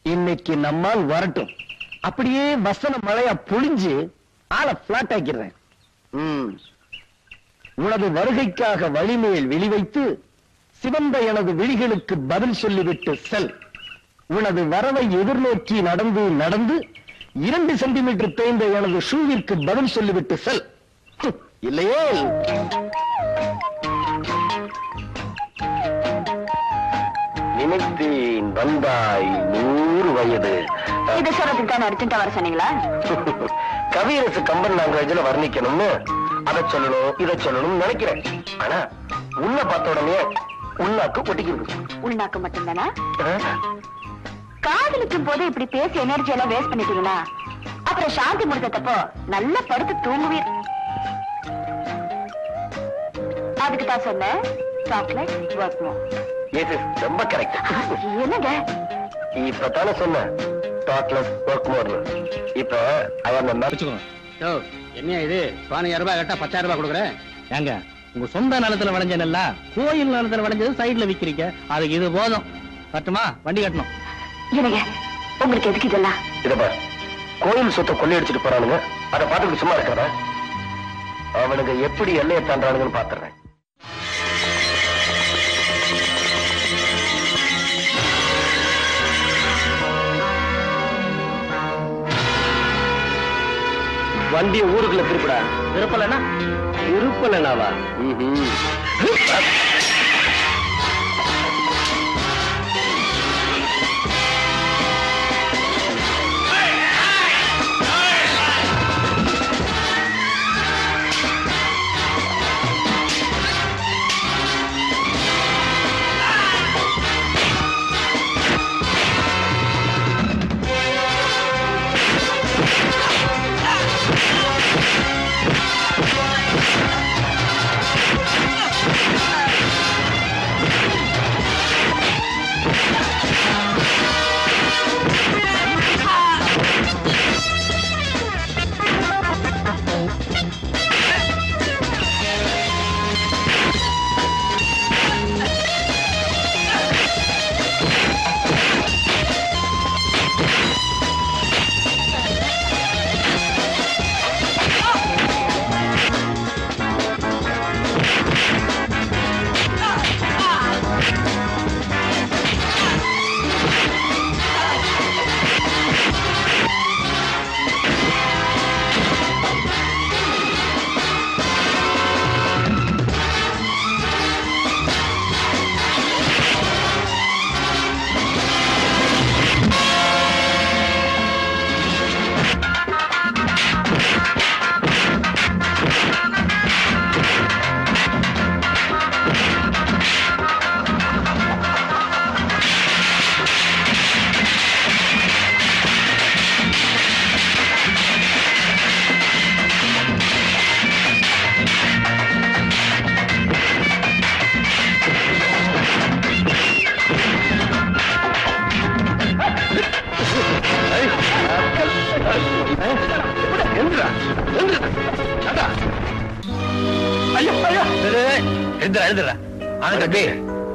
இன்னைக்கு நம்மால் வரட்டும், அப்படியே வசன மழையா பொழிஞ்சு ஆளை பிளாட் ஆக்கிறேன். உனது வருகைக்காக வழிமேல் வெளிவைத்து சிவந்த எனது விழிகளுக்கு பதில் சொல்லிவிட்டு செல். உனது வரவை எதிர்நோக்கி நடந்து நடந்து 2 சென்டிமீட்டர் தேய்ந்த எனது ஷூவிற்கு பதில் சொல்லிவிட்டு செல். இல்லையே நினைத்தேன் வந்தாய் 100 வயது. இதை சொல்றதுக்கு தான் அர்ஜென்ட்டா வர சொன்னீங்களா? கவியரசு கம்பன் லாங்குவேஜ்ல வர்ணிக்கணும்னு அதை சொல்லணும் இதை சொல்லணும்னு நினைக்கிறேன். ஆனா உன்னை பார்த்த உடனே உள்நாக்கு ஒட்டிக்கிறது. உள்நாக்கு மட்டும்தானா? காதலிக்கும் போது இப்படி பேசி எனர்ஜி எல்லாம் வேஸ்ட் பண்ணிட்டீங்கன்னா அப்புறம் சாந்தி முடிஞ்சப்போ நல்லா படுத்து தூங்குவீர். அதுக்கு தான் சொன்னேன் சாக்லேட் ஒர்க் மோர். ரொம்ப கரெக்ட். என்னங்க இப்பதானே சொன்ன சாக்லேட் ஒர்க் மோர். இப்ப அவன் என்ன இது 15,000 ரூபாய் கேட்டா 10,000 ரூபாய் கொடுக்குறேன். ஏங்க உங்க சொந்த நிலத்துல விளைஞ்சனல்ல, கோயில் நிலத்துல விளைஞ்சது சைடுல விக்கிறீங்க, அதுக்கு இது போதும். கட்டுமா? வண்டி கட்டணும். என்னங்க உங்களுக்கு எதுக்கு இதெல்லாம்? இத பாரு, கோயில் சொத்தை கொள்ளையடிச்சிட்டு போறானுங்க, அதை பார்த்துட்டு சும்மா இருக்கிற அவனுங்க எப்படி எல்லையை தாண்டானுங்கன்னு பாத்துறேன். வண்டிய ஊருக்குள்ள திருப்படா. விருப்பலன்னா திருப்பலனாவா?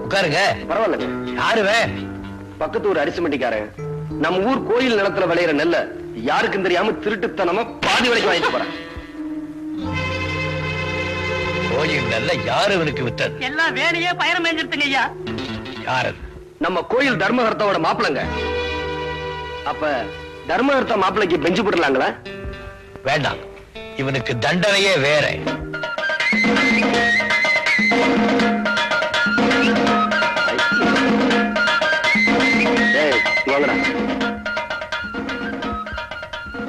உட்காருங்க. பரவாயில்ல. யாருவே? பக்கத்து ஊர் அரிசி மண்டிக்காரன் நம்ம ஊர் கோயில் நிலத்துல விளையிற நெல்ல யாருக்கும் தெரியாம திருட்டுத்தனமா பாதி விலைக்கு வாங்கிட்டு போறேன். கோயில் நெல்ல யாரு இவனுக்கு வித்தது? எல்லாம் வேலையே பயணம் மேஞ்சிருத்துங்க ஐயா. யாரு? நம்ம கோயில் தர்மகர்த்தாவோட மாப்பிளங்க. அப்ப தர்மகர்த்தா மாப்பிளைக்கு பெஞ்சு போடலாங்களா? வேண்டாம், இவனுக்கு தண்டனையே வேற.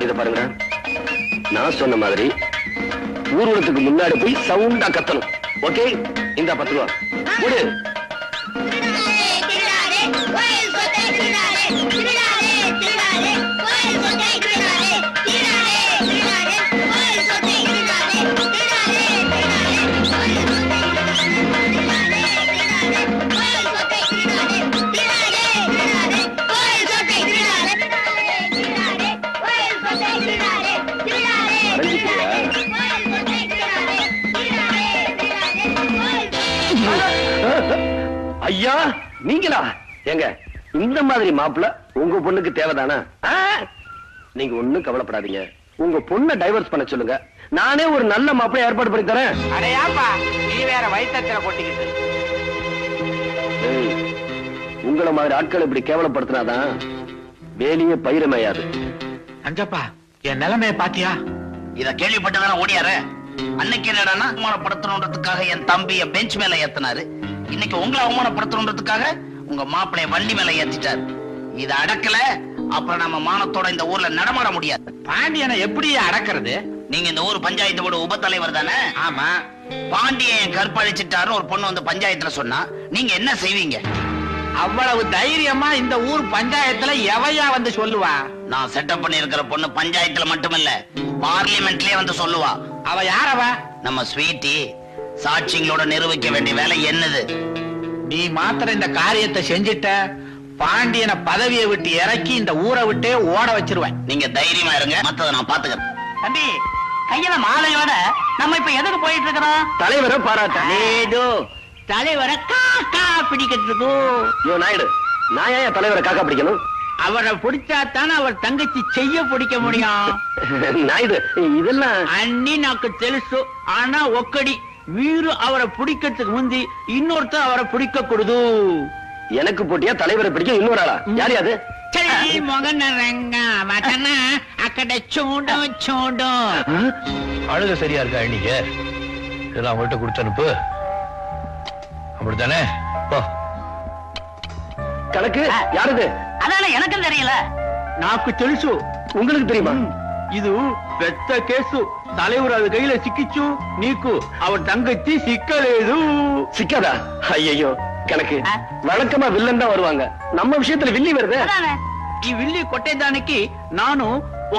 இத பாருங்க, நான் சொன்ன மாதிரி ஊர்வலத்துக்கு முன்னாடி போய் சவுண்டா கத்தணும். ஓகே, இந்த 10 ரூபா கொடு. ஐயா, நீங்களா? எங்க இந்த மாதிரி மாப்பிள்ள உங்க பொண்ணுக்கு தேவைதானா? நீங்க ஒண்ணும் கவலைப்படாதீங்க. உங்க பொண்ணை டைவர்ஸ் பண்ண சொல்லுங்க. நானே ஒரு நல்ல மாப்பிள்ளை ஏற்பாடு பண்ணி தரேன். அடையாப்பா, நீ வேற வயித்துல கொட்டிக்கிட்டு. உங்கள மாதிரி ஆட்கள் இப்படி கேவலப்படுத்தினாதான் வேலையே பயிரமையாது. அஞ்சப்பா, என் நிலைமைய பாத்தியா? இத கேள்விப்பட்டதான ஓடியாரு. அன்னைக்கு என்னடான்னா அவமானப்படுத்தணுன்றதுக்காக என் தம்பிய பெஞ்ச் மேல ஏத்தினாரு. இன்னைக்கு உங்களை அவமானப்படுத்தணுன்றதுக்காக உங்க மாப்பிளைய வண்டி மேல ஏத்திட்டாரு. இத அடக்கல, அப்புறம் நம்ம மானத்தோட இந்த ஊர்ல நடமாட முடியாது. பாண்டியனை எப்படி அடக்கிறது? நீங்க இந்த ஊர் பஞ்சாயத்தோட உப தலைவர் தானே? ஆமா. பாண்டியன் கற்பழிச்சிட்டாருன்னு ஒரு பொண்ணு வந்து பஞ்சாயத்துல சொன்னா நீங்க என்ன செய்வீங்க? அவ்வளவு தைரியமா இந்த ஊர் பஞ்சாயத்துல எவையா வந்து சொல்லுவா? நான் செட்டப் பண்ணி இருக்கிற பொண்ணு பஞ்சாயத்துல மட்டுமில்ல, பார்லிமெண்ட்லயே வந்து சொல்லுவா. அவ யாரவ? நம்ம ஸ்வீட்டி. சாட்சிங்களோட நிரூபிக்க வேண்டிய வேலை என்னது? நீ மாத்திர இந்த காரியத்தை செஞ்சிட்ட, பாண்டியனை பதவியை விட்டு இறக்கி இந்த ஊரை விட்டே ஓட வச்சிருவேன். நீங்க தைரியமா இருங்க, மத்தத நான் பாத்துக்கிறேன். தம்பி, கையில மாலையோட நம்ம இப்ப எதுக்கு போயிட்டு இருக்கிறோம்? தலைவரை பாராட்ட. தலைவரை காக்கா பிடிக்கிறதுக்கு. நாயுடு, நான் ஏன் தலைவரை காக்கா பிடிக்கணும்? அவரை பிடிச்சாத்தானே அவர் தங்கச்சி செய்ய பிடிக்க முடியும். நாயுடு, இதெல்லாம் అన్ని నాకు తెలుసు. ஆனா ఒక్కడి వీరు அவரை பிடிக்கிறதுக்கு முந்தி இன்னொருத்தர் அவரை பிடிக்க கூடாது. எனக்கு போட்டியா தலைவரை பிடிக்க இன்னொரு ஆளா? யாரு அது? మొగన రంగ వటన అక్కడ చూడు చూడు. அழுக சரியா இருக்கா? நீங்க இதெல்லாம் அவங்கள்ட்ட கொடுத்து அனுப்பு. அப்படித்தானே? கணக்கு யாருது? అదాన எனக்கும் தெரியல. నాకు తెలుసు. உங்களுக்கு தெரியுமா? இது పెద్ద కేసు. தலைவர் அது கையில சிக்கிச்சு, నీకు அவர் தங்கச்சி சிக்கలేదు. சிக்காதா? ஐயோ, கணக்கு வழக்கமா வில்லன் தான் வருவாங்க. நம்ம விஷயத்துல வில்லி வருது. ఈ విల్లి కొట్టేదానికి నాను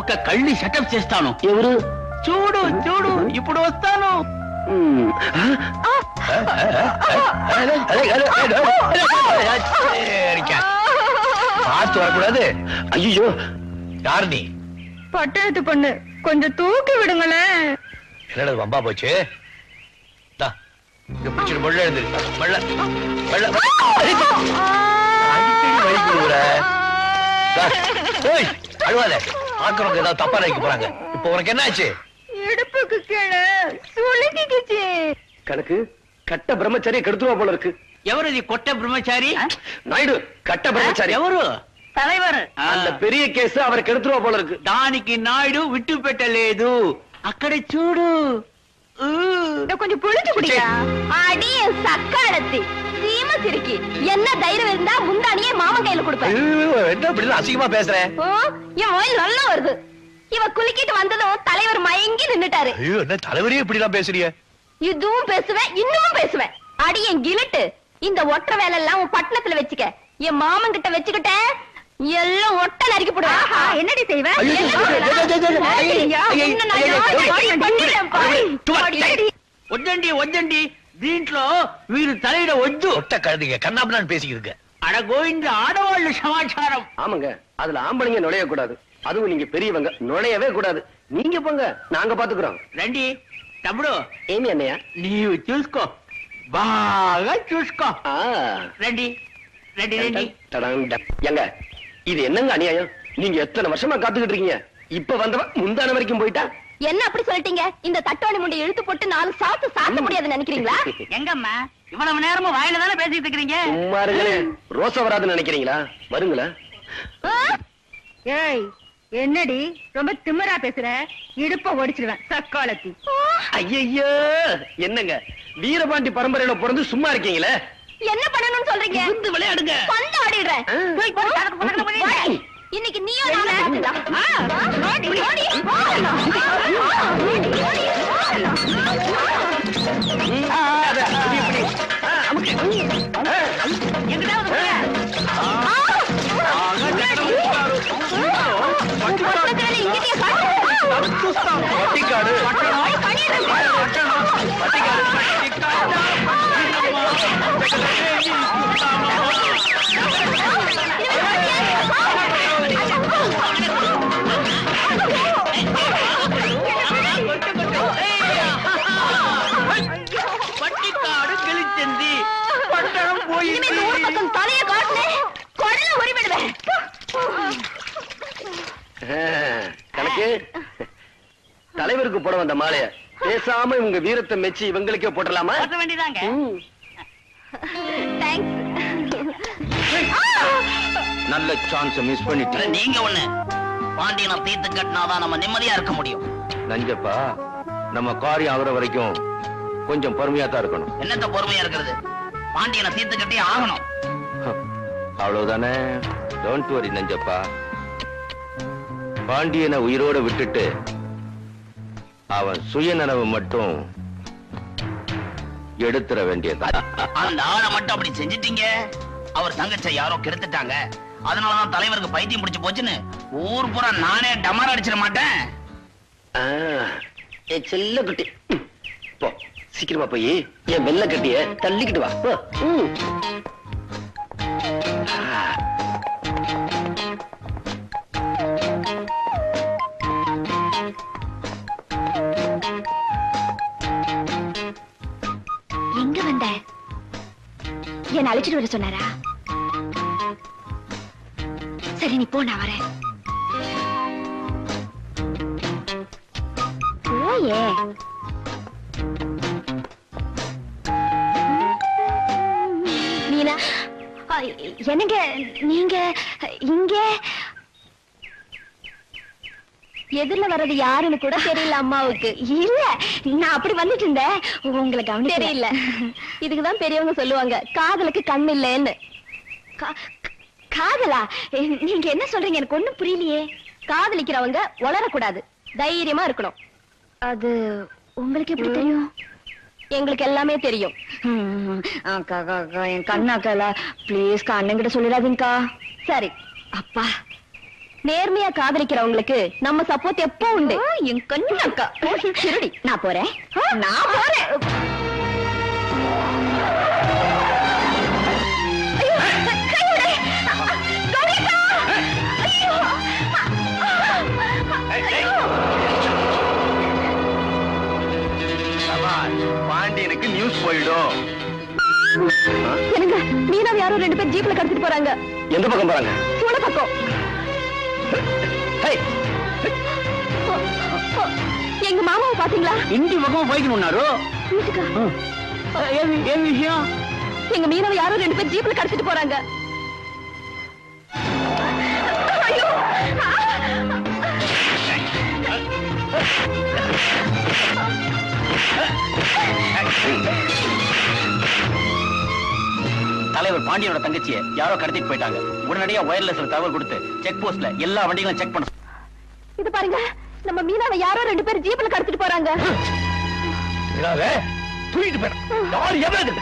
ఒక కళ్ళి సెటప్ చేస్తాను. ఎవరు? చూడు చూడు, ఇప్పుడు వస్తాను. பார்த்து வரக்கூடாது. ஐயோ, யாரு நீ? பட்டணத்து பொண்ணு, கொஞ்சம் தூக்கி விடுங்களேன். என்னடா வம்பா போச்சு? பிடிச்சிட்டு மொள்ள எழுந்து அழுவாத. ஆக்கிறவங்க ஏதாவது தப்பா நினைக்க போறாங்க. இப்ப உனக்கு என்ன ஆச்சு? இடுப்புக்கு கீழே சுளுக்கிக்குச்சு. கணக்கு கட்ட பிரம்மச்சாரிய கெடுத்துவா போல இருக்கு. ఎవరు కొట్ట బ్రహ్మచారి? நாயுடு, கட்ட பிரம்மச்சாரி. ఎవరు? தலைவர். அந்த பெரிய கேஸ் அவரை கெடுத்துவா போல இருக்கு. దానికి నాయుడు విట్టు పెట్టలేదు. అక్కడ చూడు. கொஞ்சம் புளிச்சு குடியா. அடிய சக்காலத்தி சீம சிரிக்கி. என்ன தைரியம் இருந்தா முந்தானியே மாமன் கையில கொடுப்பேன். என்ன இப்படி அசிங்கமா பேசுறேன்? என் வாயில் நல்லா வருது. இவ குலுக்கிட்டு வந்ததும் தலைவர் மயங்கி நின்னுட்டாரு. ஐயோ, என்ன தலைவரே இப்படி எல்லாம் பேசுறீங்க? இதுவும் பேசுவேன், இன்னமும் பேசுவேன். அடி என் கிழட்டு, இந்த ஒற்ற வேலை எல்லாம் உன் பட்டணத்துல வச்சுக்க. என் மாமன் கிட்ட வச்சுக்கிட்ட எல்லாம் ஒட்ட நறுக்கி போடுவேன். என்னடி செய்வ? వద్దండి వద్దండి, దీంట్లో వీరు తలయిడ వద్దు. ஒட்ட கழுதிங்க கண்ணாபுரான்னு பேசிக்கிருக்க. అడ గోవింద ఆడవాళ్ళు సమాచారం. ஆமாங்க, அதுல ஆம்பளைங்க நுழைய கூடாது. அதுவும் நீங்க பெரியவங்க நுழையவே கூடாது. நீங்க போங்க, நாங்க பாத்துக்கிறோம். రండి తమ్ముడు, ஏமி அண்ணையா? నీవు చూసుకో, బాగా చూసుకో. రండి రండి రండి. எங்க இது என்னங்க அநியாயம்? நீங்க எத்தனை வருஷமா காத்துக்கிட்டு இருக்கீங்க. இப்ப வந்தவன் முந்தான வரைக்கும் போயிட்டா? என்ன அப்படி சொல்லிட்டீங்க? இந்த தட்டோணி முண்டை இழுத்து போட்டு 4 சாத்து சாத்த முடியாதுன்னு நினைக்கிறீங்களா? எங்கம்மா இவ்வளவு நேரமும் வாயில தானே பேசிட்டு இருக்கீங்க? சும்மா இருங்களே. ரோசா வராதுன்னு நினைக்கிறீங்களா? வருங்களா? ஏய், என்னடி ரொம்ப திமிரா பேசுற? இடுப்ப ஒடிச்சிருவேன் சக்காலத்தி. ஐயோ, என்னங்க வீரபாண்டி பரம்பரையில பிறந்து சும்மா இருக்கீங்களே. என்ன பண்ணணும்னு சொல்றீங்க? வந்து விளையாடுங்க. பந்து ஆடிடுறேன். இன்னைக்கு நீயும் பட்டிக்காடு பட்டிக்காடு கிழிச்சந்தி பட்டணம் போய் தலைய காட்டுனே கொடல உரிவிடுவேன். கணக்கு தலைவருக்கு போட வந்த மாலைய பேசாம இவங்க வீரத்தை மெச்சி இவங்களுக்கே போட்டலாமா? போட வேண்டியதாங்க. நல்ல சான்ஸ் மிஸ் பண்ணிட்டேன். நீங்க ஒண்ணு பாண்டியனை தீர்த்து கட்டினாதான் நம்ம நிம்மதியா இருக்க முடியும். நஞ்சப்பா, நம்ம காரியம் ஆகுற வரைக்கும் கொஞ்சம் பொறுமையா தான் இருக்கணும். என்னத்த பொறுமையா இருக்கிறது? பாண்டியனை தீர்த்து கட்டி ஆகணும். அவ்வளவுதானே. Don't worry Nanjappa. பாண்டியனை உயிரோட விட்டுட்டு அவன் சுயநனவு மட்டும் எடுத்துற வேண்டியதான். அந்த ஆளை மட்டும் அப்படி செஞ்சிட்டீங்க, அவர் தங்கச்சை யாரோ கெடுத்துட்டாங்க. அதனாலதான் தலைவருக்கு பைத்தியம் பிடிச்சு போச்சுன்னு ஊர் பூரா நானே டமார அடிச்சிட மாட்டேன். செல்ல குட்டி போ, சீக்கிரமா போய் என் வெள்ள கட்டிய தள்ளிக்கிட்டு வா. எங்க வந்த? என்ன அழைச்சிட்டு வர சொன்னாரா? சரி நீ போ, நான் வரேன். போயே. மீனா, என்னங்க நீங்க இங்க? எதிரில வர்றது யாருன்னு கூட தெரியல அம்மாவுக்கு. இல்ல, நான் அப்படி வந்துட்டு இருந்தேன், உங்களை கவனிக்க தெரியல. இதுக்குதான் பெரியவங்க சொல்லுவாங்க காதலுக்கு கண் இல்லைன்னு. காதலா? நீங்க என்ன சொல்றீங்க? எனக்கு ஒண்ணும் புரியலையே. காதலிக்கிறவங்க வளரக்கூடாது, தைரியமா இருக்கணும். அது உங்களுக்கு எப்படி தெரியும்? எங்களுக்கு எல்லாமே தெரியும். என் கண்ணாக்கா பிளீஸ் அண்ணங்கிட்ட சொல்லிடாதீங்கக்கா. சரி அப்பா. நேர்மையா காதலிக்கிறவங்களுக்கு நம்ம சப்போர்ட் எப்போ உண்டு. என் கண்ணாக்கா திருடி. நான் போறேன், நான் போறேன். பாண்டியனுக்கு நியூஸ் போயிடும். என்னங்க, மீனாவை யாரோ 2 பேர் ஜீப்ல கடத்திட்டு போறாங்க. எந்த பக்கம் போறாங்க? சூளை பக்கம். எங்க மாமாவை பாத்தீங்களா? இந்தி பக்கம் போய்க்கணும்னாரு. வீட்டுக்கா? ஏன் விஷயம்? எங்க மீனாவை யாரோ 2 பேர் ஜீப்ல கடத்திட்டு போறாங்க. ஐயோ! தலைவர் பாண்டியனோட தங்கச்சியை யாரோ கடத்திட்டு போயிட்டாங்க. உடனடியா ஒயர்லெஸ்ல தகவல் கொடுத்து செக் போஸ்ட்ல எல்லா வண்டிகளும் செக் பண்ண. இது பாருங்க, நம்ம மீனாவை யாரோ 2 பேர் ஜீப்ல கடத்திட்டு போறாங்க. தூக்கிட்டு போயிடும். யார் எவ்வளவு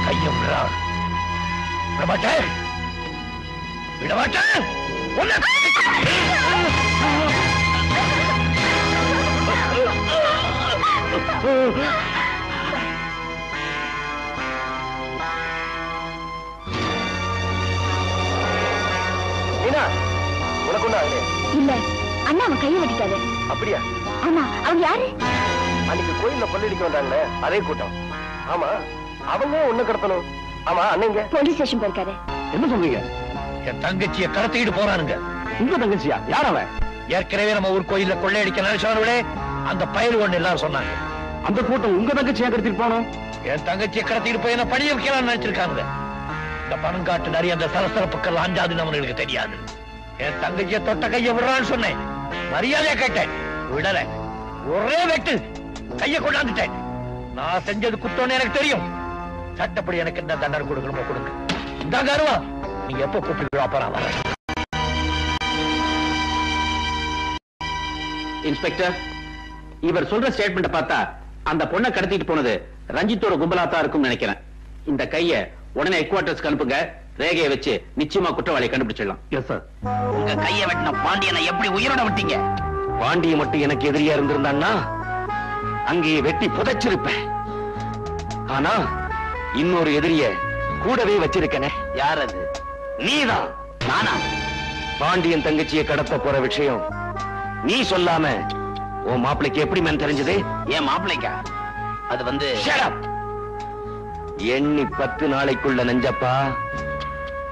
கையம் விடமாட்டேன் விடமாட்டேன் உனக்கு ஒண்ணு இல்ல அண்ணா அவன் கையை வெட்டிட்டாரு. அப்படியா? ஆமா. அவங்க யாரு? அன்னைக்கு கோயில்ல கொள்ளடிக்க வந்தாங்களே அதே கூட்டம். ஆமா அவங்க ஒண்ணு கடத்தணும். ஆமா அண்ணங்க போலீஸ் ஸ்டேஷன் போயிருக்காரு. என்ன சொல்றீங்க? என் தங்கச்சியை கடத்திக்கிட்டு போறானுங்க. உங்க தங்கச்சியா? யார் அவன்? ஏற்கனவே நம்ம ஊர் கோயில்ல கொள்ளையடிக்க நினைச்சவர்களே அந்த பயிர் ஒண்ணு எல்லாரும் சொன்னாங்க. அந்த கூட்டம் உங்க தங்கச்சியா கடத்திட்டு போனோம்? என் தங்கச்சியை கடத்திட்டு போய் என்ன பணிய வைக்கலாம்னு நினைச்சிருக்காங்க. இந்த பணம் காட்டு நிறைய அந்த சலசலப்புக்கள் அஞ்சாதுன்னு அவனுக்கு தெரியாது. என் தங்கச்சியை தொட்ட கையை விடுறான்னு சொன்னேன். மரியாதையா கேட்டேன், விடல. ஒரே வெட்டு கையை கொண்டாந்துட்டேன். நான் செஞ்சது குத்தம்னு எனக்கு தெரியும். சட்டப்படி எனக்கு என்ன தண்டனை கொடுக்கணுமோ கொடுங்க. இந்தாங்க அருவா, நீங்க எப்ப கூப்பிட்டு அப்ப நான் வரேன். இன்ஸ்பெக்டர், இவர் சொல்ற ஸ்டேட்மெண்ட பார்த்தா அந்த பொண்ணை கடத்திட்டு போனது ரஞ்சித்தோட கும்பலா தான் இருக்கும்னு நினைக்கிறேன். இந்த கைய உடனே ஹெட்குவார்டர்ஸ்க்கு அனுப்புங்க. ரேகையை வச்சு நிச்சயமா குற்றவாளியை கண்டுபிடிச்சிடலாம். Yes sir. உங்க கையை வெட்டின பாண்டியனை எப்படி உயிரோட விட்டீங்க? பாண்டிய மட்டும் எனக்கு எதிரியா இருந்திருந்தான்னா அங்கே வெட்டி புதைச்சிருப்பேன். ஆனா இன்னொரு எதிரிய கூடவே வச்சிருக்கனே. யார் அது? நீதான். நானா? பாண்டியன் தங்கச்சியை கடத்த போற விஷயம் நீ சொல்லாம உன் மாப்பிளைக்கு எப்படி மேன் தெரிஞ்சது? ஏன் மாப்பிளைக்கா? அது வந்து எண்ணி 10 நாளைக்குள்ள நெஞ்சப்பா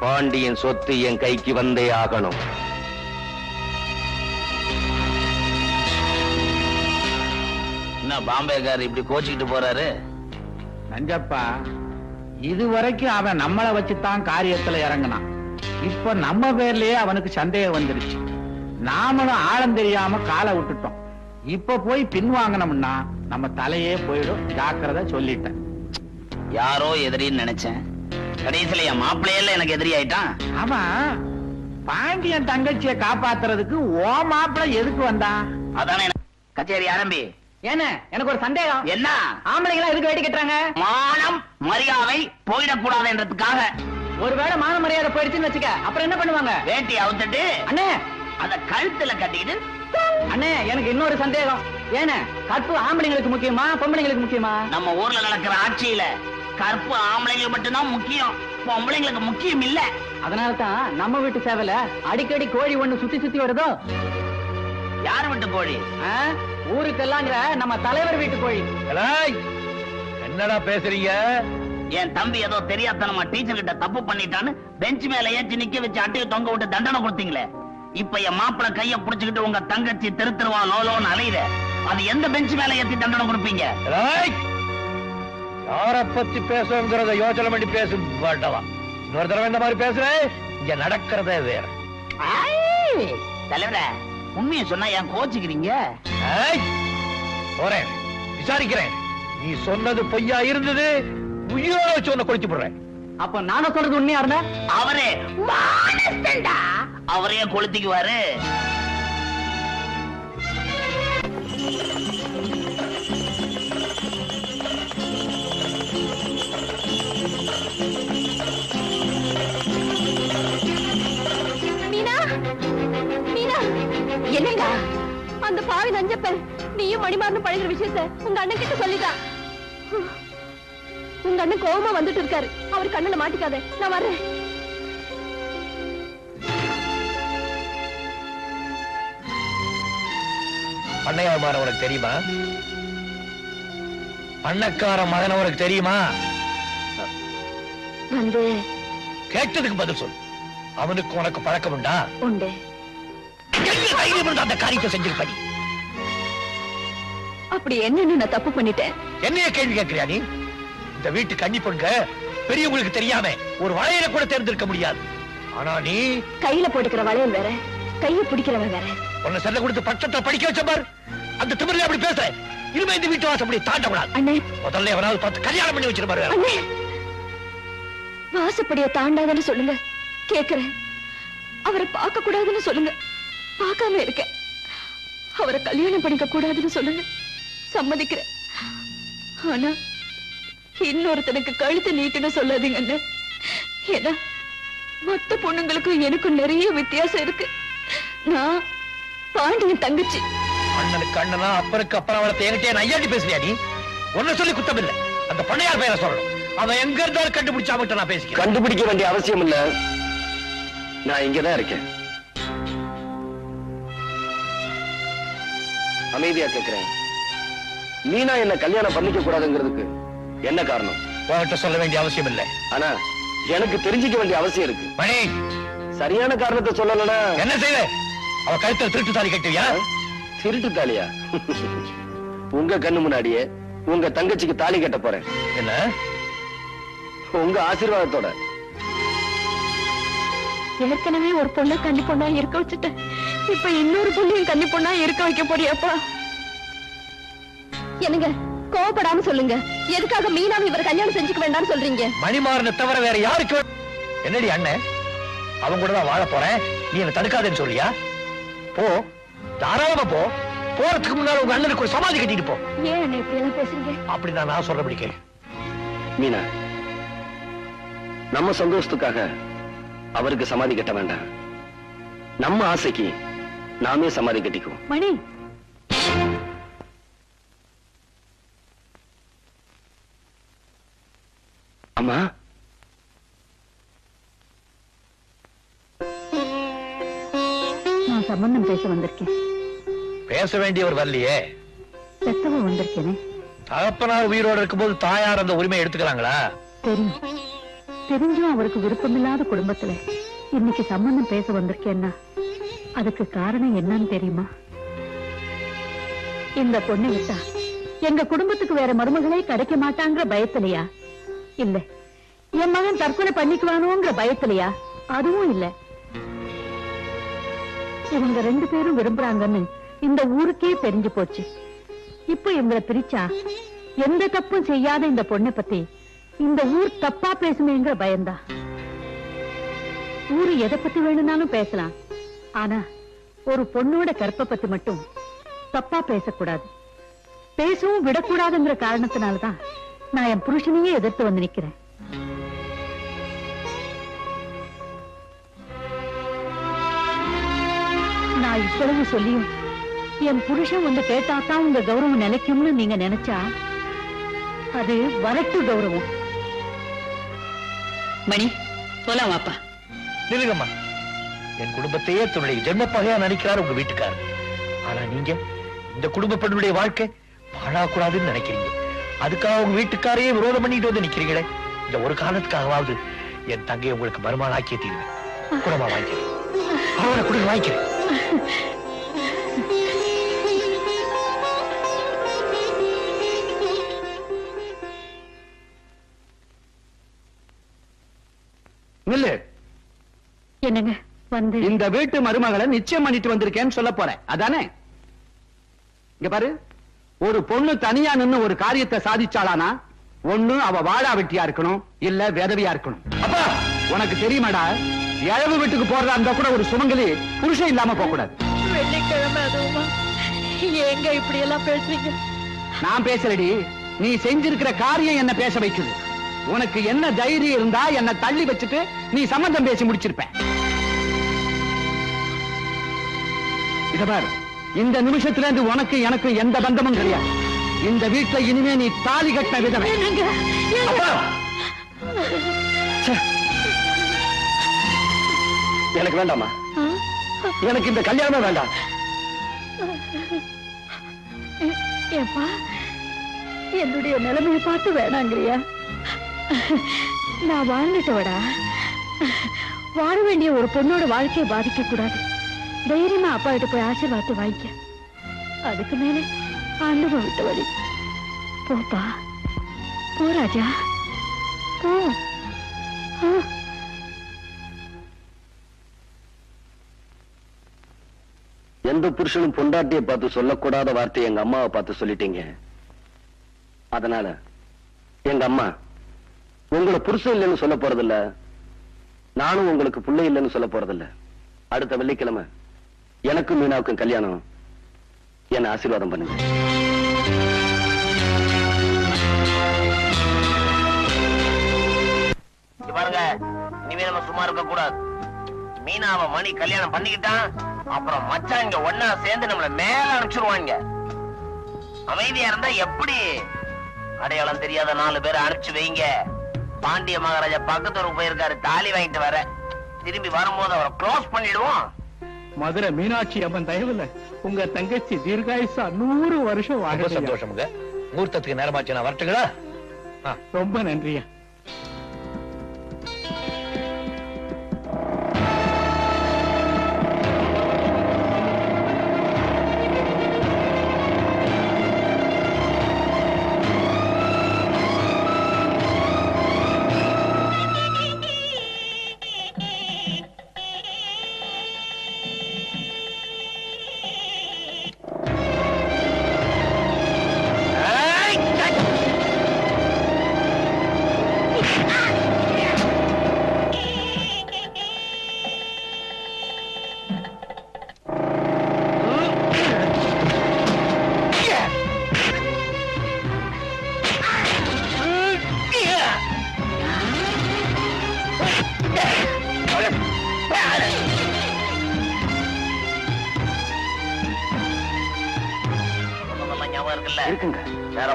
பாண்டியன் சொத்து என் கைக்கு வந்தே ஆகணும். என்ன பாம்பேக்காரர் இப்படி கோச்சிக்கிட்டு போறாரு? நஞ்சப்பா, இதுவரைக்கும் அவன் நம்மளை வச்சுதான் காரியத்துல இறங்கினான். இப்ப நம்ம பேர்லயே அவனுக்கு சந்தேகம் வந்துருச்சு. நாமளும் ஆழம் தெரியாம காலை விட்டுட்டோம். இப்ப போய் பின்வாங்கணும்னா நம்ம தலையே போயிடும். ஜாக்கிரதை சொல்லிட்டேன். யாரோ எதிரின்னு நினைச்சேன். கடைசியில என் மாப்பிள்ளையில எனக்கு எதிரி ஆயிட்டான். ஆமா, பாண்டியன் தங்கச்சியை காப்பாத்துறதுக்கு ஓ மாப்பிள்ளை எதுக்கு வந்தான்? அதானே. கச்சேரி ஆரம்பி. ஏன்னா எனக்கு ஒரு சந்தேகம். என்ன? ஆம்பளைங்களா எதுக்கு வேட்டி கட்டுறாங்க? மானம் மரியாதை போயிடக்கூடாதுன்றதுக்காக. ஒருவேளை மான மரியாதை போயிடுச்சுன்னு வச்சுக்க, அப்புறம் என்ன பண்ணுவாங்க? வேட்டி அவுத்துட்டு அண்ணே அத கழுத்துல கட்டிட்டு. அண்ணே எனக்கு இன்னொரு சந்தேகம். ஏன்னா கற்பு ஆம்பளைங்களுக்கு முக்கியமா பொம்பளைங்களுக்கு முக்கியமா? நம்ம ஊர்ல நடக்கிற ஆட்சியில கற்பு ஆம்பளைங்களுக்கு மட்டும்தான் முக்கியம், பொம்பளைங்களுக்கு முக்கியம் இல்ல. அதனாலதான் நம்ம வீட்டு சேவல அடிக்கடி கோழி ஒண்ணு சுத்தி சுத்தி வருதோ. யார் வீட்டு கோழி? ஊருக்கெல்லாங்கிற நம்ம தலைவர் வீட்டு கோழி. என்னடா பேசுறீங்க? என் தம்பி ஏதோ தெரியாதனமா டீச்சர் கிட்ட தப்பு பண்ணிட்டான்னு பெஞ்ச் மேல ஏற்றி நிக்க வச்சு அட்டையை தொங்க விட்டு தண்டனை கொடுத்தீங்களே. இப்ப என் மாப்பிள கைய புடிச்சுக்கிட்டு உங்க தங்கச்சி திருத்துருவா லோலோன்னு அலையுற. அது எந்த பெஞ்ச் மேல ஏத்தி தண்டனை கொடுப்பீங்க? யார பத்தி பேசுங்கிறத யோசனை பண்ணி பேச மாட்டவா. இன்னொரு தடவை இந்த மாதிரி பேசுறேன், இங்க நடக்கிறதே வேற. தலைவர, உண்மையை சொன்னா ஏன் கோச்சுக்கிறீங்க? போறேன், விசாரிக்கிறேன். நீ சொன்னது பொய்யா இருந்தது, உயிரோட வச்சு உன்னை கொளுத்தி போடுறேன். அப்ப நானும் சொல்றது உண்மையா இருந்தா அவரே அவரே கொளுத்திக்குவாரு. மீனா, மீனா, என்னங்க அந்த பாவி நஞ்சப்பன் நீயும் மணிமாறனும் பழகுற விஷயத்த உங்க அண்ணன் கிட்ட சொல்லிட்டான். உங்க அண்ணன் கோவமா வந்துட்டு இருக்காரு. அவர் கண்ணுல மாட்டிக்காத, நான் வர்றேன். பண்ணையார் மகன் உனக்கு தெரியுமா? பண்ணக்கார மகன் உனக்கு தெரியுமா? வந்து கேட்டதுக்கு பதில் சொல். அவனுக்கு உனக்கு பழக்கம் உண்டா? உண்டு. அந்த காரியத்தை செஞ்சிருப்படி. அப்படி என்னன்னு நான் தப்பு பண்ணிட்டேன்? என்னைய கேள்வி கேட்கிறியா நீ? இந்த வீட்டு கன்னி பொண்ணுங்க பெரியவங்களுக்கு தெரியாம ஒரு வளையல கூட தேர்ந்தெடுக்க முடியாது. ஆனா நீ கையில போட்டுக்கிற வளையல் வேற, கையை பிடிக்கிறவன் வேற. உன்னை செல்ல கொடுத்து பட்சத்தை படிக்க வச்ச பார். அந்த திமிரில அப்படி பேச. இனிமே இந்த வீட்டு வாசப்படி தாண்டக்கூடாது. அண்ணே, முதல்ல எவனாவது பார்த்து கல்யாணம் பண்ணி வச்சிருப்பாரு. அண்ணே, வாசப்படிய தாண்டாதன்னு சொல்லுங்க, கேக்குறேன். அவரை பார்க்க கூடாதுன்னு சொல்லுங்க. பார்க்காம இருக்கேன். அவரை கல்யாணம் பண்ணிக்க கூடாதுன்னு சொல்லுங்க, சம்மதிக்கிறேன். ஆனா இன்னொருத்தனுக்கு கழுத்து நீட்டுன்னு சொல்லாதீங்கன்னு. ஏன்னா மொத்த பொண்ணுங்களுக்கும் எனக்கும் நிறைய வித்தியாசம் இருக்கு. நான் பாண்டியன் தங்கச்சி. அண்ணனுக்கு அண்ணனா அப்பனுக்கு அப்புறம் அவளை என்கிட்ட ஐயாட்டி பேசுறியா நீ? ஒன்ன சொல்லி குத்தம் இல்ல. அந்த பண்ணையார் பெயரை சொல்லணும். அவன் எங்க இருந்தாலும் கண்டுபிடிச்சா அவன்கிட்ட நான் பேசிக்கிறேன். கண்டுபிடிக்க வேண்டிய அவசியம் இல்ல, நான் இங்கதான் இருக்கேன். அமைதியா கேட்கிறேன், மீனா என்ன கல்யாணம் பண்ணிக்க கூடாதுங்கிறதுக்கு என்ன காரணம்? உன்கிட்ட சொல்ல வேண்டிய அவசியம் இல்ல. ஆனா எனக்கு தெரிஞ்சுக்க வேண்டிய அவசியம் இருக்கு. மணி, சரியான காரணத்தை சொல்லலனா என்ன செய்வ? அவ கழுத்துல திருட்டு தாலி கட்டுவியா? திருட்டு தாலியா? உங்க கண்ணு முன்னாடியே உங்க தங்கச்சிக்கு தாலி கட்ட போறேன். என்ன? உங்க ஆசீர்வாதத்தோட. ஏற்கனவே ஒரு பொண்ணை கன்னி பொண்ணா இருக்க வச்சுட்டேன். இப்ப இன்னொரு பொண்ணையும் கன்னி பொண்ணா இருக்க வைக்க போறியாப்பா? என்னங்க, கோவப்படாம சொல்லுங்க. எதுக்காக மீனாவை இவர் கல்யாணம் செஞ்சுக்க வேண்டாம்னு சொல்றீங்க? மணிமாறனை தவிர வேற யாருக்கு? என்னடி அண்ணன், அவங்க கூட தான் வாழ போறேன், நீ என்ன தடுக்காதேன்னு சொல்லியா? போ, தாராளமா போ. போறதுக்கு முன்னால உங்க அண்ணனுக்கு ஒரு சமாதி கட்டிட்டு போ. ஏன் என்ன இப்படி எல்லாம் பேசுறீங்க? அப்படிதான் நான் சொல்றபடி கேளு. மீனா, நம்ம சந்தோஷத்துக்காக அவருக்கு சமாதி கட்ட வேண்டாம். நம்ம ஆசைக்கு நாமே சமாதி கட்டிக்குவோம். மணி, அம்மா, நான் சம்பந்தம் பேச வந்திருக்கேன். பேச வேண்டியவர் வரலையே. பெத்தவ வந்திருக்கேனே. தகப்பனார் உயிரோடு இருக்கும்போது தாயார் அந்த உரிமை எடுத்துக்கிறாங்களா? தெரியும். தெரிஞ்சும் அவருக்கு விருப்பமில்லாத குடும்பத்துல இன்னைக்கு சம்பந்தம் பேச வந்திருக்கேன்னா அதுக்கு காரணம் என்னன்னு தெரியுமா? இந்த பொண்ணை விட்டா எங்க குடும்பத்துக்கு வேற மருமகளே கிடைக்க மாட்டாங்கிற பயத்திலையா? இல்ல என் மகன் தற்கொலை பண்ணிக்குவானோங்கிற பயத்திலையா? அதுவும் இல்ல. இவங்க 2 பேரும் விரும்புறாங்கன்னு இந்த ஊருக்கே தெரிஞ்சு போச்சு. இப்ப இவங்களை பிரிச்சா எந்த தப்பும் செய்யாத இந்த பொண்ணை பத்தி இந்த ஊர் தப்பா பேசுமேங்கிற பயந்தா. ஊரு எதை பத்தி வேணும்னாலும் பேசலாம், ஆனா ஒரு பொண்ணோட கற்பை பத்தி மட்டும் தப்பா பேசக்கூடாது, பேசவும் விடக்கூடாதுங்கிற காரணத்தினாலதான் நான் என் புருஷனையே எதிர்த்து வந்து நிக்கிறேன். நான் இவ்வளவு சொல்லியும் என் புருஷன் வந்து கேட்டாதான் உங்க கௌரவம் நிலைக்கும்னு நீங்க நினைச்சா அது வரட்டு கௌரவம். மணி, போலாம் வாப்பா. நிலுங்கம்மா, என் குடும்பத்தையே தன்னுடைய ஜென்மப்பகையா நினைக்கிறார் உங்க வீட்டுக்காரர். ஆனா நீங்க இந்த குடும்ப பெண்ணுடைய வாழ்க்கை பாழாக்கூடாதுன்னு நினைக்கிறீங்க. அதுக்காக உங்க வீட்டுக்காரையே விரோதம் பண்ணிட்டு வந்து நிக்கிறீங்களே. இந்த ஒரு காலத்துக்காகவாவது என் தங்கையை உங்களுக்கு மருமகள் ஆக்கிய தீர்வேன். குடமா வாங்கிக்கிறேன், அவரை குடும்ப வாங்கிக்கிறேன். நில்லு. என்னங்க வந்து இந்த வீட்டு மருமகளை நிச்சயம் பண்ணிட்டு வந்திருக்கேன்னு சொல்ல போறேன், அதானே? இங்க பாரு, ஒரு பொண்ணு தனியா நின்னு ஒரு காரியத்தை சாதிச்சாளானா ஒண்ணு அவ வாழா வெட்டியா இருக்கணும், இல்ல வேதவியா இருக்கணும். அப்பா, உனக்கு தெரியுமாடா, இழவு வீட்டுக்கு போறதா இருந்தா கூட ஒரு சுமங்கலி புருஷன் இல்லாம போக கூடாது. வெள்ளிக்கிழமை அதுவுமா? ஏங்க இப்படி எல்லாம் பேசுறீங்க? நான் பேசலடி, நீ செஞ்சிருக்கிற காரியம் என்ன பேச வைக்குது. உனக்கு என்ன தைரியம் இருந்தா என்ன தள்ளி வச்சுட்டு நீ சம்பந்தம் பேசி முடிச்சிருப்ப. இத பாரு, இந்த நிமிஷத்துல இருந்து உனக்கு எனக்கு எந்த பந்தமும் கிடையாது. இந்த வீட்டுல இனிமே நீ தாலி கட்டின விதமே. எனக்கு வேண்டாமா? எனக்கு இந்த கல்யாணமே வேண்டாம். ஏப்பா, என்னுடைய நிலைமையை பார்த்து வேணாங்கிறியா? நான் வாழ்ந்துட்டவடா. வாழ வேண்டிய ஒரு பொண்ணோட வாழ்க்கையை பாதிக்க கூடாது. தைரியமா அப்பா கிட்ட போய் ஆசீர்வாதத்தை வாங்கிக்க. அதுக்கு மேலே ஆண்டவன் விட்ட வழி. போப்பா, போ ராஜா, போ. எந்த புருஷனும் பொண்டாட்டியை பார்த்து சொல்லக்கூடாத வார்த்தையை எங்க அம்மாவை பார்த்து சொல்லிட்டீங்க. அதனால எங்க அம்மா உங்களை புருஷன் இல்லைன்னு சொல்ல போறதில்ல, நானும் உங்களுக்கு பிள்ளை இல்லைன்னு சொல்ல போறதில்ல. அடுத்த வெள்ளிக்கிழமை எனக்கும் மீனாவுக்கும் கல்யாணம். என்ன ஆசீர்வாதம் பண்ணுங்க. பாருங்க, இனிமே நம்ம சும்மா இருக்க கூடாது. மீனாவை மணி கல்யாணம் பண்ணிக்கிட்டான், அப்புறம் மச்சான் இங்க ஒன்னா சேர்ந்து நம்மள மேல அனுப்பிச்சிருவாங்க. அமைதியா இருந்தா எப்படி? அடையாளம் தெரியாத 4 பேரை அனுப்பிச்சு வைங்க. பாண்டிய மகாராஜா பக்கத்தூருக்கு போயிருக்காரு, தாலி வாங்கிட்டு வர. திரும்பி வரும்போது அவரை க்ளோஸ் பண்ணிடுவோம். மதுரை மீனாட்சி அம்மன் தயவுல உங்க தங்கச்சி தீர்காயுசா 100 வருஷம் ரொம்ப சந்தோஷமுங்க. முகூர்த்தத்துக்கு நேரமாச்சு, நான் வரட்டுங்களா? ரொம்ப நன்றியா.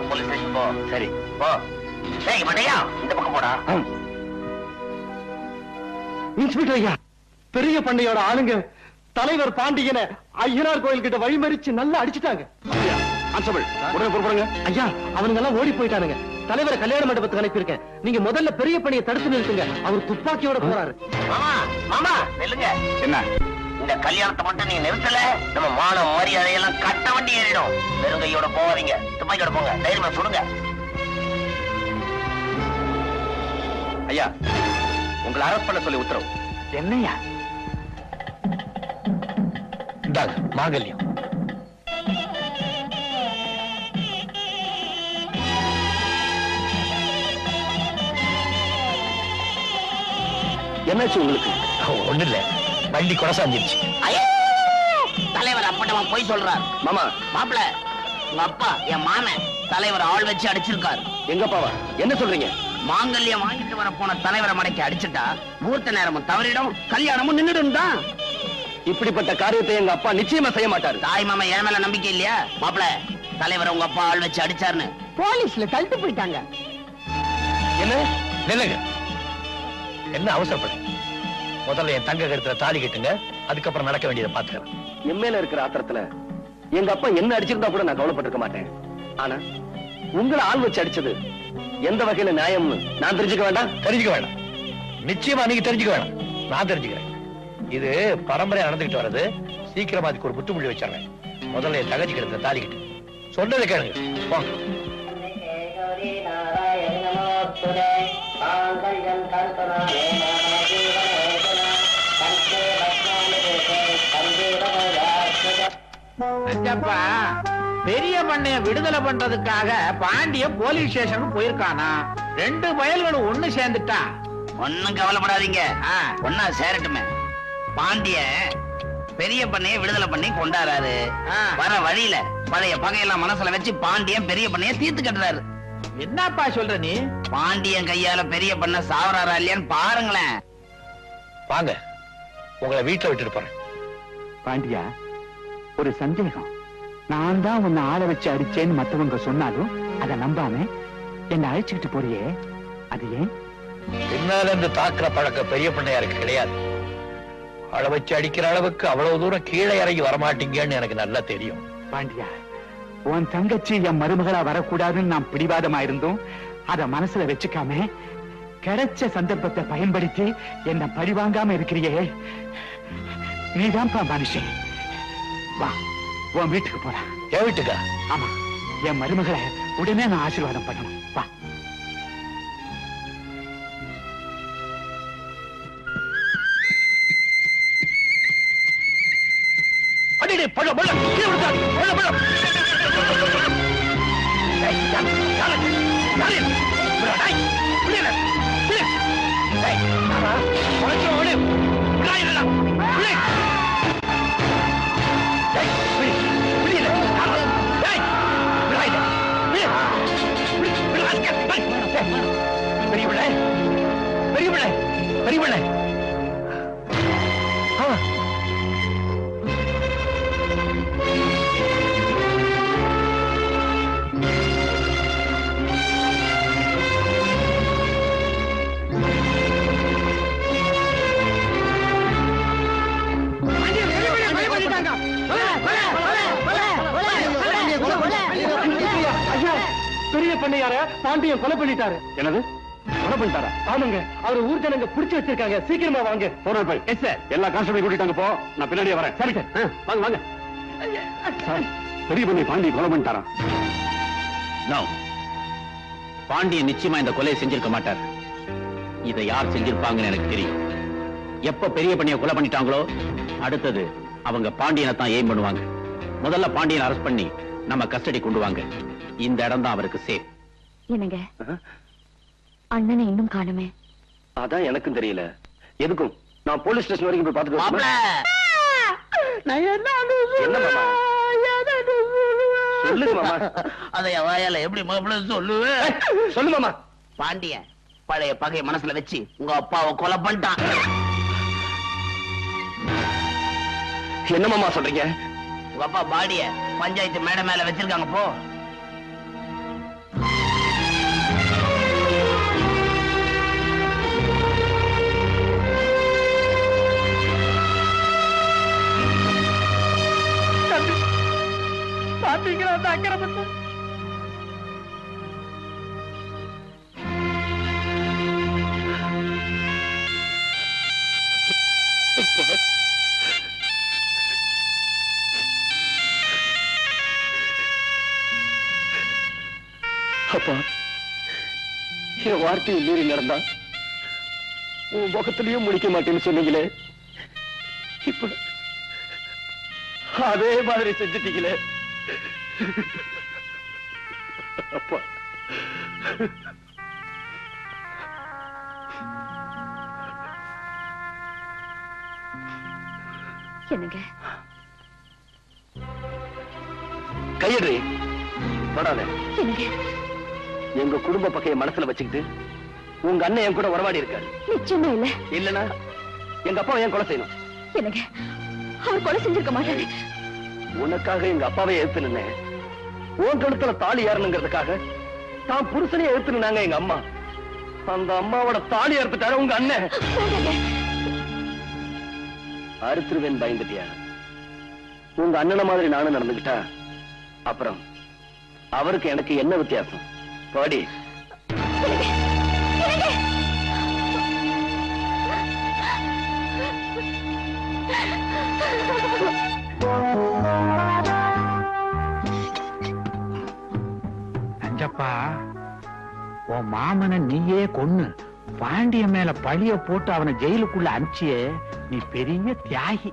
போலீஸ் ஸ்டேஷன் போ. சரி போ. மட்டையா, இந்த பக்கம் போடா. இன்ஸ்பெக்டர் ஐயா, பெரிய பண்ணையோட ஆளுங்க தலைவர் பாண்டியனை ஐயனார் கோயில் கிட்ட வழிமறிச்சு நல்லா அடிச்சுட்டாங்க. உடனே புறப்படுங்க ஐயா. அவனுங்க எல்லாம் ஓடி போயிட்டானுங்க. தலைவரை கல்யாண மண்டபத்துக்கு அனுப்பியிருக்கேன். நீங்க முதல்ல பெரிய பணியை தடுத்து நிறுத்துங்க. அவர் துப்பாக்கியோட போறாரு. மாமா மாமா நெல்லுங்க. என்ன? இந்த கல்யாணத்தை மட்டும் நீங்க நிறுத்தல, நம்ம மான மரியாதையெல்லாம் கட்ட வண்டி ஏறிடும். வெறுங்கையோட போவாதீங்க, துப்பாக்கியோட போங்க. தைரியமா சொல்லுங்க. ஐயா, உங்களை அரெஸ்ட் பண்ண சொல்லி உத்தரவு. என்னையா? இந்தாங்க மாங்கல்யம். என்னாச்சு உங்களுக்கு? ஒண்ணு இல்ல, வண்டி கொடசாஞ்சிருச்சு. தலைவர் அப்பட்டமா போய் சொல்றார். மாமா, மாப்பிள, உங்க அப்பா என் மாமன் தலைவர் ஆள் வச்சு அடிச்சிருக்காரு. எங்க அப்பாவா? என்ன சொல்றீங்க? மாங்கல்யம் வாங்கிட்டு வர போன தலைவரை மடக்கி அடிச்சுட்டா முகூர்த்த நேரமும் தவறிடும், கல்யாணமும் நின்றுடும் தான். இப்படிப்பட்ட காரியத்தை எங்க அப்பா நிச்சயமா செய்ய மாட்டாரு. தாய் மாமா என் மேல நம்பிக்கை இல்லையா? மாப்பிள, தலைவர் உங்க அப்பா ஆள் வச்சு அடிச்சாருன்னு போலீஸ்ல தள்ளிட்டு போயிட்டாங்க. என்ன? நில்லுங்க. என்ன அவசரப்படு? முதல்ல என் தங்க கருத்துல தாலி கட்டுங்க, அதுக்கப்புறம் நடக்க வேண்டியதை பாத்துக்கிறேன். என் மேல இருக்கிற ஆத்திரத்துல எங்க அப்பா என்ன அடிச்சிருந்தா கூட நான் கவலைப்பட்டிருக்க மாட்டேன். ஆனா உங்களை ஆள் வச்சு அடிச்சது எந்த வகையில நியாயம்னு நான் தெரிஞ்சுக்க வேண்டாம்? தெரிஞ்சுக்க வேண்டாம். நிச்சயமா நீங்க தெரிஞ்சுக்க வேண்டாம், நான் தெரிஞ்சுக்கிறேன். இது பரம்பரையா நடந்துகிட்டு வர்றது. சீக்கிரமா அதுக்கு ஒரு முற்றுப்புள்ளி வச்சாங்க. முதல்ல என் தங்கச்சி கருத்துல தாலி கட்டு. சொன்னதை கேளுங்க. வாங்க. பெரிய பண்ணைய விடுதலை பண்றதுக்காக பாண்டிய போலீஸ் ஸ்டேஷனுக்கு போயிருக்கானா? 2 பயல்களும் ஒண்ணு சேர்ந்துட்டா. ஒண்ணும் கவலைப்படாதீங்க, ஒன்னா சேரட்டுமே. பாண்டிய பெரிய பண்ணைய விடுதலை பண்ணி கொண்டாடுறாரு. வர வழியில பழைய பகையெல்லாம் மனசுல வச்சு பாண்டியன் பெரிய பண்ணைய தீர்த்து கட்டுறாரு. என்னப்பா சொல்ற நீ? பாண்டியன் கையால பெரிய பண்ண சாவறாரா இல்லையான்னு பாருங்களேன். வாங்க, உங்களை வீட்டுல விட்டுட்டு போறேன். பாண்டியா, ஒரு சந்தேகம். நான் தான் உன்னை ஆளை வச்சு அடிச்சேன்னு மத்தவங்க சொன்னாலும் அதை நம்பாம என்னை அழைச்சுக்கிட்டு போறியே, அது ஏன்? பின்னால இருந்து தாக்குற பழக்கம் பெரிய பண்ணையாருக்கு கிடையாது. ஆளை வச்சு அடிக்கிற அளவுக்கு அவ்வளவு தூரம் கீழே இறங்கி வரமாட்டீங்கன்னு எனக்கு நல்லா தெரியும். பாண்டியா, உன் தங்கச்சி என் மருமகளா வரக்கூடாதுன்னு நான் பிடிவாதமா இருந்தோம். அத மனசுல வச்சுக்காம கிடைச்ச சந்தர்ப்பத்தை பயன்படுத்தி என்ன பழிவாங்காம இருக்கிறியே, நீதான்ப்பா மனுஷன். வா, உன் வீட்டுக்கு போலாம். என் வீட்டுக்கா? ஆமா, என் மருமகளை உடனே நான் ஆசீர்வாதம் பண்ணணும். வா. அடி பழம் பழம் கீழே விழுந்தாடி. பழம் பழம். பெரியவண்ணே பெரிய பண்ணையார பாண்டியன் கொலை பண்ணிட்டாரு. என்னது கொலை பண்ணிட்டாரா? ஆமாங்க, அவர் ஊர் ஜனங்க பிடிச்சு வச்சிருக்காங்க. சீக்கிரமா வாங்க. போறோம் போய். Yes sir. எல்லா கான்ஸ்டபிள் கூட்டிட்டாங்க போ. நான் பின்னாடியே வரேன். சரி சார். வாங்க வாங்க. சார், பெரிய பண்ணி பாண்டி கொலை பண்ணிட்டாரா? நோ. பாண்டியன் நிச்சயமா இந்த கொலையை செஞ்சிருக்க மாட்டார். இதை யார் செஞ்சிருப்பாங்கன்னு எனக்கு தெரியும். எப்ப பெரிய பண்ணிய கொலை பண்ணிட்டாங்களோ அடுத்தது அவங்க பாண்டியனை தான் எய்ம் பண்ணுவாங்க. முதல்ல பாண்டியனை அரெஸ்ட் பண்ணி நம்ம கஸ்டடி கொண்டு வாங்க. இந்த இடம் தான் அவருக்கு சேஃப். என்னங்க அண்ணனை இன்னும் காணுமே? அதான் எனக்கும் தெரியல. எதுக்கும் நான் போலீஸ் ஸ்டேஷன் வரைக்கும் போய் பார்த்துட்டு மாப்பிள என்ன மாமா? சொல்லுங்க மாமா. அதை வாயால எப்படி மாப்பிள சொல்லுவே? சொல்லு மாமா. பாண்டியன் பழைய பகைய மனசுல வச்சு உங்க அப்பாவை கொலை பண்ணிட்டான். என்ன மாமா சொல்றீங்க? உங்க அப்பா பாடிய பஞ்சாயத்து மேடை மேல வச்சிருக்காங்க. போ. பாத்தீங்களா அந்த அக்கிரமத்தை? அப்பா, என் வார்த்தையை மீறி நடந்தா உன் முகத்திலையும் முடிக்க மாட்டேன்னு சொன்னீங்களே, இப்ப அதே மாதிரி செஞ்சுட்டீங்களே அப்பா. என்னங்க கையெடு. படாத. என்னங்க எங்க குடும்ப பகைய மனசுல வச்சுக்கிட்டு உங்க அண்ணன் என் கூட உறவாடி இருக்காரு. நிச்சயமா இல்ல. இல்லனா எங்க அப்பாவை ஏன் கொலை செய்யணும்? என்னங்க அவர் கொலை செஞ்சிருக்க மாட்டாரு. உனக்காக எங்க அப்பாவை எதிர்த்து நின்னேன். உன் கழுத்துல தாலி ஏறணுங்கிறதுக்காக தான் புருஷனையே எதிர்த்து நின்னாங்க எங்க அம்மா. அந்த அம்மாவோட தாலி அறுத்துட்டாரு உங்க அண்ணன். அறுத்துருவேன் பயந்துட்டியா? உங்க அண்ணனை மாதிரி நானும் நடந்துகிட்டா அப்புறம் அவருக்கு எனக்கு என்ன வித்தியாசம்? பாடி. நஞ்சப்பா, உன் மாமனை நீயே கொன்னு பாண்டிய மேல பழிய போட்டு அவனை ஜெயிலுக்குள்ள அனுப்பிச்சியே, நீ பெரிய தியாகி.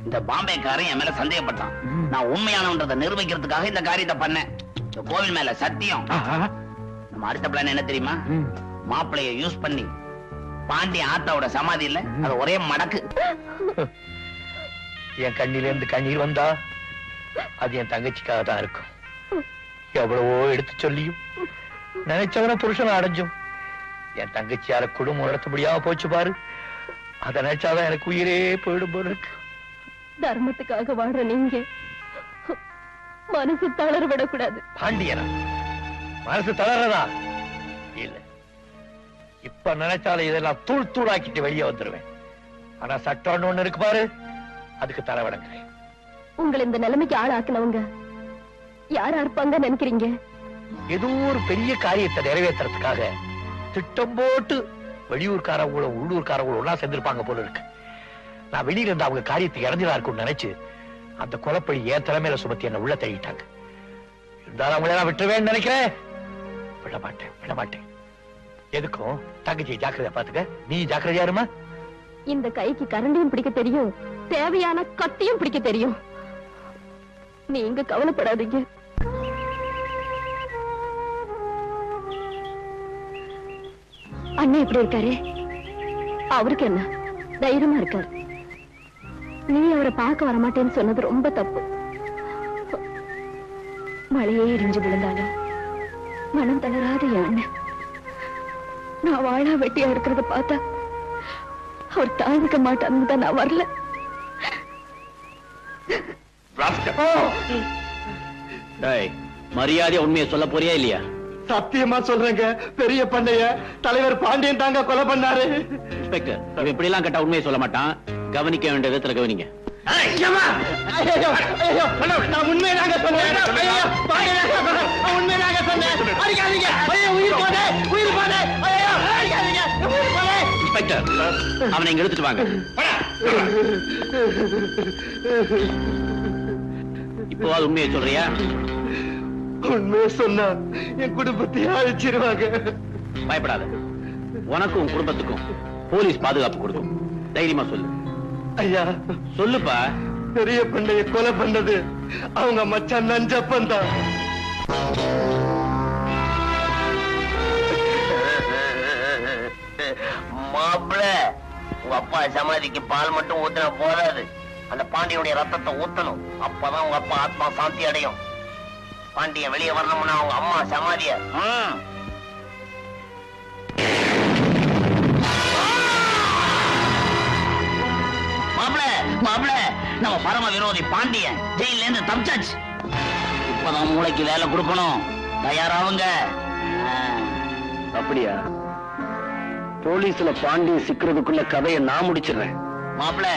இந்த பாம்பேக்காரன் என் மேல சந்தேகப்பட்டான். நான் உண்மையானவன்றதை நிரூபிக்கிறதுக்காக இந்த காரியத்தை பண்ணேன். இந்த கோவில் மேல சத்தியம். நம்ம அடுத்த பிளான் என்ன தெரியுமா? மாப்பிளைய யூஸ் பண்ணி பாண்டிய ஆத்தாவோட சமாதி இல்ல, அது ஒரே மடக்கு. என் கண்ணில இருந்து கண்ணீர் வந்தா அது என் தங்கச்சிக்காக தான் இருக்கும். எவ்வளவோ எடுத்து சொல்லியும் நினைச்சவன புருஷனை அடைஞ்சும் என் தங்கச்சியால குடும்பம் நடத்த முடியாம போச்சு பாரு. அதை நினைச்சாதான் எனக்கு உயிரே போயிடும் போல இருக்கு. தர்மத்துக்காக வாழ்ற நீங்க மனசு தளர விடக்கூடாது. பாண்டியனா மனசு தளர்றதா இல்ல. இப்ப நினைச்சாலும் இதெல்லாம் தூள் தூளாக்கிட்டு வெளியே வந்துருவேன். ஆனா சட்டம்னு ஒண்ணு இருக்கு பாரு, அதுக்கு தலைவடங்கிறேன். உங்களை இந்த நிலைமைக்கு ஆளாக்குனவங்க யாரா இருப்பாங்க நினைக்கிறீங்க? ஏதோ ஒரு பெரிய காரியத்தை நிறைவேற்றுறதுக்காக திட்டம் போட்டு வெளியூர்காரங்களும் உள்ளூர்காரங்களும் ஒன்னா சேர்ந்திருப்பாங்க போல இருக்கு. நான் வெளியில இருந்து அவங்க காரியத்தை இறந்துதான் இருக்கும்னு நினைச்சு அந்த கொலைப்பழி என் தலைமையில சுமத்தி என்ன உள்ள தள்ளிட்டாங்க. இருந்தாலும் அவங்கள நான் விட்டுருவேன்னு நினைக்கிறேன். விட மாட்டேன். எதுக்கும் தங்கச்சி ஜாக்கிரதையா பாத்துக்க. நீ ஜாக்கிரதையா இருமா. இந்த கைக்கு கரண்டியும் பிடிக்க தெரியும், தேவையான கத்தியும் பிடிக்க தெரியும். நீங்க கவலைப்படாதீங்க. அண்ணன் எப்படி இருக்காரு? அவருக்கு என்ன தைரியமா இருக்காரு. நீ அவரை பார்க்க வரமாட்டேன்னு சொன்னது ரொம்ப தப்பு. மழையே இடிஞ்சு விழுந்தாலும் மனம் தளராத என் அண்ணன் நான் வாழா வெட்டியா இருக்கிறத பார்த்தா அவர் தாழ்ந்துக்க மாட்டான்னு தான் நான் வரல. மரியாதையா உண்மையை சொல்ல போறியா இல்லையா? சத்தியமா சொல்றேங்க, பெரிய பண்ணைய தலைவர் பாண்டியன் தாங்க கொலை பண்ணாரு. இன்ஸ்பெக்டர், இவன் இப்படி எல்லாம் கேட்டா உண்மையை சொல்ல மாட்டான். கவனிக்க வேண்டிய விதத்துல கவனிங்க. நான் உண்மையாக சொன்னேன். உண்மையாக சொன்னேன். இன்ஸ்பெக்டர், அவனை இங்க எடுத்துட்டு வாங்க. இப்போ அது உண்மையை சொல்றியா? உண்மையை சொன்னா என் குடும்பத்தை அழிச்சிருவாங்க. பயப்படாத, உனக்கும் உன் குடும்பத்துக்கும் போலீஸ் பாதுகாப்பு கொடுக்கும். தைரியமா சொல்லு. ஐயா சொல்லுப்பா. பெரிய பண்ணைய கொலை பண்ணது அவங்க மச்சான் நஞ்சப்பன் தான். மாப்பிள்ள, உங்க அப்பா சமாதிக்கு பால் மட்டும் ஊத்துனா போதாது, அந்த பாண்டியனுடைய ரத்தத்தை ஊத்தணும். அப்பதான் உங்க அப்பா ஆத்மா சாந்தி அடையும். பாண்டியன் வெளியே வரணும்னா அவங்க அம்மா சமாதிய மாப்பிள்ள, நம்ம பரம விரோதி பாண்டியன் ஜெயில இருந்து தப்பிச்சாச்சு. இப்பதான் மூளைக்கு வேலை கொடுக்கணும். தயாராவுங்க. அப்படியா? போலீஸ்ல பாண்டியன் சிக்கிறதுக்குள்ள கதையை நான் முடிச்சிடுறேன். மாப்பிள்ள,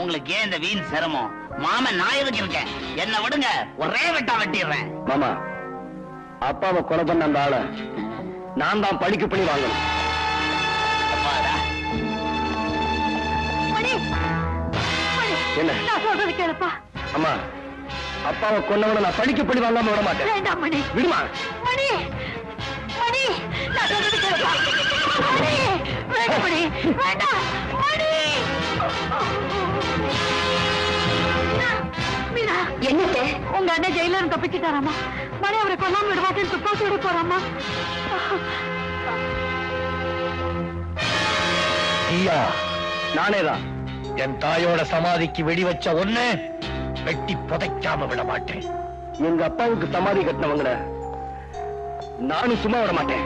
உங்களுக்கு ஏன் இந்த வீண் சிரமம்? மாமன் நான் எதுக்கு இருக்கேன்? என்ன விடுங்க, ஒரே வெட்டா வெட்டிடுறேன். மாமா, அப்பாவை கொலை பண்ண அந்த ஆளை நான் தான் பழிக்கு பண்ணி வாங்கணும். என்ன? அம்மா, அப்பாவை கொன்னவனை நான் பழிக்கு பண்ணி வாங்காம விட மாட்டேன். வேண்டாம் மணி. விடுமா? மணி, மணி, நான் சொல்றது கேளுப்பா. மணி, வேண்டாம் மணி, வேண்டாம் மணி. மீனா, என்னது? உங்க அண்ணன் ஜெயில இருந்து தப்பிச்சுட்டாராமா. மணி அவரை கொல்லாம விடுவாட்டேன்னு துப்பாக்கியோட போறாமா. ஐயா, நானேதான் என் தாயோட சமாதிக்கு வெடி வச்ச ஒண்ணு வெட்டி புதைக்காம விட மாட்டேன். எங்க அப்பாவுக்கு சமாதி கட்டினவங்கள நானும் சும்மா விட மாட்டேன்.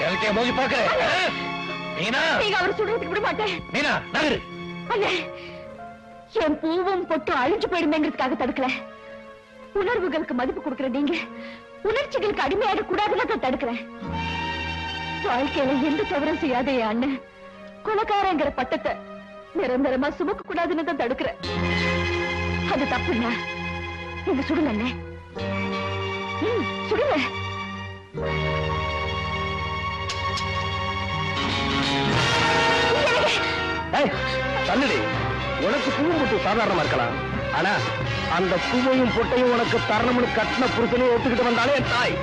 எனக்கே மோதி பார்க்கிறேன். மீனா, நீங்க அவர் சொல்றதுக்கு விட மாட்டேன். மீனா நகரு. அண்ணே, என் பூவும் பொட்டு அழிஞ்சு போயிடுமேங்கிறதுக்காக தடுக்கல. உணர்வுகளுக்கு மதிப்பு கொடுக்கிற நீங்க உணர்ச்சிகளுக்கு அடிமையாக கூடாதுன்னு தான் தடுக்கிறேன். வாழ்க்கையில எந்த தவறும் செய்யாதே அண்ணன் கொலைக்காரங்கிற பட்டத்தை நிரந்தரமா சுமக்க கூடாதுன்னு தான் தடுக்கிறேன். அது தப்புண்ணா. நீங்க சுடுங்க அண்ணே. சுடுங்க. தள்ளுடி. உனக்கு பூவும் பொட்டு சாதாரணமா இருக்கலாம், ஆனா அந்த பூவையும் பொட்டையும் உனக்கு தரணும்னு கட்டின புருஷனையும் ஒத்துக்கிட்டு வந்தாலே என் தாய்.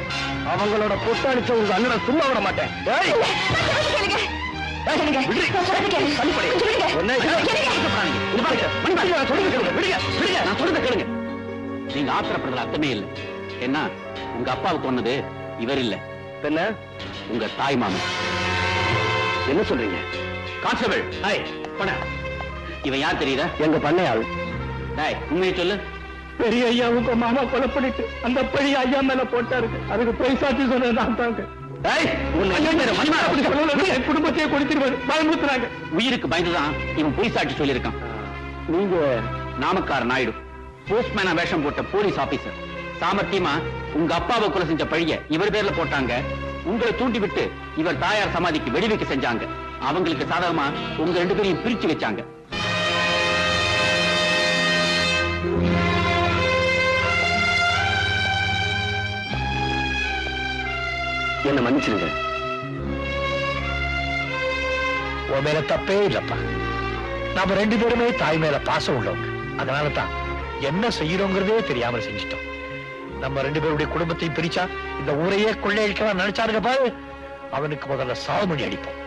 அவங்களோட பொட்டு அடிச்ச உங்க அண்ணனை சும்மா விட மாட்டேன். நீங்க ஆத்திரப்படுறதுல அர்த்தமே இல்லை. என்ன, உங்க அப்பாவுக்கு சொன்னது இவர் இல்ல, என்ன உங்க தாய் மாமன். என்ன சொல்றீங்க? கான்ஸ்டபிள், இவன் யார் தெரியுதா? எங்க பண்ணையாள். உண்மையை சொல்லு. பெரிய ஐயா உங்க மாமா கொலை பண்ணிட்டு அந்த பெரிய ஐயா மேல போட்டாரு. அதுக்கு பொய் சாட்சி சொன்னது நான் தாங்க. குடும்பத்தையே கொடுத்துருவாரு, பயமுறுத்துறாங்க. உயிருக்கு பயந்துதான் இவன் பொய் சாட்சி சொல்லியிருக்கான். நீங்க நாமக்கார நாயுடு, போஸ்ட்மேனா வேஷம் போட்ட போலீஸ் ஆபீசர். சாமர்த்தியமா உங்க அப்பாவை கொலை செஞ்ச பழிய இவர் பேர்ல போட்டாங்க. உங்களை தூண்டி விட்டு இவர் தாயார் சமாதிக்கு வெடி வைக்க செஞ்சாங்க. அவங்களுக்கு சாதகமா உங்க ரெண்டு பேரையும் பிரிச்சு வச்சாங்க. என்ன மன்னிச்சிருங்க. உன் மேல தப்பே இல்லப்பா. நாம ரெண்டு பேருமே தாய் மேல பாசம் உள்ளவங்க. அதனாலதான் என்ன செய்யறோங்கிறதே தெரியாம செஞ்சிட்டோம். நம்ம ரெண்டு பேருடைய குடும்பத்தையும் பிரிச்சா இந்த ஊரையே கொள்ளையடிக்கலாம் நினைச்சாருங்க பாரு. அவனுக்கு முதல்ல சாவுமணி அடிப்போம்.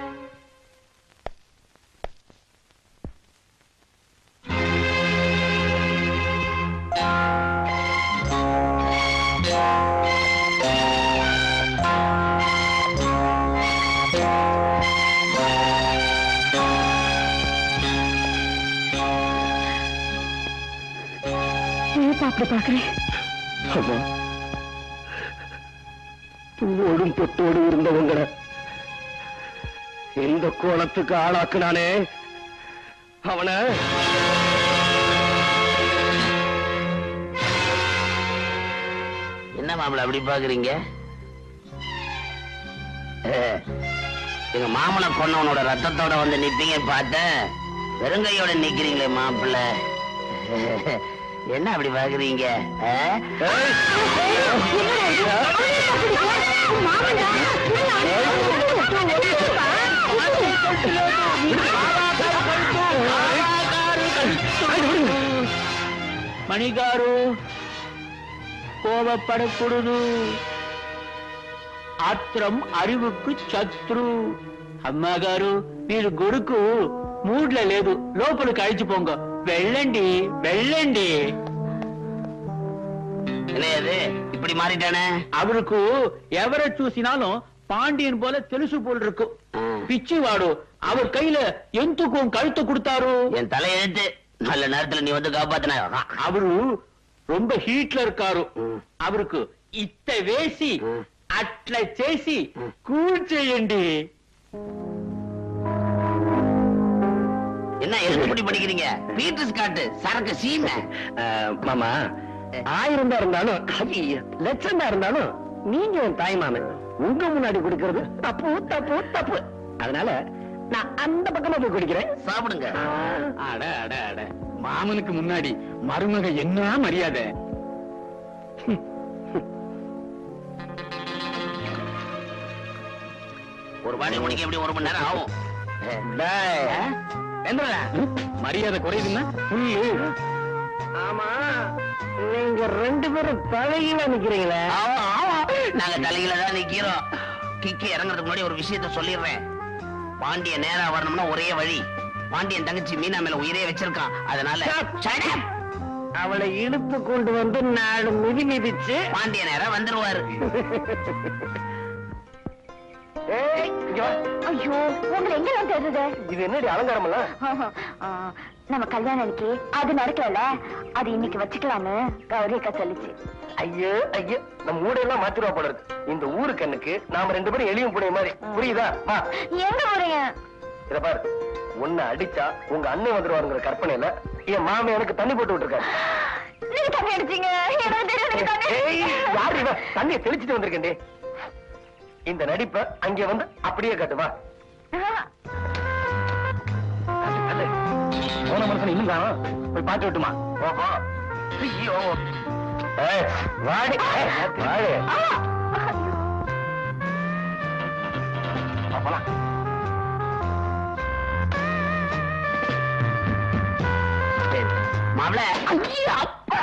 ஏப்பா அப்படி பாக்குறேன்? அம்மா, பூவோடும் பொட்டோடு இருந்தவங்களை எந்த கோலத்துக்கு ஆளாக்குனானே அவனை என்ன மாப்பிள்ள அப்படி பாக்குறீங்க? எங்க மாமனை கொன்னவனோட ரத்தத்தோட வந்து நிப்பீங்க பார்த்தேன், வெறுங்கையோட நிக்கிறீங்களே மாப்பிள்ள. என்ன அப்படி பாக்குறீங்க? మణిగారు కోపపడకూడదు. ఆత్రం అరువుకు శత్రు. అమ్మగారు మీరు కొడుకు మూడ్ల లేదు, లోపలికి అழிచిపోంగ. వెళ్ళండి వెళ్ళండి. இல்லையாது இப்படி மாறிட்டானே. அவருக்கு எவரை చూసినాலும் பாண்டியன் போல తెలుసు போல் இருக்கும். பிச்சுவாடு அவர் கையில எந்துக்கும் கழுத்து கொடுத்தாரு. என் தலையெழுத்து. நல்ல நேரத்துல நீ வந்து காப்பாத்தின. அவரு ரொம்ப ஹீட்ல இருக்காரு. அவருக்கு ఇత్త వేసి అట్లా చేసి కూల్ చేయండి. என்ன எழுதுபடி படிக்கிறீங்க? பீட்டர்ஸ் காட்டு சரக்கு சீமை. மாமா, 1000 தான் இருந்தாலும் லட்சம் தான் இருந்தாலும் நீங்க என் தாய்மாமன். உங்க முன்னாடி குடிக்கிறது தப்பு தப்பு தப்பு. அதனால நான் அந்த பக்கமா போய் குடிக்கிறேன். சாப்பிடுங்க. அட அட அட, மாமனுக்கு முன்னாடி மருமக என்ன மரியாதை. ஒரு வாடி முடிக்க எப்படி 1 மணி நேரம் ஆகும்? மரியாதை குறையுதுன்னா ஆமா, நீங்க 2 பேரும் தலையில நிக்கிறீங்களே. நாங்க தலையில தான் நிக்கிறோம். கிக்கி இறங்குறதுக்கு முன்னாடி ஒரு விஷயத்த சொல்லிடுறேன். பாண்டிய நேரா வரணும்னா ஒரே வழி. பாண்டியன் தங்கச்சி மீனா மேல உயிரே வச்சிருக்கான். அதனால அவளை இழுத்து கொண்டு வந்து 4 மிதி மிதிச்சு பாண்டிய நேரா வந்துருவாரு. ஐயோ, உங்களை எங்க நான் தேடுறது? இது என்னடி அலங்காரம் எல்லாம்? நம்ம கல்யாணம் அன்னைக்கு அது நடக்கல, அது இன்னைக்கு வச்சுக்கலான்னு கௌரிக்கா சொல்லிச்சு. ஐயோ ஐயோ, நம்ம ஊடையெல்லாம் மாத்திருவா போல இருக்கு. இந்த ஊரு கண்ணுக்கு நாம 2 பேரும் எளியும் புடைய மாதிரி. புரியுதா? எங்க போறீங்க? இத பாரு, உன்னை அடிச்சா உங்க அண்ணன் வந்துருவாருங்கிற கற்பனையில என் மாமி எனக்கு தண்ணி போட்டு விட்டுருக்காரு. நீங்க தண்ணி அடிச்சீங்க? யாரு இவ? தண்ணியை தெளிச்சுட்டு வந்திருக்கேன்டி. இந்த நடிப்ப அங்க வந்து அப்படியே காட்டுவா. போன மனுஷன் இன்னும் காணோம். போய் பாத்து விட்டுமா? ஓஹோ, ஐயோ, வாடி வாடி. போலாம். மாப்ள, அப்பா.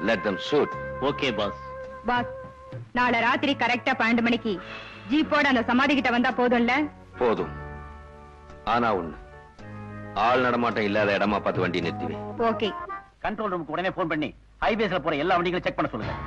Let them shoot. Okay boss. Boss, நாளை ராத்திரி கரெக்டா 12 மணிக்கு ஜீப்போட அந்த சமாதி கிட்ட வந்தா போதும்ல? போதும். ஆனா ஒண்ணு, ஆள் நடமாட்டம் இல்லாத இடமா பார்த்து வண்டி நிறுத்துவேன். ஓகே. கண்ட்ரோல் ரூமுக்கு உடனே போன் பண்ணி ஹைவேஸ்ல போற எல்லா வண்டிகளையும் செக் பண்ண சொல்லுங்க.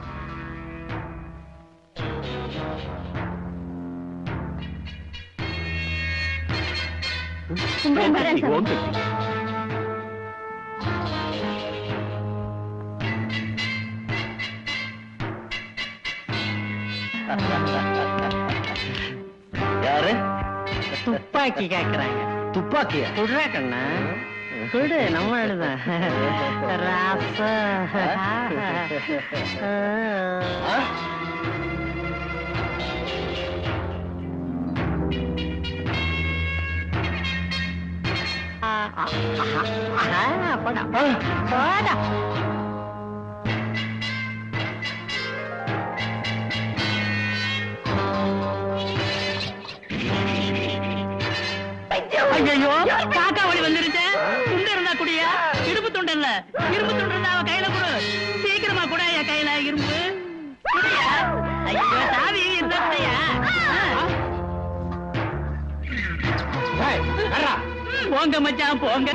யாரு? துப்பாக்கி கேக்குறாங்க. துப்பாக்கியா? குடுறா கண்ணா, குடு, நம்ம எழுதான் ராசா. போடா போடா. ஐயோ, காக்கா வழி வந்துருச்சு. துண்டு இருந்தா குடியா? இரும்பு துண்டு இல்ல, இரும்பு துண்டு இருந்தா அவன் கையில கொடு. சீக்கிரமா கூட என் கையில இரும்பு குடியா. ஐயோ, சாவி இருந்தா குடியா. போங்க மச்சான் போங்க.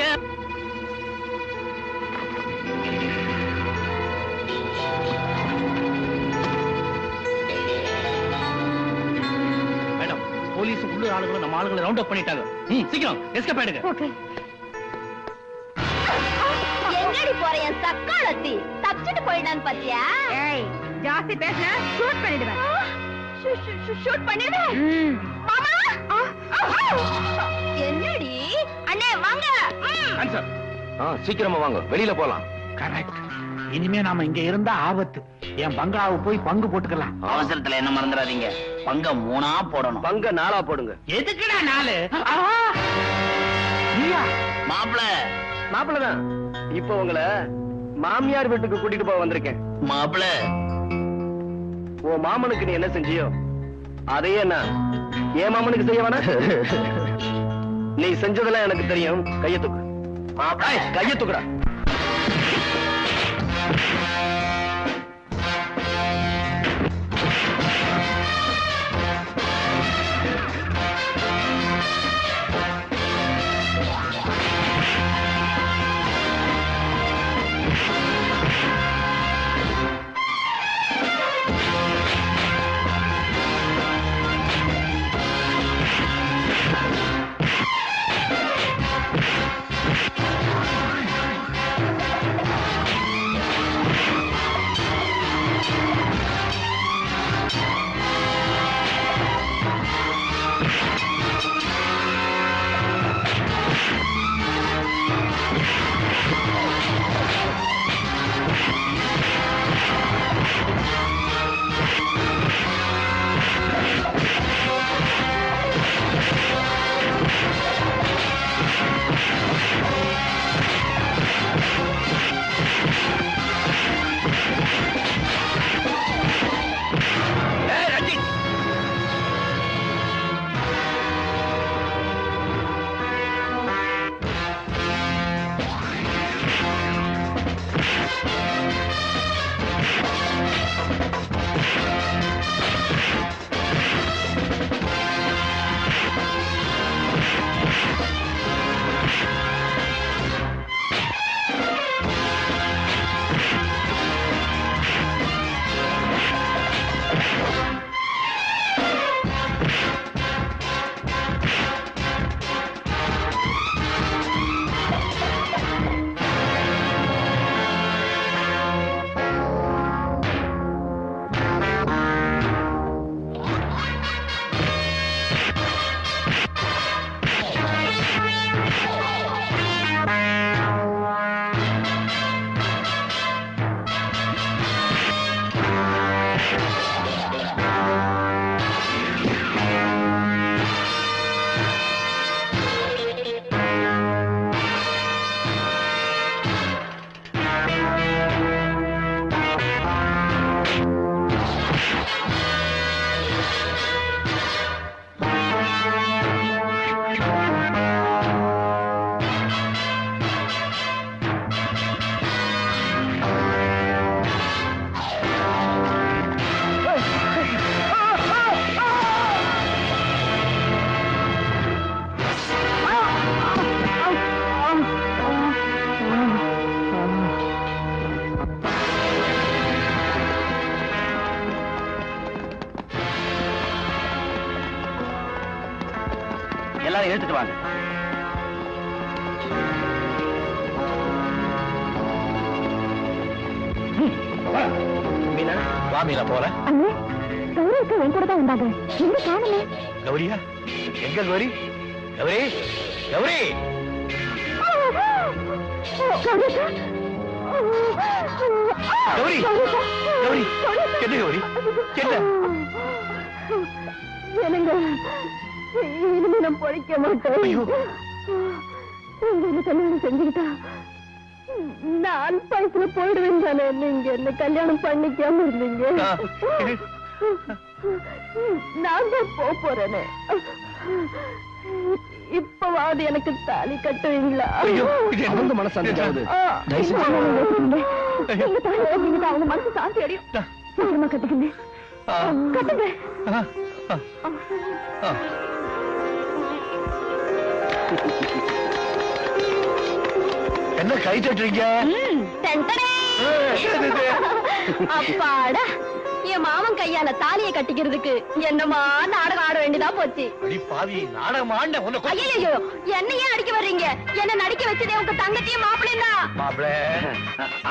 மேடம், போலீஸ் உள்ளூர் ஆளுங்களும் நம்ம ஆளுங்களை ரவுண்ட் அப் பண்ணிட்டாங்க. சீக்கிரம் எஸ்கேப் ஆயிடுங்க. ஓகே. தக்காளத்தி தப்பிச்சுட்டு போயிடான்னு பாத்தியா? ஏய் ஜாஸ்தி பேசினா ஷூட் பண்ணிடுவேன். ஷூட் பண்ணிடு மாமா. என்னடி அண்ணே வாங்க. சீக்கிரமா வாங்க, வெளியில போலாம். கரெக்ட். இனிமே நாம இங்க இருந்தா ஆபத்து. என் பங்களாவை போய் பங்கு போட்டுக்கலாம். அவசரத்துல என்ன மறந்துடாதீங்க, பங்க 3ஆ போடணும். பங்க 4ஆ போடுங்க. எதுக்குடா 4? மாப்பிள்ளதான். இப்ப உங்களை மாமியார் வீட்டுக்கு கூட்டிட்டு போக வந்திருக்கேன். மாப்பிள்ள, உன் மாமனுக்கு நீ என்ன செஞ்சியோ அதையே நான் என் மாமனுக்கு செய்ய வேணா? நீ செஞ்சதெல்லாம் எனக்கு தெரியும். கையை தூக்கு. கையை தூக்குடா. எல்லாரும் எடுத்துட்டு வாங்க. மீனா, வா மீனா போல. கௌரிக்கு என் கூட தான் வந்தாங்க. எங்க காணுமே? கௌரியா? எங்க கௌரி? கௌரி, கௌரி. கௌரி, கௌரி, என்ன கௌரி? என்ன? என்னங்க, இனிமே நான் பொழைக்க மாட்டேன். என்ன கல்யாணம் செஞ்சுக்கிட்டா நான் அல்பாயத்துல போயிடுவேன் தானே. நீங்க என்ன கல்யாணம் பண்ணிக்காம இருந்தீங்க. நான் தான் போறேனே. இப்பவாது எனக்கு தாலி கட்டுவீங்களா? அவங்க மனசு அவங்க மனசு சாந்தி அடையும். சீக்கிரமா கட்டுக்குங்க, கட்டுங்க. என்ன கை தட்டுறீங்க? அப்பாடா, என் மாமன் கையால தாலியை கட்டிக்கிறதுக்கு என்னமா நாடகம் ஆட வேண்டியதா போச்சு. பாவி நாடகம் ஆண்ட உனக்கு. ஐயோ என்னையே அடிக்க வர்றீங்க? என்ன நடிக்க வச்சதே உங்க தங்கச்சியும் மாப்பிள்ளையும் தான். மாப்பிள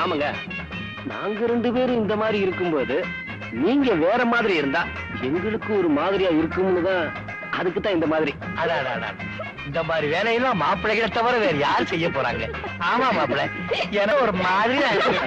ஆமாங்க, நாங்க 2 பேரும் இந்த மாதிரி இருக்கும்போது நீங்க வேற மாதிரி இருந்தா எங்களுக்கு ஒரு மாதிரியா இருக்கும்னு தான், அதுக்கு தான் இந்த மாதிரி. அதான் இந்த மாதிரி வேலையெல்லாம் மாப்பிள்ளைகளை தவிர வேற யார் செய்ய போறாங்க? ஆமா மாப்பிள்ள, ஏன்னா ஒரு மாதிரியா இருக்கு.